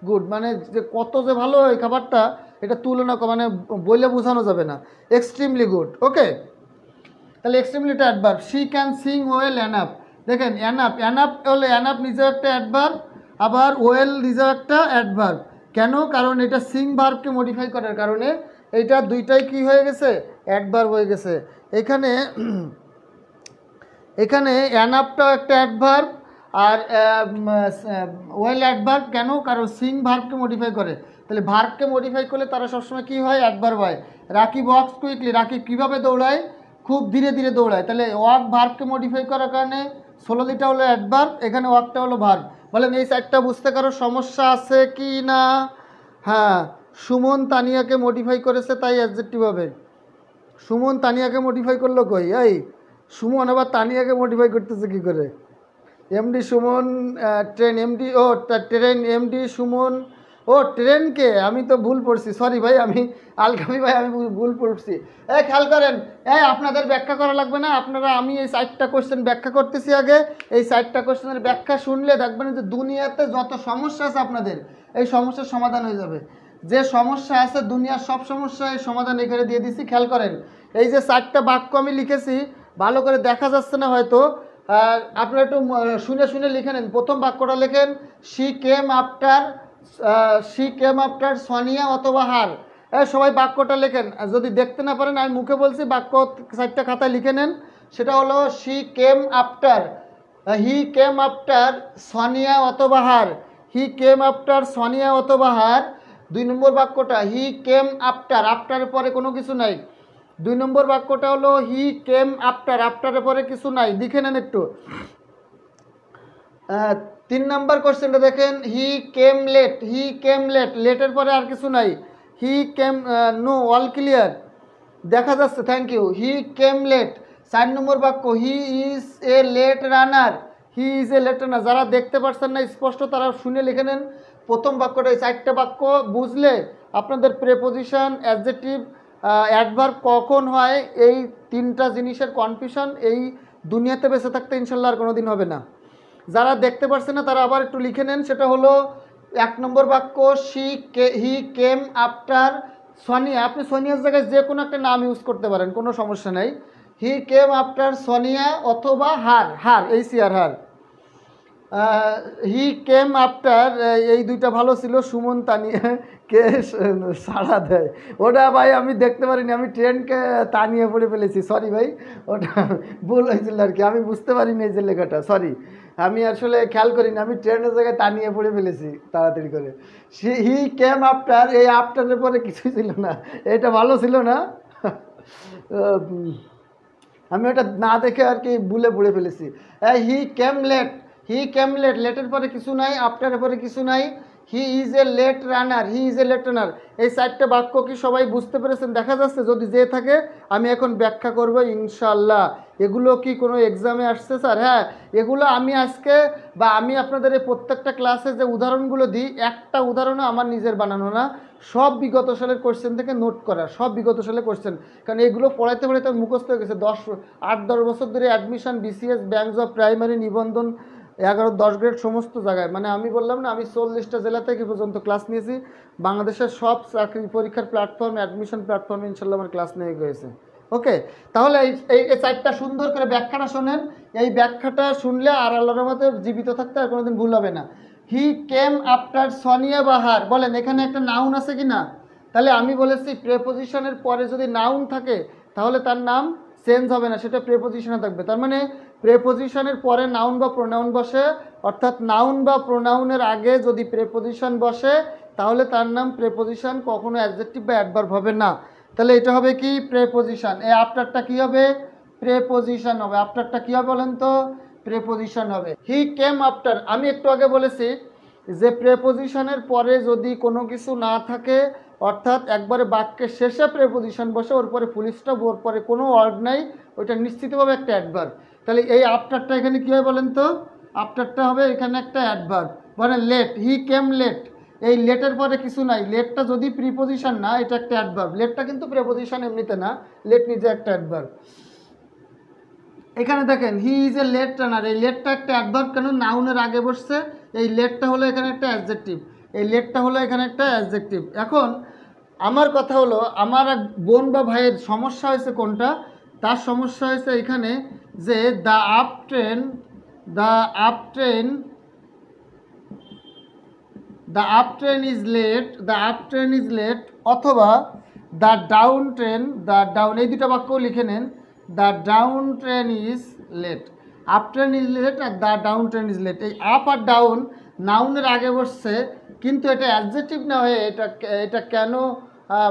গুড, মানে যে কত যে ভালো এই খাবারটা এটা তুলনা মানে বলে বোঝানো যাবে না, এক্সট্রিমলি গুড। ওকে, তাহলে এক্সট্রিমলিটা adverb. She can sing well enough. দেখেন এনাফ, এনাফ হলে এনাফ নিজেও একটা অ্যাডভার্ব, আবার ওয়েল নিজেও একটা অ্যাডভার্ব। কেন? কারণ এটা সিং ভার্বকে মডিফাই করার কারণে এইটা দুইটাই কি হয়ে গেছে, অ্যাডভার্ব হয়ে গেছে। এখানে এখানে অ্যানাপটাও একটা অ্যাডভার্ব আর ওয়েল অ্যাডভার্ব। কেন? কারণ সিং ভার্বকে মডিফাই করে। তাহলে ভার্বকে মডিফাই করলে তারা সবসময় কী হয়, অ্যাডভার্ব হয়। রাকিব ওয়াক্স কুইকলি, রাকিব কীভাবে দৌড়ায়, খুব ধীরে ধীরে দৌড়ায়। তাহলে ওয়াক ভার্বকে মডিফাই করার কারণে স্লোলিটা হলো অ্যাডভার্ব, এখানে ওয়াকটা হলো ভার্ব। বলেন এই সাইডটা বুঝতে কারো সমস্যা আছে কি না? হ্যাঁ, সুমন তানিয়াকে মডিফাই করেছে তাই অ্যাডজেক্টিভ হবে। সুমন তানিয়াকে মডিফাই করলো কই? এই সুমন আবার তানিয়াকে মডিফাই করতেছে কি করে? এমডি সুমন ট্রেন এমডি, ও ট্রেন এমডি সুমন ও ট্রেনকে আমি তো ভুল পড়ছি, সরি ভাই, আমি আলকামি ভাই, আমি ভুল পড়ছি। খেয়াল করেন, আপনাদের ব্যাখ্যা করা লাগবে না, আপনারা, আমি এই 4টা কোশ্চেন ব্যাখ্যা করতেছি আগে। এই 4টা কোশ্চেনের ব্যাখ্যা শুনলে দেখবেন যে দুনিয়াতে যত সমস্যা আছে আপনাদের এই সমস্যার সমাধান হয়ে যাবে। যে সমস্যা আছে দুনিয়ার সব সমস্যা এই সমাধান এখানে দিয়ে দিচ্ছি। খেয়াল করেন, এই যে 4টা বাক্য আমি লিখেছি, ভালো করে দেখা যাচ্ছে না হয়তো, আপনারা একটু শুনে শুনে লিখে নেন। প্রথম বাক্যটা লেখেন, শি কেম আফটার সোনিয়া অথবা হার। সবাই বাক্যটা লেখেন, যদি দেখতে না পারেন আমি মুখে বলছি, বাক্য 4টা খাতায় লিখে নেন। সেটা হলো হি কেম আফটার সোনিয়া অথবা হার। হি কেম আফটার সোনিয়া অথবা হার। 2 নম্বর বাক্যটা হি কেম আফটারের পরে কোনো কিছু নাই। 2 নম্বর বাক্যটা হলো হি কেম আফটারের পরে কিছু নাই, দেখে নেন একটু। 3 নম্বর কোশ্চেনটা দেখেন, হি কেম লেট, লেটের পরে আর কিছু নাই। He came, no, all clear, দেখা যাচ্ছে, thank you. He came late. 4 নম্বর বাক্য, হি ইজ এ লেট রানার। যারা দেখতে পাচ্ছেন না স্পষ্ট তারা শুনে লিখে নেন প্রথম বাক্যটা। এই 4টা বাক্য বুঝলে আপনাদের প্রেপোজিশন, অ্যাডজেক্টিভ, অ্যাডভার্ব কখন হয়, এই 3টা জিনিসের কনফিউশন এই দুনিয়াতে বেঁচে থাকতে ইনশাল্লাহ আর কোনোদিন হবে না। যারা দেখতে পাচ্ছেন না তারা আবার একটু লিখে নেন। সেটা হলো 1 নম্বর বাক্য, হি কেম আফটার সোনিয়া। আপনি সোনিয়ার জায়গায় যে কোনো একটা নাম ইউজ করতে পারেন, কোনো সমস্যা নাই। হি কেম আফটার সোনিয়া অথবা হার, এই সিয়ার হার। হি কেম আফটার, এই 2টা ভালো ছিল, সুমন তানিয়া কে সাড়া দেয়। ওটা ভাই আমি দেখতে পারিনি, আমি ট্রেনকে তানিয়ে পড়ে ফেলেছি, সরি ভাই, ওটা ভুল হয়েছিল আর কি, আমি বুঝতে পারিনি এই যে লেখাটা, সরি, আমি আসলে খেয়াল করিনি, আমি ট্রেনের জায়গায় তানিয়ে পড়ে ফেলেছি তাড়াতাড়ি করে। হি কেম আফটার, এই আফটারের পরে কিছুই ছিল না, এটা ভালো ছিল না, আমি ওটা না দেখে আর কি ভুলে পড়ে ফেলেছি। হি কেম লেট, লেটের পরে কিছু নাই, আফটারের পরে কিছু নাই। হি ইজ এ লেট রানার, এই 4টা বাক্য কি সবাই বুঝতে পেরেছেন? দেখা যাচ্ছে, যদি যে থাকে আমি এখন ব্যাখ্যা করব ইনশাল্লাহ। এগুলো কি কোনো এক্সামে আসছে স্যার? হ্যাঁ, এগুলো আমি আজকে বা আমি আপনাদের এই প্রত্যেকটা ক্লাসে যে উদাহরণগুলো দিই, একটা উদাহরণও আমার নিজের বানানো না, সব বিগত সালের কোশ্চেন থেকে নোট করা, সব বিগত সালের কোশ্চেন। কারণ এগুলো পড়াইতে পড়াইতে মুখস্থ হয়ে গেছে। 8-10 বছর ধরে admission, BCS, bank job, primary, নিবন্ধন, 11-10 গ্রেড সমস্ত জায়গায়, মানে আমি বললাম না, আমি 40টা জেলা থেকে পর্যন্ত ক্লাস নিয়েছি। বাংলাদেশের সব চাকরি পরীক্ষার প্ল্যাটফর্ম, অ্যাডমিশন প্ল্যাটফর্মে ইনশাল্লাহ আমার ক্লাস নিয়ে গেছে। ওকে, তাহলে এই 4টা সুন্দর করে ব্যাখ্যাটা শোনেন। এই ব্যাখ্যাটা শুনলে আর আল্লাহর রহমতে জীবিত থাকতে আর কোনোদিন ভুল হবে না। হি কেম আফটার সোনিয়া বাহার, বলেন এখানে একটা নাউন আছে কি না? তাহলে আমি বলেছি প্রেপোজিশনের পরে যদি নাউন থাকে তাহলে তার নাম চেঞ্জ হবে না, সেটা প্রেপোজিশনে থাকবে। তার মানে প্রেপোজিশনের পরে নাউন বা প্রোনাউন বসে, অর্থাৎ নাউন বা প্রোনাউনের আগে যদি প্রেপোজিশন বসে তাহলে তার নাম প্রেপোজিশন, কখনো অ্যাডজেক্টিভ বা অ্যাডভার্ব হবে না। তাহলে এটা হবে কি? প্রেপোজিশন। এই আফটারটা কি হবে? প্রেপোজিশন হবে। আফটারটা কি হবে বলেন তো? প্রেপোজিশন হবে। হি কেম আফটার, আমি একটু আগে বলেছি যে প্রেপোজিশনের পরে যদি কোনো কিছু না থাকে, অর্থাৎ একবারে বাক্যের শেষে প্রেপোজিশন বসে, ওর পরে ফুল স্টপ, ওর পরে কোনো ওয়ার্ড নাই, ওইটা নিশ্চিতভাবে একটা অ্যাডভার্ব। তাহলে এই আফটারটা এখানে কী হয় বলেন তো? আফটারটা হবে এখানে একটা অ্যাডভার্ব। মানে লেট, হি কেম লেট, এই লেটের পরে কিছু নাই, লেটটা যদি প্রিপোজিশন না, এটা একটা অ্যাডভার্ব। লেটটা কিন্তু প্রেপোজিশন এমনিতে না, লেট নিজে একটা অ্যাডভার্ব। এখানে দেখেন হি ইজ এ লেট রানার, এই লেটটা একটা অ্যাডভার্ব, কেন? নাউনের আগে বসছে। এই লেটটা হলো এখানে একটা অ্যাডজেক্টিভ, এই লেটটা হলো এখানে একটা অ্যাডজেক্টিভ। এখন আমার কথা হলো, আমার এক বোন বা ভাইয়ের সমস্যা হয়েছে কোনটা? তার সমস্যা হয়েছে এখানে যে the up train is late, অথবা দ্য ডাউন, এই দুটো বাক্য লিখে নেন। The down train is late, up train is late আর the down train is late. এই আপ আর ডাউন নাউনের আগে বসছে, কিন্তু এটা অ্যাডজেক্টিভ না হয়ে এটা কেন,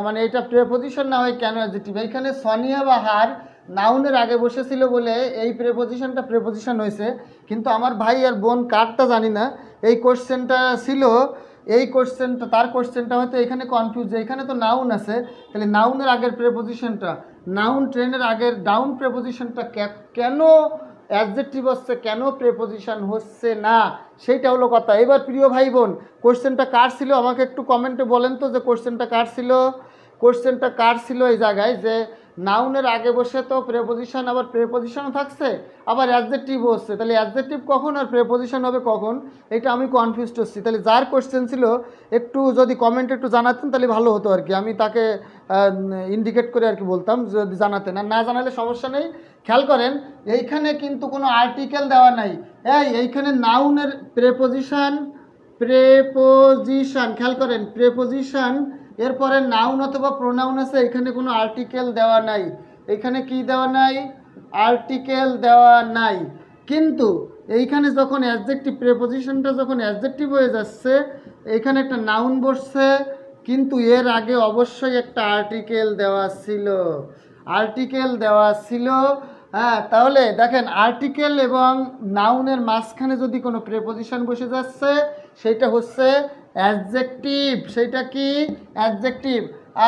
মানে এটা প্রেপোজিশন না হয়ে কেন অ্যাডজেক্টিভ? এইখানে সোনিয়া বা হার নাউনের আগে বসেছিল বলে এই প্রেপোজিশন হয়েছে। কিন্তু আমার ভাই আর বোন কারটা জানি না, এই কোশ্চেনটা ছিল, তার কোশ্চেনটা হয়তো এখানে কনফিউজ, এখানে তো নাউন আছে, তাহলে নাউনের আগের প্রেপোজিশনটা, নাউন ট্রেনের আগের ডাউন প্রেপোজিশনটা কেন অ্যাডজেক্টিভ হচ্ছে কেন প্রেপোজিশন হচ্ছে না, সেইটা হলো কথা। এবার প্রিয় ভাই বোন, কোশ্চেনটা কার ছিল আমাকে একটু কমেন্টে বলেন তো যে কোশ্চেনটা কার ছিল। কোশ্চেনটা কার ছিল এই জায়গায় যে নাউনের আগে বসে তো প্রেপোজিশন, আবার প্রেপোজিশনও থাকছে, আবার অ্যাডজেক্টিভও হচ্ছে, তাহলে অ্যাডজেক্টিভ কখন আর প্রেপোজিশন হবে কখন, এটা আমি কনফিউজড হচ্ছি। তাহলে যার কোশ্চেন ছিল একটু যদি কমেন্টে একটু জানাতেন তাহলে ভালো হতো আর কি, আমি তাকে ইন্ডিকেট করে আর কি বলতাম যদি জানাতেন, আর না জানালে সমস্যা নেই। খেয়াল করেন এইখানে কিন্তু কোনো আর্টিকেল দেওয়া নাই, এইখানে নাউনের প্রেপোজিশন, খেয়াল করেন প্রেপোজিশন, এরপরে নাউন অথবা প্রোনাউন আছে, এখানে কোনো আর্টিকেল দেওয়া নাই। এখানে কি দেওয়া নাই? আর্টিকেল দেওয়া নাই। কিন্তু এইখানে যখন অ্যাডজেক্টিভ, প্রেপোজিশনটা যখন অ্যাডজেক্টিভ হয়ে যাচ্ছে, এখানে একটা নাউন বসছে, কিন্তু এর আগে অবশ্যই একটা আর্টিকেল দেওয়া ছিল, আর্টিকেল দেওয়া ছিল। হ্যাঁ, তাহলে দেখেন আর্টিকেল এবং নাউনের মাঝখানে যদি কোনো প্রেপোজিশন বসে যাচ্ছে সেটা হচ্ছে অ্যাডজেক্টিভ, সেটা কি? অ্যাডজেক্টিভ।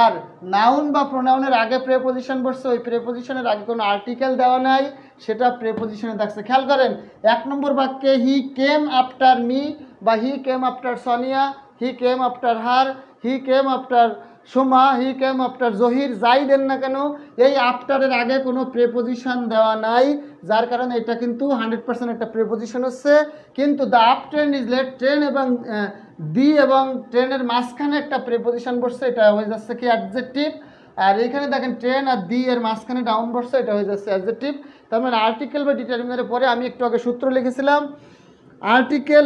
আর নাউন বা প্রোনাউনের আগে প্রেপোজিশন বসছে, ওই প্রেপোজিশনের আগে কোনো আর্টিকেল দেওয়া নাই, সেটা প্রেপোজিশনে থাকছে। খেয়াল করেন 1 নম্বর বাক্যে হি কেম আফটার মি, বা হি কেম আফটার সোনিয়া, হি কেম আফটার হার, হি কেম আফটার সোমা, হি কেম আফটার জহির, যাই দেন না কেন এই আফটারের আগে কোনো প্রেপোজিশন দেওয়া নাই, যার কারণে এটা কিন্তু 100% একটা প্রেপোজিশন হচ্ছে। কিন্তু the up train is late, train এবং দি এবং ট্রেনের মাঝখানে একটা প্রেপোজিশন বসছে, এটা হয়ে যাচ্ছে কি? অ্যাডজেক্টিভ। আর এখানে দেখেন ট্রেন আর দি এর মাঝখানে ডাউন বসছে, এটা হয়ে যাচ্ছে অ্যাডজেক্টিভ। তার মানে আর্টিকেল বা ডিটারমিনারের পরে আমি একটু আগে সূত্র লিখেছিলাম, আর্টিকেল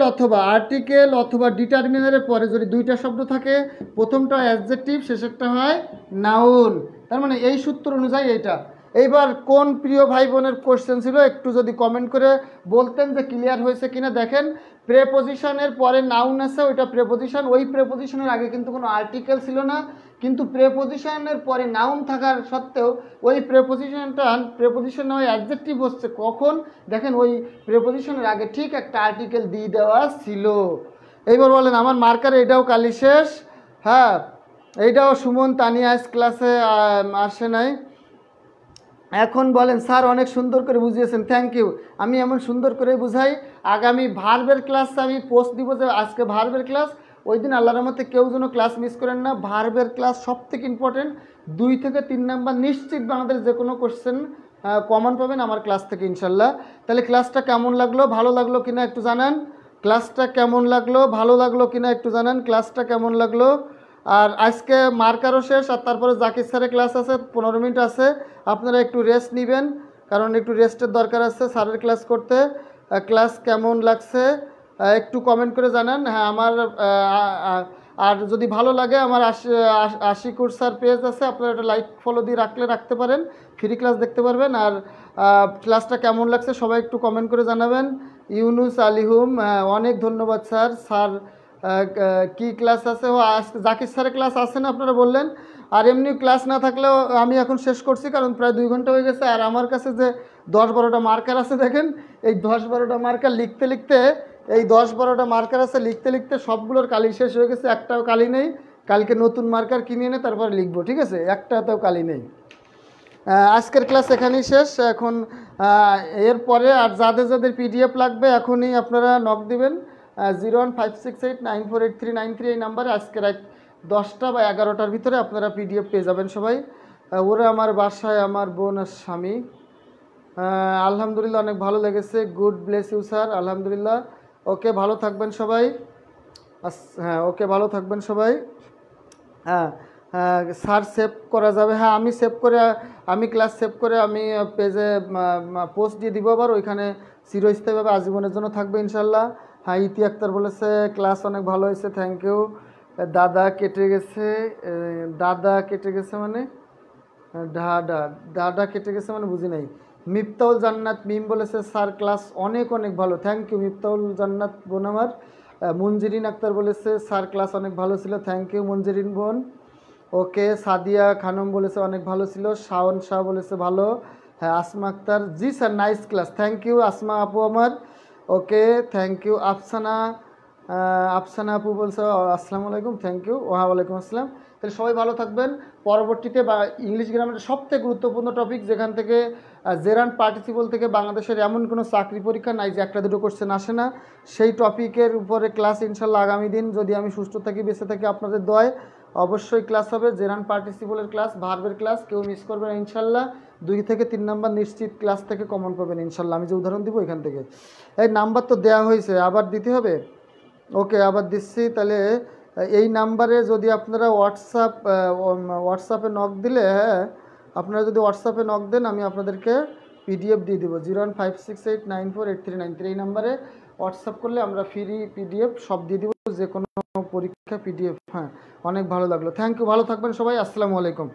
অথবা ডিটারমিনারের পরে যদি দুইটা শব্দ থাকে, প্রথমটা অ্যাডজেক্টিভ, শেষেরটা হয় নাউন। তার মানে এই সূত্র অনুযায়ী এইটা। এইবার কোন প্রিয় ভাই বোনের কোশ্চেন ছিল একটু যদি কমেন্ট করে বলতেন যে ক্লিয়ার হয়েছে কিনা। দেখেন প্রেপোজিশনের পরে নাউন আছে, ওইটা প্রেপোজিশন, ওই প্রেপোজিশনের আগে কিন্তু কোনো আর্টিকেল ছিল না, কিন্তু প্রেপোজিশনের পরে নাউন থাকার সত্ত্বেও ওই প্রেপোজিশন নয় অ্যাডজেক্টিভ হচ্ছে কখন, দেখেন ওই প্রেপোজিশনের আগে ঠিক একটা আর্টিকেল দিয়ে দেওয়া ছিল। এইবার বলেন আমার মার্কারে এটাও কালি শেষ। হ্যাঁ, এইটাও সুমন তানিয়া ক্লাসে আসে নাই। এখন বলেন স্যার অনেক সুন্দর করে বুঝিয়েছেন, থ্যাংক ইউ। আমি এমন সুন্দর করে বুঝাই। আগামী ভার্বের ক্লাস আমি পোস্ট দিব যে আজকে ভার্বের ক্লাস, ওই দিন আল্লাহর রহমতে কেউ যেন ক্লাস মিস করেন না। ভার্বের ক্লাস সব থেকে ইম্পর্টেন্ট, 2 থেকে 3 নাম্বার নিশ্চিত বাংলাদেশ যে কোনো কোশ্চেন কমন পাবেন আমার ক্লাস থেকে ইনশাল্লাহ। তাহলে ক্লাসটা কেমন লাগলো, ভালো লাগলো কিনা একটু জানান। ক্লাসটা কেমন লাগলো, ভালো লাগলো কিনা একটু জানান, ক্লাসটা কেমন লাগলো। আর আজকে মার্কারও শেষ, আর তারপরে জাকির স্যারের ক্লাস আছে, 15 মিনিট আছে, আপনারা একটু রেস্ট নেবেন, কারণ একটু রেস্টের দরকার আছে স্যারের ক্লাস করতে। ক্লাস কেমন লাগছে একটু কমেন্ট করে জানান। হ্যাঁ, আমার আর যদি ভালো লাগে আমার আশিকুর স্যার পেজ আছে, আপনারা একটা লাইক ফলো দিয়ে রাখতে পারেন, ফ্রি ক্লাস দেখতে পারবেন। আর ক্লাসটা কেমন লাগছে সবাই একটু কমেন্ট করে জানাবেন। ইউনুস আলিহুম, অনেক ধন্যবাদ স্যার। স্যার কি ক্লাস আছে? ও আজকে জাকির স্যারের ক্লাস আছে না আপনারা বললেন। আর এমনি ক্লাস না থাকলেও আমি এখন শেষ করছি, কারণ প্রায় 2 ঘন্টা হয়ে গেছে। আর আমার কাছে যে 10-12টা মার্কার আছে দেখেন, এই 10-12টা মার্কার লিখতে লিখতে, এই 10-12টা মার্কার আছে লিখতে লিখতে সবগুলোর কালি শেষ হয়ে গেছে, একটাও কালি নেই। কালকে নতুন মার্কার কিনে এনে তারপরে লিখবো, ঠিক আছে? একটাতেও কালি নেই। আজকের ক্লাস এখানেই শেষ। এখন এরপরে আর যাদের যাদের পিডিএফ লাগবে এখনই আপনারা নক দিবেন 01568948393 এই নাম্বারে। আজকে রাত 10টা বা 11টার ভিতরে আপনারা পিডিএফ পেয়ে যাবেন সবাই। ওরা আমার বাসায় আমার বোন আর স্বামী। আলহামদুলিল্লাহ অনেক ভালো লেগেছে, গুড ব্লেস ইউ স্যার। আলহামদুলিল্লাহ, ওকে ভালো থাকবেন সবাই। হ্যাঁ, ওকে ভালো থাকবেন সবাই। হ্যাঁ, স্যার সেভ করা যাবে? হ্যাঁ, আমি ক্লাস সেভ করে আমি পেজে পোস্ট দিয়ে দিব, আবার ওইখানে চিরস্থায়ীভাবে আজীবনের জন্য থাকবে ইনশাল্লাহ। হ্যাঁ, ইতি আক্তার বলেছে ক্লাস অনেক ভালো হয়েছে, থ্যাংক ইউ। দাদা কেটে গেছে মানে দাদা কেটে গেছে মানে বুঝি নাই। মিফতাউল জান্নাত মিম বলেছে স্যার ক্লাস অনেক অনেক ভালো, থ্যাংক ইউ মিফতাউল জান্নাত বোন আমার। মঞ্জিরিন আক্তার বলেছে স্যার ক্লাস অনেক ভালো ছিল, থ্যাংক ইউ মঞ্জিরিন বোন। ওকে, সাদিয়া খানম বলেছে অনেক ভালো ছিল। শাওন শাহ বলেছে ভালো। হ্যাঁ, Asma Akter ji sir nice class, thank you Asma আপু আমার। Okay, thank you. Afsana Afsana আপু বলছে আসসালামু আলাইকুম, থ্যাংক ইউ। ওয়ালাইকুম আসসালাম। তাহলে সবাই ভালো থাকবেন। পরবর্তীতে বা ইংলিশ গ্রামারের সবথেকে গুরুত্বপূর্ণ টপিক, যেখান থেকে জেরান্ড পার্টিসিপল থেকে বাংলাদেশের এমন কোনো চাকরি পরীক্ষা নাই যে একটা দুটো কোশ্চেন আসে না, সেই টপিকের উপরে ক্লাস ইনশাল্লাহ আগামী দিন যদি আমি সুস্থ থাকি বেঁচে থাকি আপনাদের দোয়ায় অবশ্যই ক্লাস হবে। জেরান্ড পার্টিসিপলের ক্লাস, ভার্বের ক্লাস কেউ মিস করবে না ইনশাল্লাহ। 2 থেকে 3 নাম্বার নিশ্চিত ক্লাস থেকে কমন পাবেন ইনশাল্লাহ। আমি যে উদাহরণ দিব এখান থেকে, এই নাম্বার তো দেওয়া হয়েছে, আবার দিতে হবে। ওকে, আবার দিচ্ছি। তাহলে এই নাম্বারে যদি আপনারা হোয়াটসঅ্যাপে নক দিলে, হ্যাঁ আপনারা যদি হোয়াটসঅ্যাপে নক দেন আমি আপনাদেরকে পিডিএফ দিয়ে দেবো। 01568948393 এই নাম্বারে হোয়াটসঅ্যাপ করলে আমরা ফ্রি পিডিএফ সব দিয়ে দেবো, যে কোনো পরীক্ষা পিডিএফ। হ্যাঁ, অনেক ভালো লাগলো, থ্যাংক ইউ। ভালো থাকবেন সবাই, আসসালামু আলাইকুম।